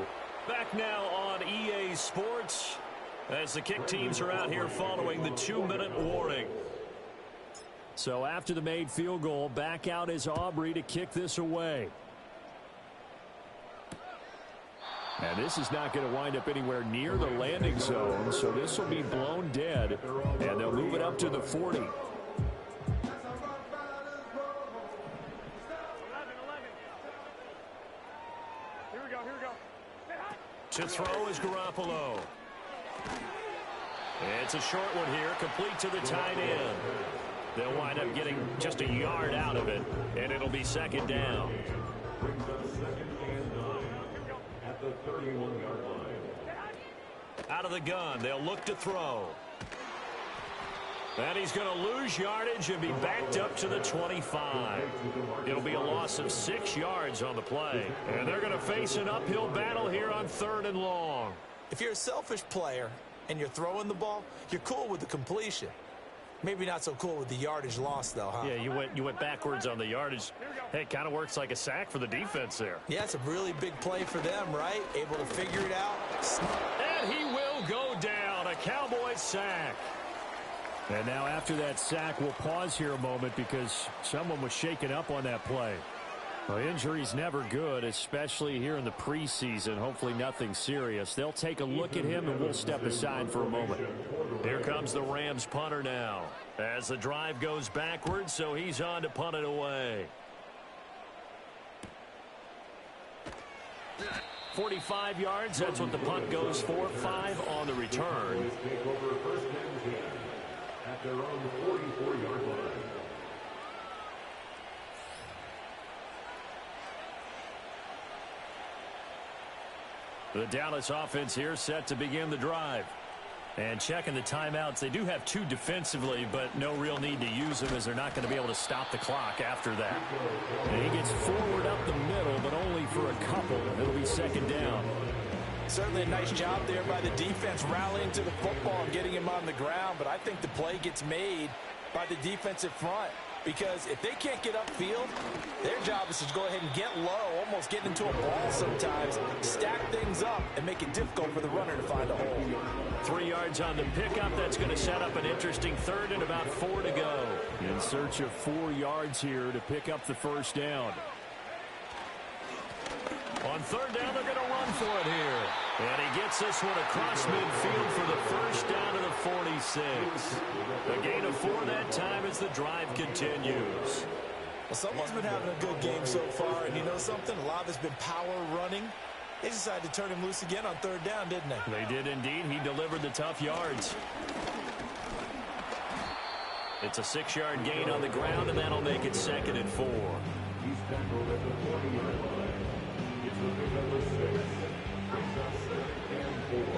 Back now on EA Sports as the kick teams are out here following the 2-minute warning. So after the made field goal, back out is Aubrey to kick this away. And this is not going to wind up anywhere near the landing zone, so this will be blown dead, and they'll move it up to the 40. To throw is Garoppolo. It's a short one here, complete to the tight end. They'll wind up getting just a yard out of it, and it'll be 2nd down. At the 31-yard line. Out of the gun, they'll look to throw. And he's going to lose yardage and be backed up to the 25. It'll be a loss of 6 yards on the play. And they're going to face an uphill battle here on 3rd and long. If you're a selfish player and you're throwing the ball, you're cool with the completion. Maybe not so cool with the yardage loss, though, huh? Yeah, you went backwards on the yardage. Hey, it kind of works like a sack for the defense there. Yeah, it's a really big play for them, right? Able to figure it out. And he will go down. A Cowboy sack. And now after that sack, we'll pause here a moment because someone was shaken up on that play. Well, injury's never good, especially here in the preseason. Hopefully nothing serious. They'll take a look at him, and we'll step aside for a moment. Here comes the Rams punter now as the drive goes backwards, so he's on to punt it away. 45 yards, that's what the punt goes for. 5 on the return. At their own 44-yard line. The Dallas offense here set to begin the drive. And checking the timeouts, they do have 2 defensively, but no real need to use them as they're not going to be able to stop the clock after that. And he gets forward up the middle, but only for a couple. It'll be 2nd down. Certainly a nice job there by the defense rallying to the football and getting him on the ground, but I think the play gets made by the defensive front because if they can't get upfield, their job is to go ahead and get low, almost get into a ball sometimes, stack things up, and make it difficult for the runner to find a hole. 3 yards on the pickup. That's going to set up an interesting 3rd and about 4 to go. In search of 4 yards here to pick up the 1st down. On 3rd down, they're going to run for it here. And he gets this one across midfield for the 1st down to the 46. A gain of 4 that time as the drive continues. Well, someone's been having a good game so far, and you know something? A lot of it's been power running. They decided to turn him loose again on 3rd down, didn't they? They did indeed. He delivered the tough yards. It's a 6-yard gain on the ground, and that'll make it 2nd and 4. He's tackled at the 40-yard line. It's the big number 6. Brings us 2nd and 4.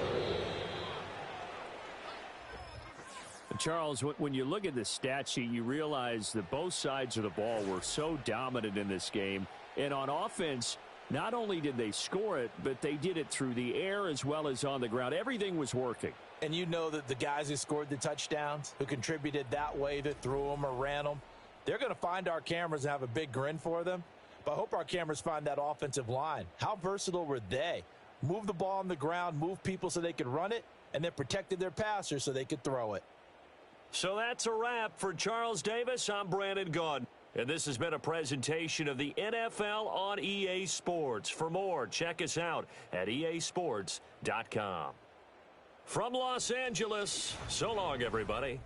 Charles, when you look at the stat sheet, you realize that both sides of the ball were so dominant in this game. And on offense, not only did they score it, but they did it through the air as well as on the ground. Everything was working. And you know that the guys who scored the touchdowns, who contributed that way, that threw them or ran them, they're going to find our cameras and have a big grin for them. But I hope our cameras find that offensive line. How versatile were they? Move the ball on the ground, move people so they could run it, and then protected their passers so they could throw it. So that's a wrap for Charles Davis. I'm Brandon Gaudin. And this has been a presentation of the NFL on EA Sports. For more, check us out at easports.com. From Los Angeles, so long, everybody.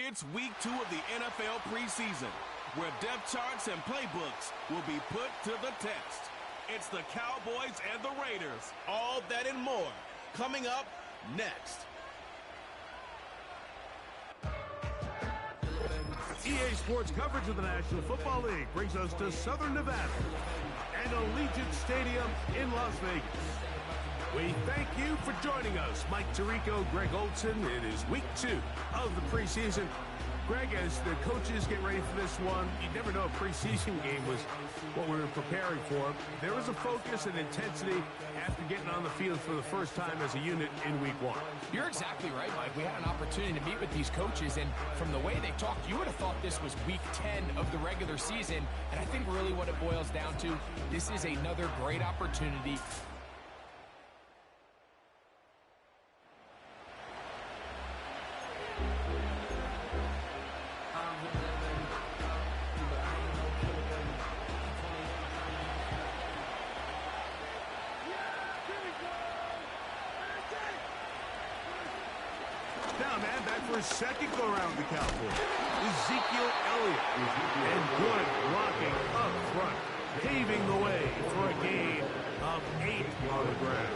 It's week 2 of the NFL preseason, where depth charts and playbooks will be put to the test. It's the Cowboys and the Raiders. All that and more coming up next. EA Sports coverage of the National Football League brings us to Southern Nevada and Allegiant Stadium in Las Vegas. We thank you for joining us. Mike Tirico, Greg Olson. It is week 2 of the preseason. Greg, as the coaches get ready for this one, you never know a preseason game was what we were preparing for. There was a focus and intensity after getting on the field for the first time as a unit in week 1. You're exactly right, Mike. We had an opportunity to meet with these coaches, and from the way they talked, you would have thought this was week 10 of the regular season. And I think really what it boils down to, this is another great opportunity. Second go around the Cowboys. Ezekiel Elliott. And good blocking up front, paving the way for a gain of 8 on the ground.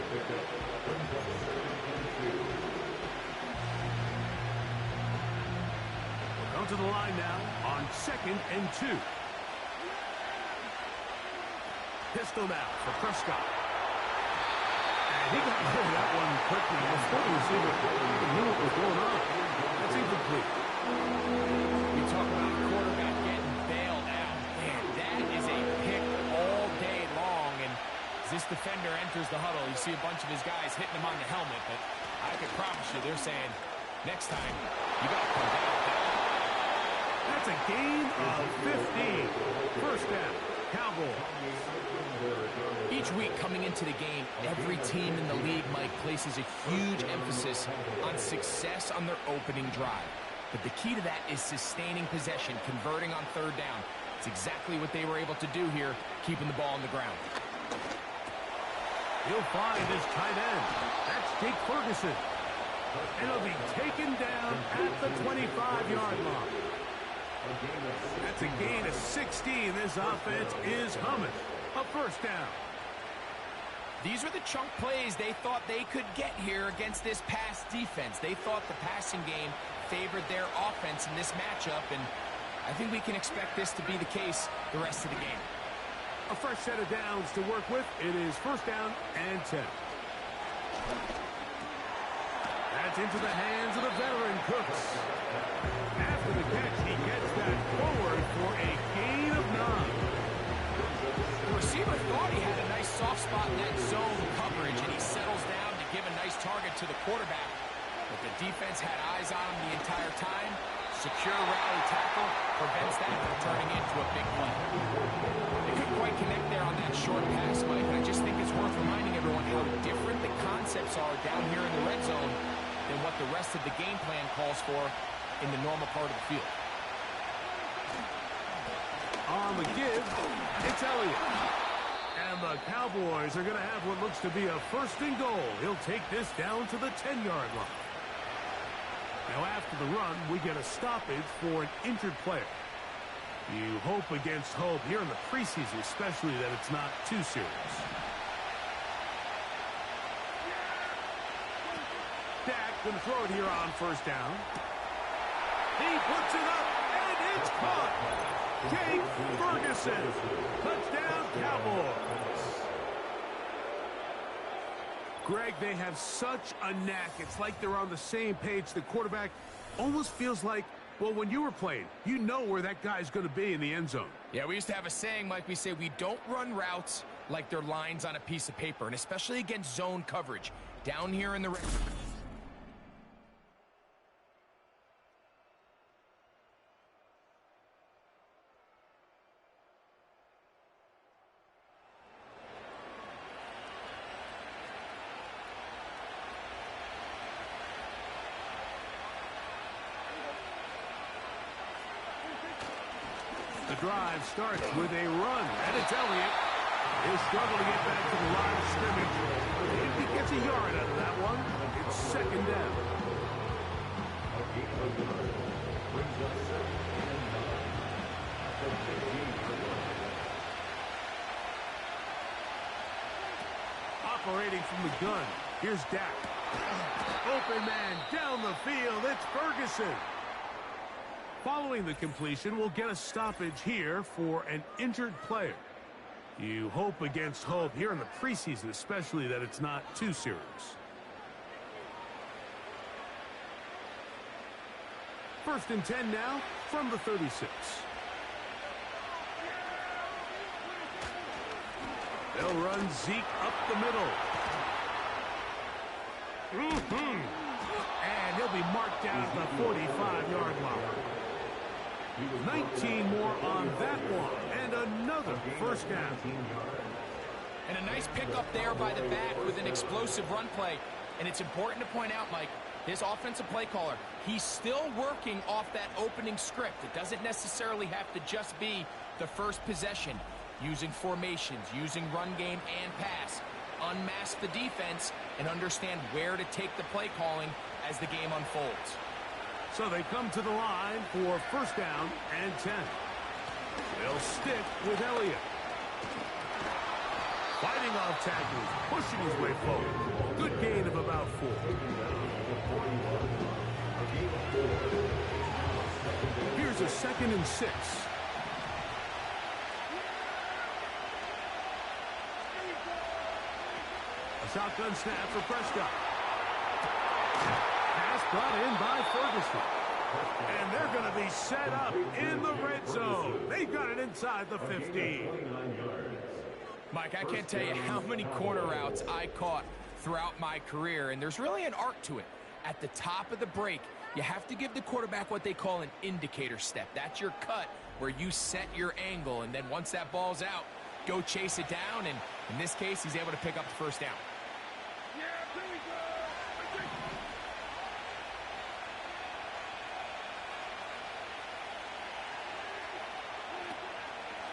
We'll come to the line now on 2nd and 2. Pistol now for Prescott. And he got rid of that one quickly before the receiver knew what was going on. That's incomplete. We talk about a quarterback getting bailed out. Man, that is a pick all day long. And as this defender enters the huddle, you see a bunch of his guys hitting him on the helmet. But I can promise you, they're saying, next time, you got to come down with that. That's a gain of 15. First down, Cowboys. Each week coming into the game, every team in the league, Mike, places a huge emphasis on success on their opening drive. But the key to that is sustaining possession, converting on third down. It's exactly what they were able to do here, keeping the ball on the ground. He'll find his tight end. That's Jake Ferguson. And he'll be taken down at the 25-yard line. That's a gain of 16. This offense is humming. A first down. These are the chunk plays they thought they could get here against this pass defense. They thought the passing game favored their offense in this matchup, and I think we can expect this to be the case the rest of the game. A fresh set of downs to work with. It is first down and 10. That's into the hands of the veteran Cooks. After the catch, he gets that forward for a gain of 9. The receiver thought he had a nice soft spot in that zone coverage, and he settles down to give a nice target to the quarterback. But the defense had eyes on him the entire time. Secure rally tackle prevents that from turning into a big play. They couldn't quite connect there on that short pass, Mike, and I just think it's worth reminding everyone how different the concepts are down here in the red zone than what the rest of the game plan calls for in the normal part of the field. On the give, it's Elliott. And the Cowboys are going to have what looks to be a first and goal. He'll take this down to the 10-yard line. Now, after the run, we get a stoppage for an injured player. You hope against hope here in the preseason, especially that it's not too serious. Dak going to throw it here on first down. He puts it up, and it's caught. Jake Ferguson. Touchdown, Cowboys. Greg, they have such a knack. It's like they're on the same page. The quarterback almost feels like, well, when you were playing, you know where that guy's going to be in the end zone. Yeah, we used to have a saying, Mike, we say we don't run routes like they're lines on a piece of paper, and especially against zone coverage. Down here in the... The drive starts with a run, and it's Elliott. He'll struggle to get back to the line of scrimmage. If he gets a yard out of that one, it's second down. brings us 7th and 9 at the 15-yard line. Operating from the gun, here's Dak. Open man down the field, it's Ferguson. Following the completion, we'll get a stoppage here for an injured player. You hope against hope here in the preseason, especially that it's not too serious. First and 10 now from the 36. They'll run Zeke up the middle. And he'll be marked down at the 45-yard line. 19 more on that one, and another first down. And a nice pickup there by the back with an explosive run play. And it's important to point out, Mike, this offensive play caller, he's still working off that opening script. It doesn't necessarily have to just be the first possession. Using formations, using run game and pass. Unmask the defense and understand where to take the play calling as the game unfolds. So they come to the line for first down and 10. They'll stick with Elliott. Fighting off tackles, pushing his way forward. Good gain of about 4. Here's a 2nd and 6. A shotgun snap for Prescott. Pass brought in by Ferguson. And they're going to be set up in the red zone. They got it inside the 15. Mike, I can't tell you how many corner routes I caught throughout my career, and there's really an art to it. At the top of the break, you have to give the quarterback what they call an indicator step. That's your cut where you set your angle, and then once that ball's out, go chase it down, and in this case, he's able to pick up the first down.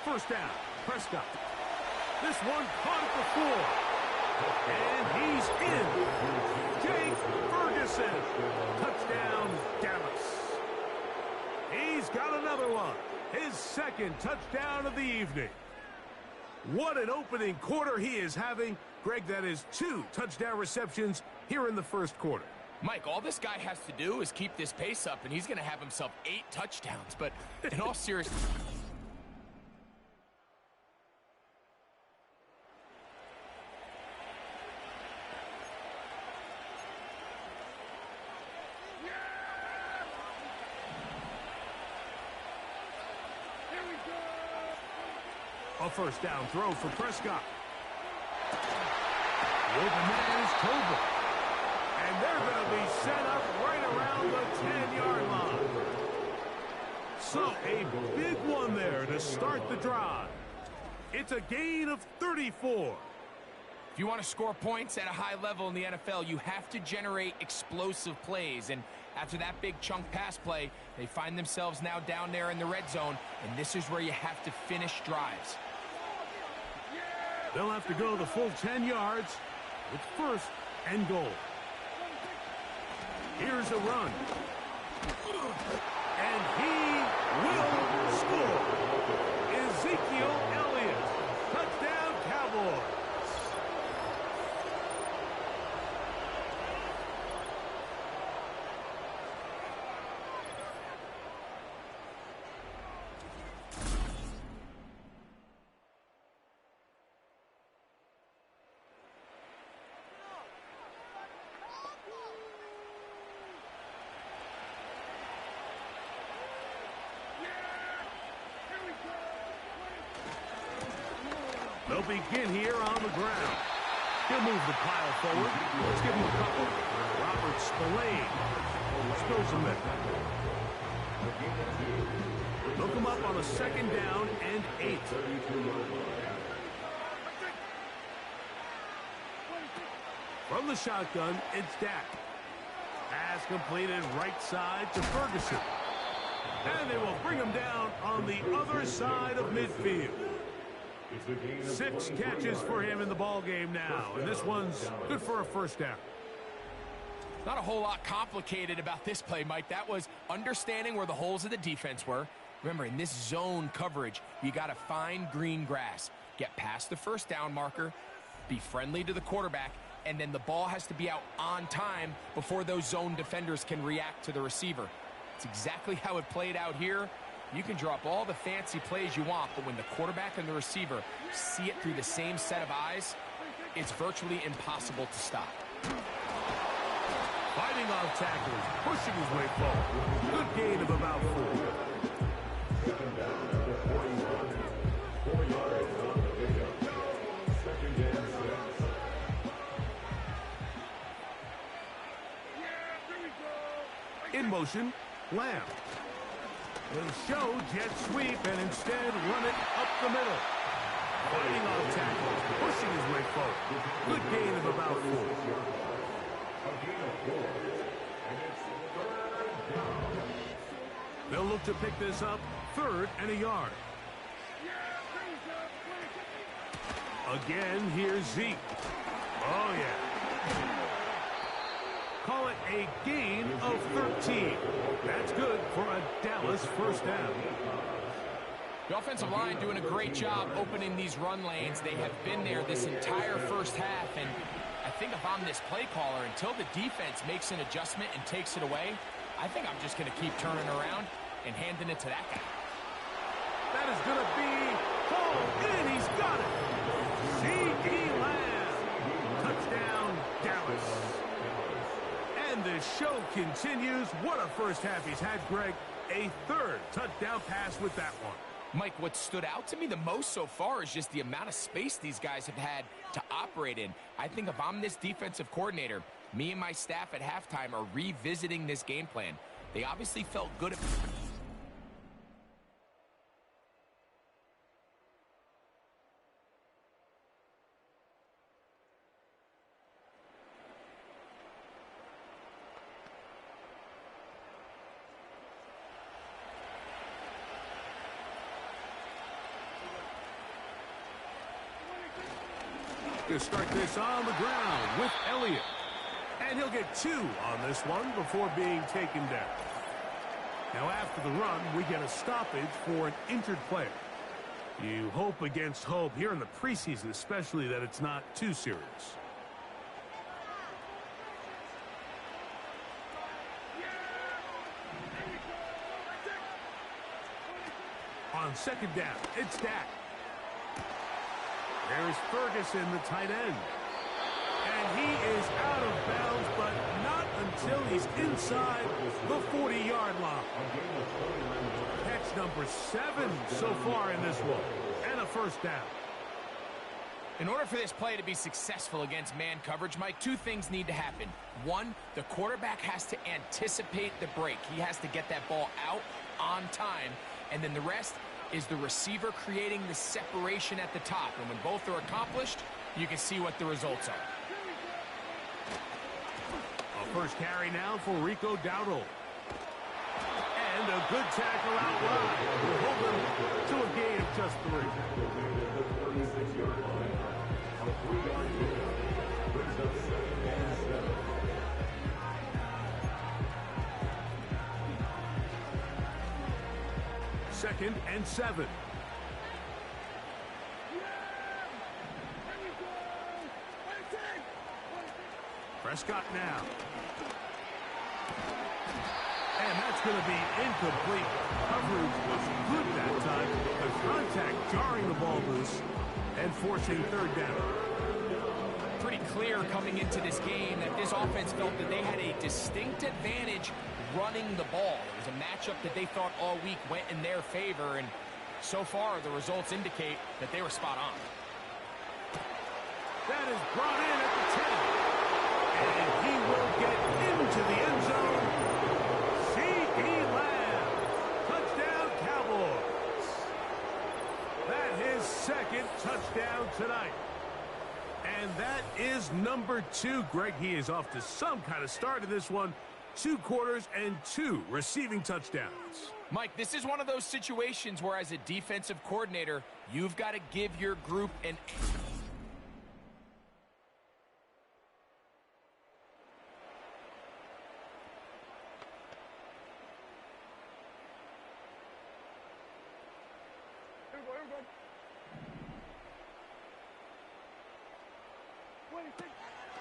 First down, Prescott. This one caught at the 4. And he's in. Jake Ferguson. Touchdown, Dallas. He's got another one. His 2nd touchdown of the evening. What an opening quarter he is having. Greg, that is 2 touchdown receptions here in the first quarter. Mike, all this guy has to do is keep this pace up, and he's going to have himself 8 touchdowns. But in all seriousness... A first down throw for Prescott. The open man is Tobin. And they're going to be set up right around the 10-yard line. So a big one there to start the drive. It's a gain of 34. If you want to score points at a high level in the NFL, you have to generate explosive plays. And after that big chunk pass play, they find themselves now down there in the red zone. And this is where you have to finish drives. They'll have to go the full 10 yards. It's first and goal. Here's a run. And he will score. Ezekiel Elliott. Touchdown, Cowboys. They'll begin here on the ground. He'll move the pile forward. Let's give him a couple. Robert Spillane spills him in. They'll come up on a 2nd down and 8. From the shotgun, it's Dak. Pass completed right side to Ferguson. And they will bring him down on the other side of midfield. 6 catches for him in the ball game now, and this one's good for a first down. Not a whole lot complicated about this play, Mike. That was understanding where the holes of the defense were. Remember, in this zone coverage, you got to find green grass. Get past the first down marker, be friendly to the quarterback, and then the ball has to be out on time before those zone defenders can react to the receiver. It's exactly how it played out here. You can drop all the fancy plays you want, but when the quarterback and the receiver see it through the same set of eyes, it's virtually impossible to stop. Fighting off tackles, pushing his way forward. Good gain of about 4. Second down, number 41. 4 yards on the pickup. Second and 6. In motion, Lamb. He'll show jet sweep and instead run it up the middle. Fighting off tackles, pushing his way forward. Good gain of about 4. They'll look to pick this up, 3rd and a yard. Again, here's Zeke. Oh, yeah. Call it a gain of 13. That's good for a Dallas first down. The offensive line doing a great job opening these run lanes. They have been there this entire first half, and I think if I'm this play caller, until the defense makes an adjustment and takes it away, I think I'm just going to keep turning around and handing it to that guy. That is going to be hauled in. He's got it. C.D. Lamb. Touchdown, Dallas. And the show continues. What a first half he's had, Greg. A 3rd touchdown pass with that one. Mike, what stood out to me the most so far is just the amount of space these guys have had to operate in. I think if I'm this defensive coordinator, me and my staff at halftime are revisiting this game plan. They obviously felt good. To start this on the ground with Elliott. And he'll get 2 on this one before being taken down. Now after the run, we get a stoppage for an injured player. You hope against hope here in the preseason, especially, that it's not too serious. On second down, it's Dak. There's Ferguson, the tight end. And he is out of bounds, but not until he's inside the 40-yard line. Catch number 7 so far in this one. And a first down. In order for this play to be successful against man coverage, Mike, 2 things need to happen. 1, the quarterback has to anticipate the break. He has to get that ball out on time. And then the rest is the receiver creating the separation at the top. And when both are accomplished, you can see what the results are. A first carry now for Rico Dowdle. And a good tackle out wide. Will hold them to a gain of just 3. Second and 7. Prescott now. And that's going to be incomplete. Coverage was good that time. The contact jarring the ball loose and forcing 3rd down. Pretty clear coming into this game that this offense felt that they had a distinct advantage running the ball. It was a matchup that they thought all week went in their favor, and so far the results indicate that they were spot on. That is brought in at the 10. And he will get into the end zone. C.D. Lamb. Touchdown, Cowboys. That his 2nd touchdown tonight. And that is number 2. Greg, he is off to some kind of start in this one. 2 quarters and 2 receiving touchdowns. Mike, this is one of those situations where as a defensive coordinator, you've got to give your group an...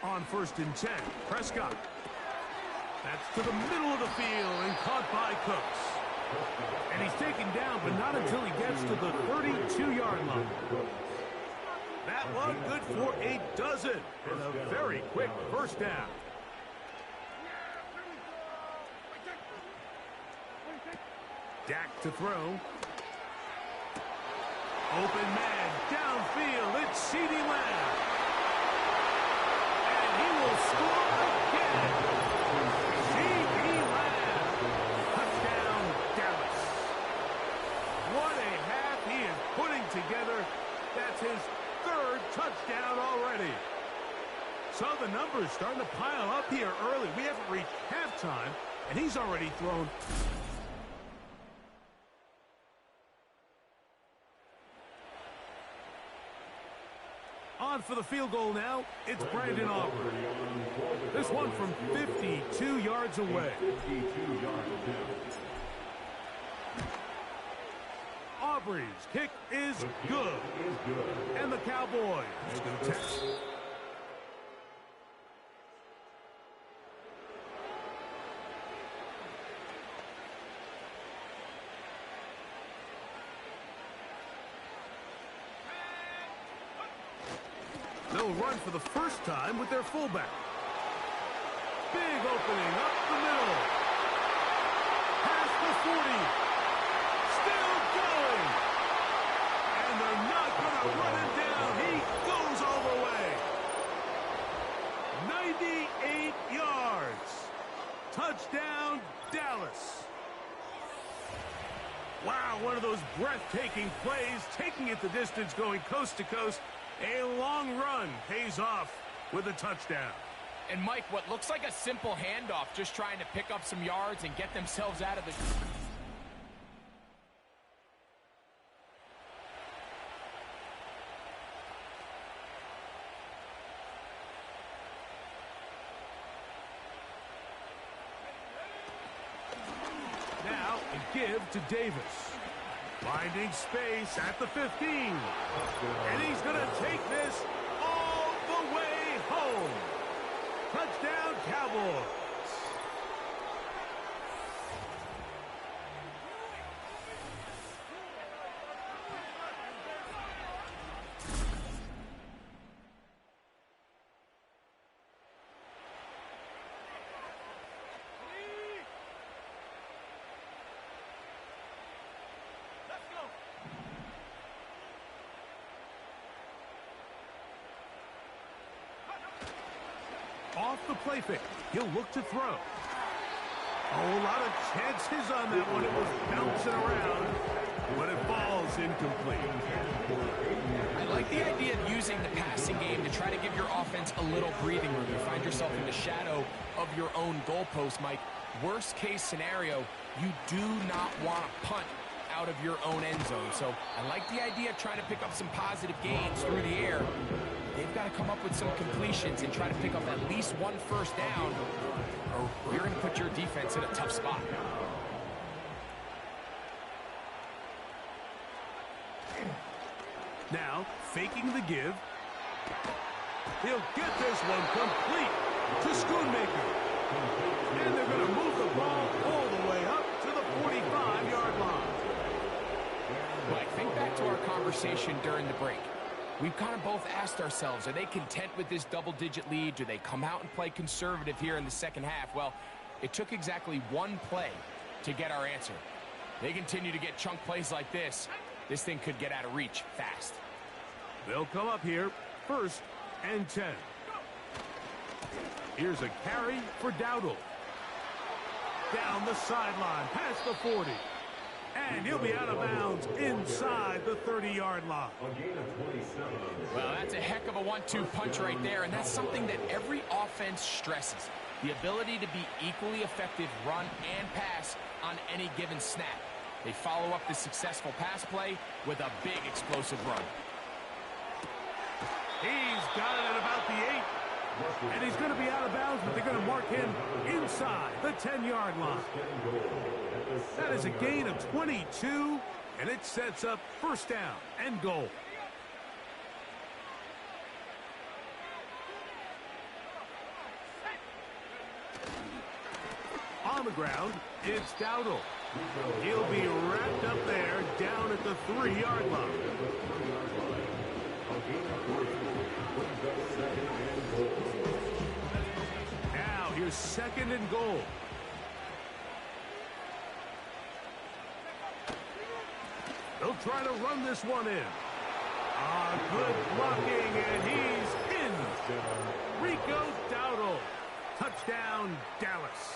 On 1st and 10, Prescott. That's to the middle of the field and caught by Cooks. And he's taken down, but not until he gets to the 32-yard line. That one good for a dozen and a very quick first down. Dak to throw. Open man downfield. It's CeeDee Lamb. And he will score again. CeeDee Lamb. Touchdown, Dallas. What a half he is putting together. That's his 3rd touchdown already. So the numbers starting to pile up here early. We haven't reached halftime, and he's already thrown. On for the field goal now, it's Brandon Aubrey. This one from 52 yards away. Aubrey's kick is good. And the Cowboys go test. They'll run for the first time with their fullback. Big opening up the middle. Past the 40. Still going. And they're not going to run him down. He goes all the way. 98 yards. Touchdown, Dallas. Wow, one of those breathtaking plays, taking it the distance, going coast to coast. A long run pays off with a touchdown. And Mike, what looks like a simple handoff, just trying to pick up some yards and get themselves out of the... Now a give to Davis. Finding space at the 15. And he's going to take this all the way home. Touchdown, Cowboys. Off the play fake. He'll look to throw. Oh, a lot of chances on that one. It was bouncing around, but it falls incomplete. I like the idea of using the passing game to try to give your offense a little breathing room. You find yourself in the shadow of your own goalpost, Mike. Worst case scenario, you do not want to punt out of your own end zone. So I like the idea of trying to pick up some positive gains through the air. They've got to come up with some completions and try to pick up at least one first down, or you're going to put your defense in a tough spot. Now, faking the give. He'll get this one complete to Schoonmaker. And they're going to move the ball all the way up to the 45-yard line. Mike, think back to our conversation during the break. We've kind of both asked ourselves, are they content with this double-digit lead? Do they come out and play conservative here in the second half? Well, it took exactly one play to get our answer. They continue to get chunk plays like this. This thing could get out of reach fast. They'll come up here, 1st and 10. Here's a carry for Dowdle. Down the sideline, past the 40. And he'll be out of bounds inside the 30-yard line. Well, that's a heck of a 1-2 punch right there, and that's something that every offense stresses. The ability to be equally effective run and pass on any given snap. They follow up the successful pass play with a big explosive run. He's got it at about the 8. And he's going to be out of bounds, but they're going to mark him inside the 10-yard line. That is a gain of 22, and it sets up first down and goal. on the ground, it's Dowdle. He'll be wrapped up there down at the 3-yard line. Now here's 2nd and goal. They'll try to run this one in. Good blocking, and he's in. Rico Dowdle. Touchdown, Dallas.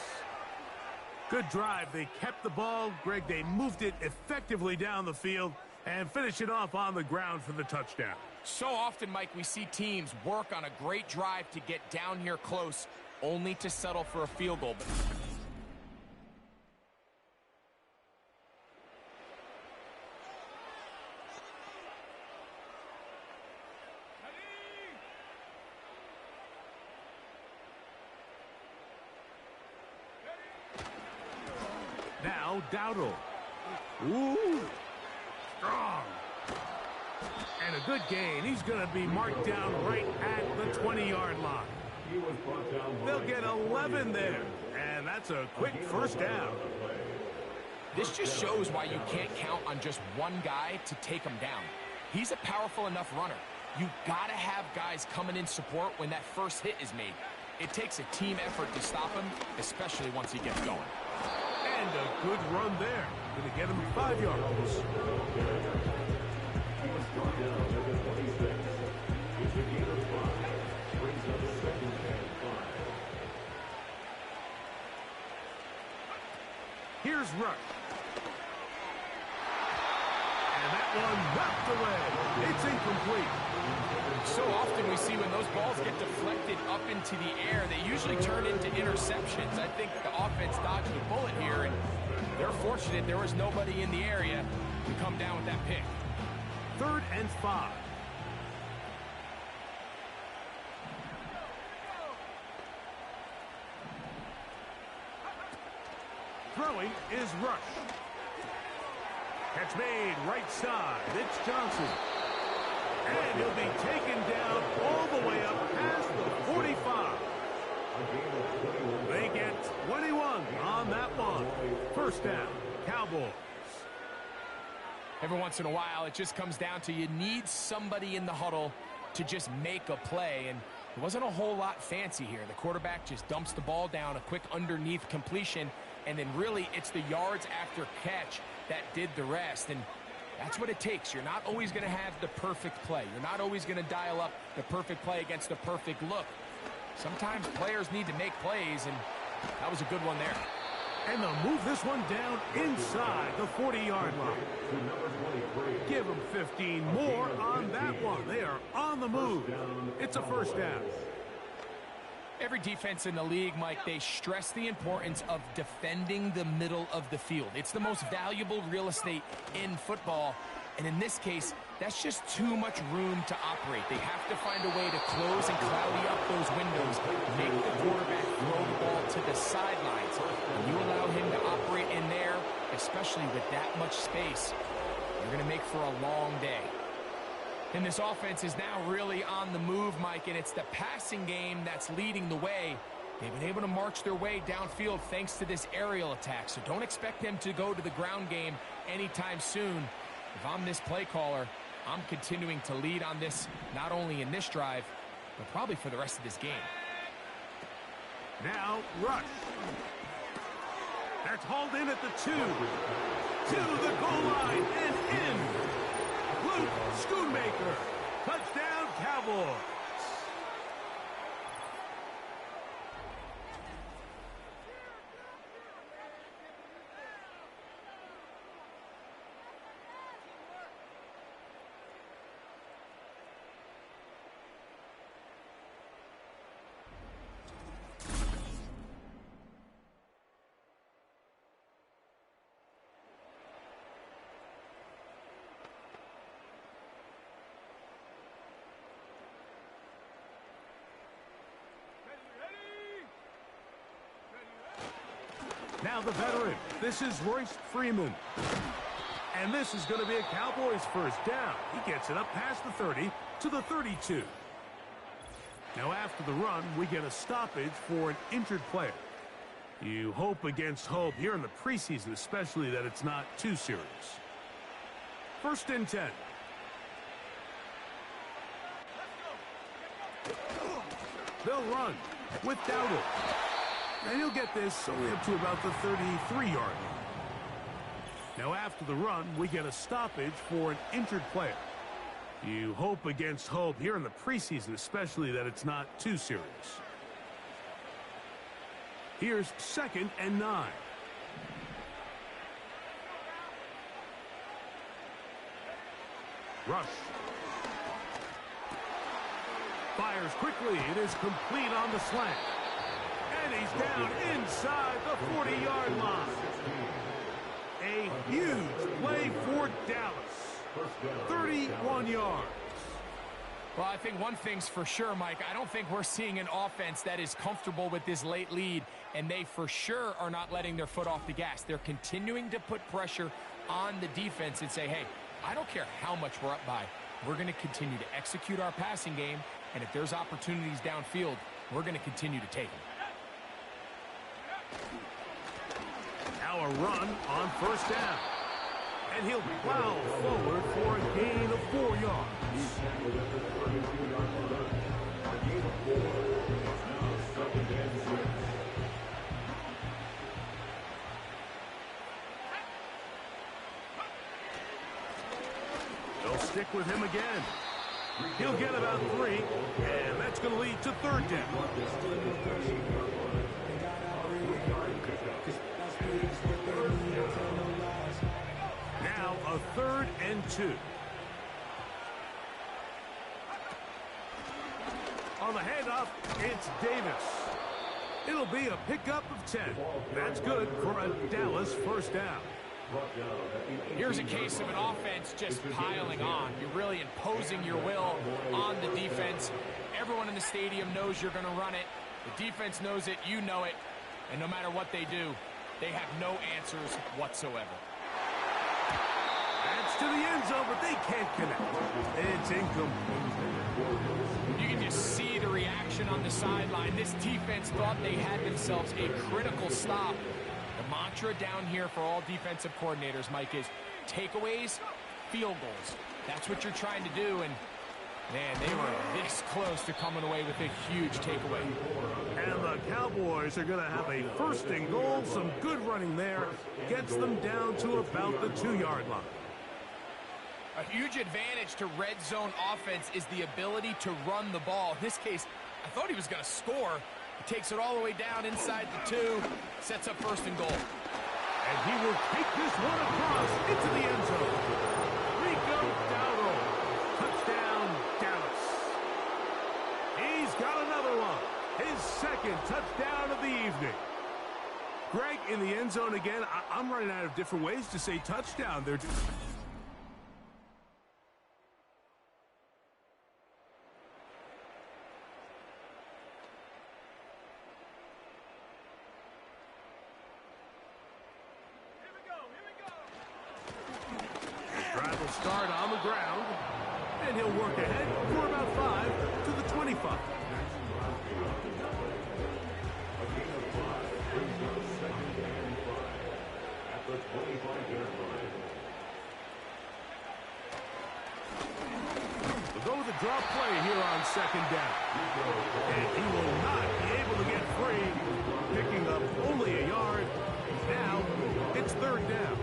Good drive. They kept the ball. Greg, they moved it effectively down the field and finish it off on the ground for the touchdown. So often, Mike, we see teams work on a great drive to get down here close, only to settle for a field goal. Now Dowdle. Ooh, strong. And a good gain. He's going to be marked down right at the 20-yard line. They'll get 11 there, and that's a quick first down. This just shows why you can't count on just one guy to take him down. He's a powerful enough runner. You got to have guys coming in support when that first hit is made. It takes a team effort to stop him, especially once he gets going. And a good run there. Going to get him 5 yards. Here's Rush. And that one knocked away. It's incomplete. So often we see when those balls get deflected up into the air, they usually turn into interceptions. I think the offense dodged a bullet here, and they're fortunate there was nobody in the area to come down with that pick. 3rd and 5. Throwing is Rush. Catch made right side. It's Johnson. And he'll be taken down all the way up past the 45. They get 21 on that one. First down, Cowboys. Every once in a while, it just comes down to you need somebody in the huddle to just make a play, and it wasn't a whole lot fancy here. The quarterback just dumps the ball down, a quick underneath completion, and then really it's the yards after catch that did the rest, and that's what it takes. You're not always going to have the perfect play. You're not always going to dial up the perfect play against the perfect look. Sometimes players need to make plays, and that was a good one there. And they'll move this one down inside the 40-yard line. Give them 15 more on that one. They are on the move. It's a first down. Every defense in the league, Mike, they stress the importance of defending the middle of the field. It's the most valuable real estate in football. And in this case, that's just too much room to operate. They have to find a way to close and cloudy up those windows, make the quarterback throw the ball to the sidelines. When you allow him to operate in there, especially with that much space, you're going to make for a long day. And this offense is now really on the move, Mike, and it's the passing game that's leading the way. They've been able to march their way downfield thanks to this aerial attack, so don't expect them to go to the ground game anytime soon. If I'm this play caller, I'm continuing to lead on this, not only in this drive, but probably for the rest of this game. Now, Rush. That's hauled in at the 2. To the goal line and in. Luke Schoonmaker. Touchdown, Cowboys. Now the veteran. This is Royce Freeman. And this is going to be a Cowboys first down. He gets it up past the 30 to the 32. Now after the run, we get a stoppage for an injured player. You hope against hope here in the preseason, especially that it's not too serious. 1st and 10. They'll run with Dowdle. And he'll get this only up to about the 33-yard line. Now after the run, we get a stoppage for an injured player. You hope against hope here in the preseason, especially that it's not too serious. Here's 2nd and 9. Rush. Fires quickly. It is complete on the slant. And he's down inside the 40-yard line. A huge play for Dallas. 31 yards. Well, I think one thing's for sure, Mike. I don't think we're seeing an offense that is comfortable with this late lead, and they for sure are not letting their foot off the gas. They're continuing to put pressure on the defense and say, hey, I don't care how much we're up by. We're going to continue to execute our passing game, and if there's opportunities downfield, we're going to continue to take them. Now a run on 1st down. And he'll plow forward for a gain of 4 yards. They'll stick with him again. He'll get about 3, and that's going to lead to 3rd down. Now a 3rd and 2. On the handoff, it's Davis. It'll be a pickup of 10. That's good for a Dallas 1st down. Here's a case of an offense just piling on. You're really imposing your will on the defense. Everyone in the stadium knows you're going to run it. The defense knows it. You know it. And no matter what they do, they have no answers whatsoever. That's to the end zone, but they can't connect. It's incomplete. You can just see the reaction on the sideline. This defense thought they had themselves a critical stop. The mantra down here for all defensive coordinators, Mike, is takeaways, field goals. That's what you're trying to do, and man, they were this close to coming away with a huge takeaway. And the Cowboys are going to have a 1st and goal. Some good running there. Gets them down to about the 2-yard line. A huge advantage to red zone offense is the ability to run the ball. In this case, I thought he was going to score. He takes it all the way down inside the 2, sets up 1st and goal. And he will take this one across into the end zone. Rico Dowdle. Touchdown, Dallas. He's got another one. His 2nd touchdown of the evening. Greg, in the end zone again. I'm running out of different ways to say touchdown. They're just... Start on the ground, and he'll work ahead for about 5 to the 25. We'll go with a drop play here on 2nd down. And he will not be able to get free, picking up only a yard. Now it's 3rd down.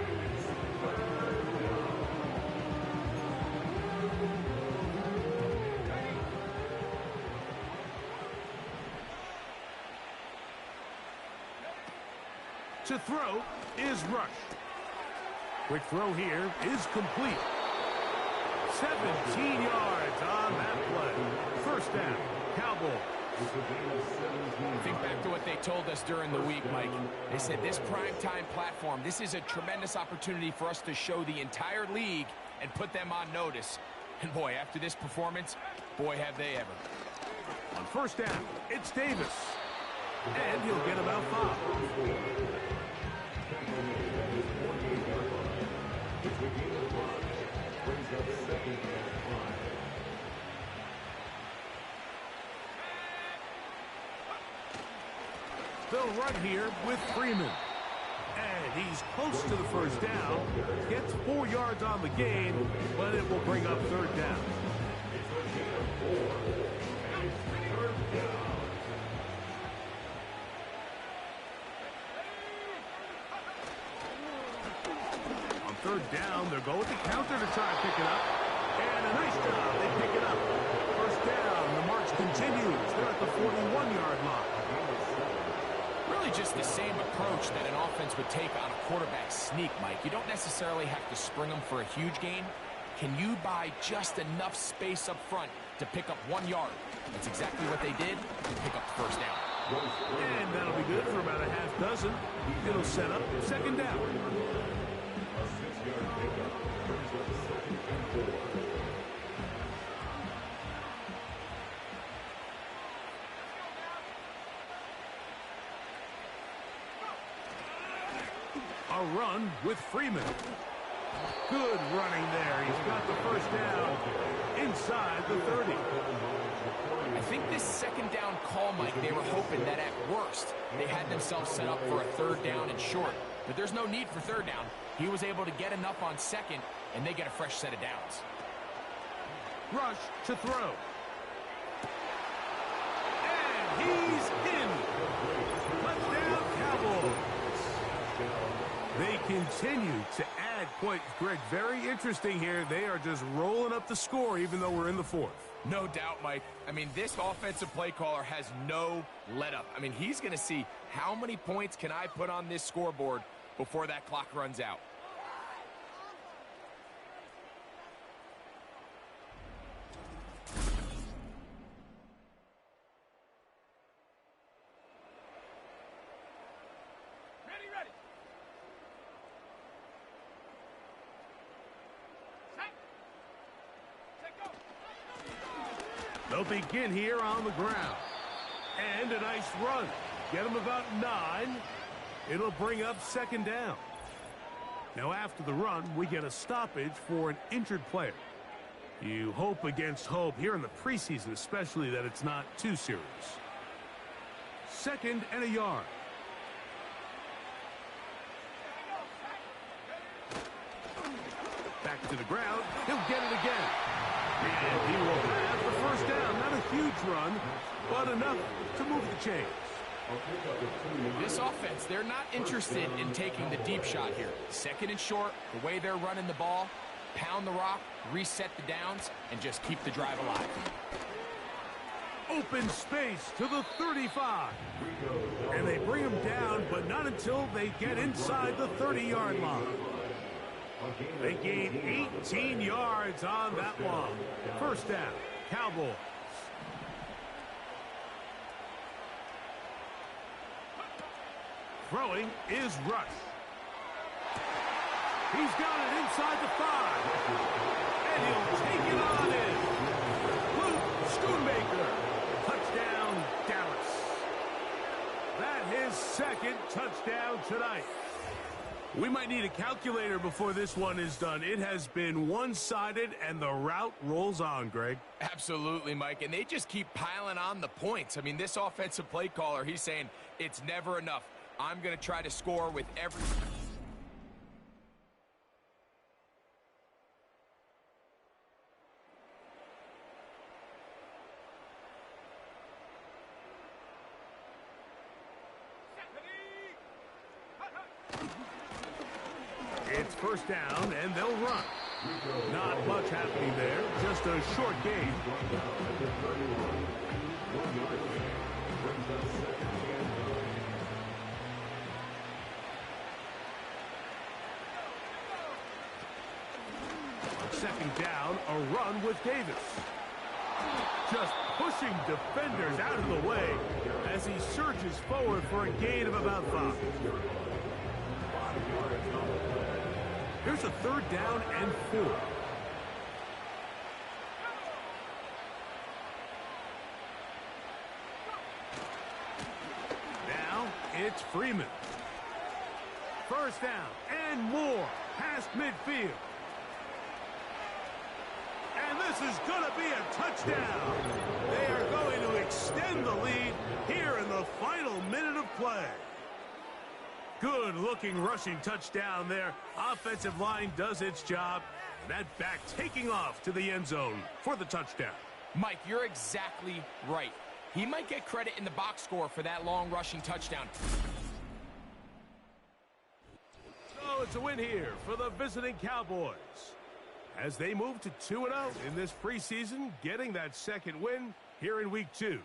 To throw is Rush. Quick throw here is complete. 17 yards on that play. 1st down, Cowboys. Think back to what they told us during the week, Mike. They said this primetime platform, this is a tremendous opportunity for us to show the entire league and put them on notice. And boy, after this performance, boy, have they ever. On 1st down, it's Davis. And he'll get about 5. They'll run here with Freeman. And he's close to the first down. Gets 4 yards on the gain, but it will bring up third down. On third down, they'll go with the counter to try and pick it up. And a nice job. They pick it up. First down. The march continues. They're at the 41-yard line. Really just the same approach that an offense would take on a quarterback sneak, Mike. You don't necessarily have to spring them for a huge gain. Can you buy just enough space up front to pick up 1 yard? That's exactly what they did to pick up the first down. And that'll be good for about a half dozen. It'll set up second down. A 6-yard pickup brings up second and 4. A run with Freeman. Good running there. He's got the first down inside the 30. I think this second down call, Mike, they were hoping that at worst they had themselves set up for a third down and short. But there's no need for third down. He was able to get enough on second, and they get a fresh set of downs. Rush to throw. And he's in. Touchdown, Cowboys. They continue to add points. Greg, very interesting here. They are just rolling up the score even though we're in the fourth. No doubt, Mike. I mean, this offensive play caller has no let up. I mean, he's going to see how many points can I put on this scoreboard before that clock runs out. They'll begin here on the ground. And a nice run. Get them about 9. It'll bring up second down. Now after the run, we get a stoppage for an injured player. You hope against hope here in the preseason, especially that it's not too serious. Second and a yard. Back to the ground. He'll get it again. And he will have the first down. Not a huge run, but enough to move the chains. This offense, they're not interested in taking the deep shot here. Second and short, the way they're running the ball, pound the rock, reset the downs, and just keep the drive alive. Open space to the 35. And they bring him down, but not until they get inside the 30-yard line. They gain 18 yards on that one. First down, Cowboys. Throwing is Rush. He's got it inside the 5. And he'll take it on in. Luke Schoonmaker. Touchdown, Dallas. That his second touchdown tonight. We might need a calculator before this one is done. It has been one-sided, and the route rolls on, Greg. Absolutely, Mike, and they just keep piling on the points. I mean, this offensive play caller, he's saying it's never enough. I'm going to try to score with every... It's first down, and they'll run. Not much happening there, just a short gain. Second down, a run with Davis. Just pushing defenders out of the way as he surges forward for a gain of about 5. Here's a third down and 4. Now it's Freeman. First down and more past midfield. And this is going to be a touchdown. They are going to extend the lead here in the final minute of play. Good-looking rushing touchdown there. Offensive line does its job. That back taking off to the end zone for the touchdown. Mike, you're exactly right. He might get credit in the box score for that long rushing touchdown. So it's a win here for the visiting Cowboys, as they move to 2-0 in this preseason, getting that second win here in Week 2.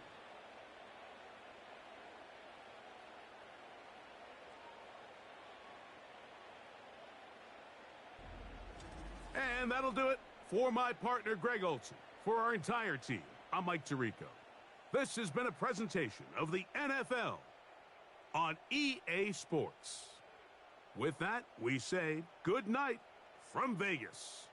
And that'll do it for my partner, Greg Olson. For our entire team, I'm Mike Tirico. This has been a presentation of the NFL on EA Sports. With that, we say good night from Vegas.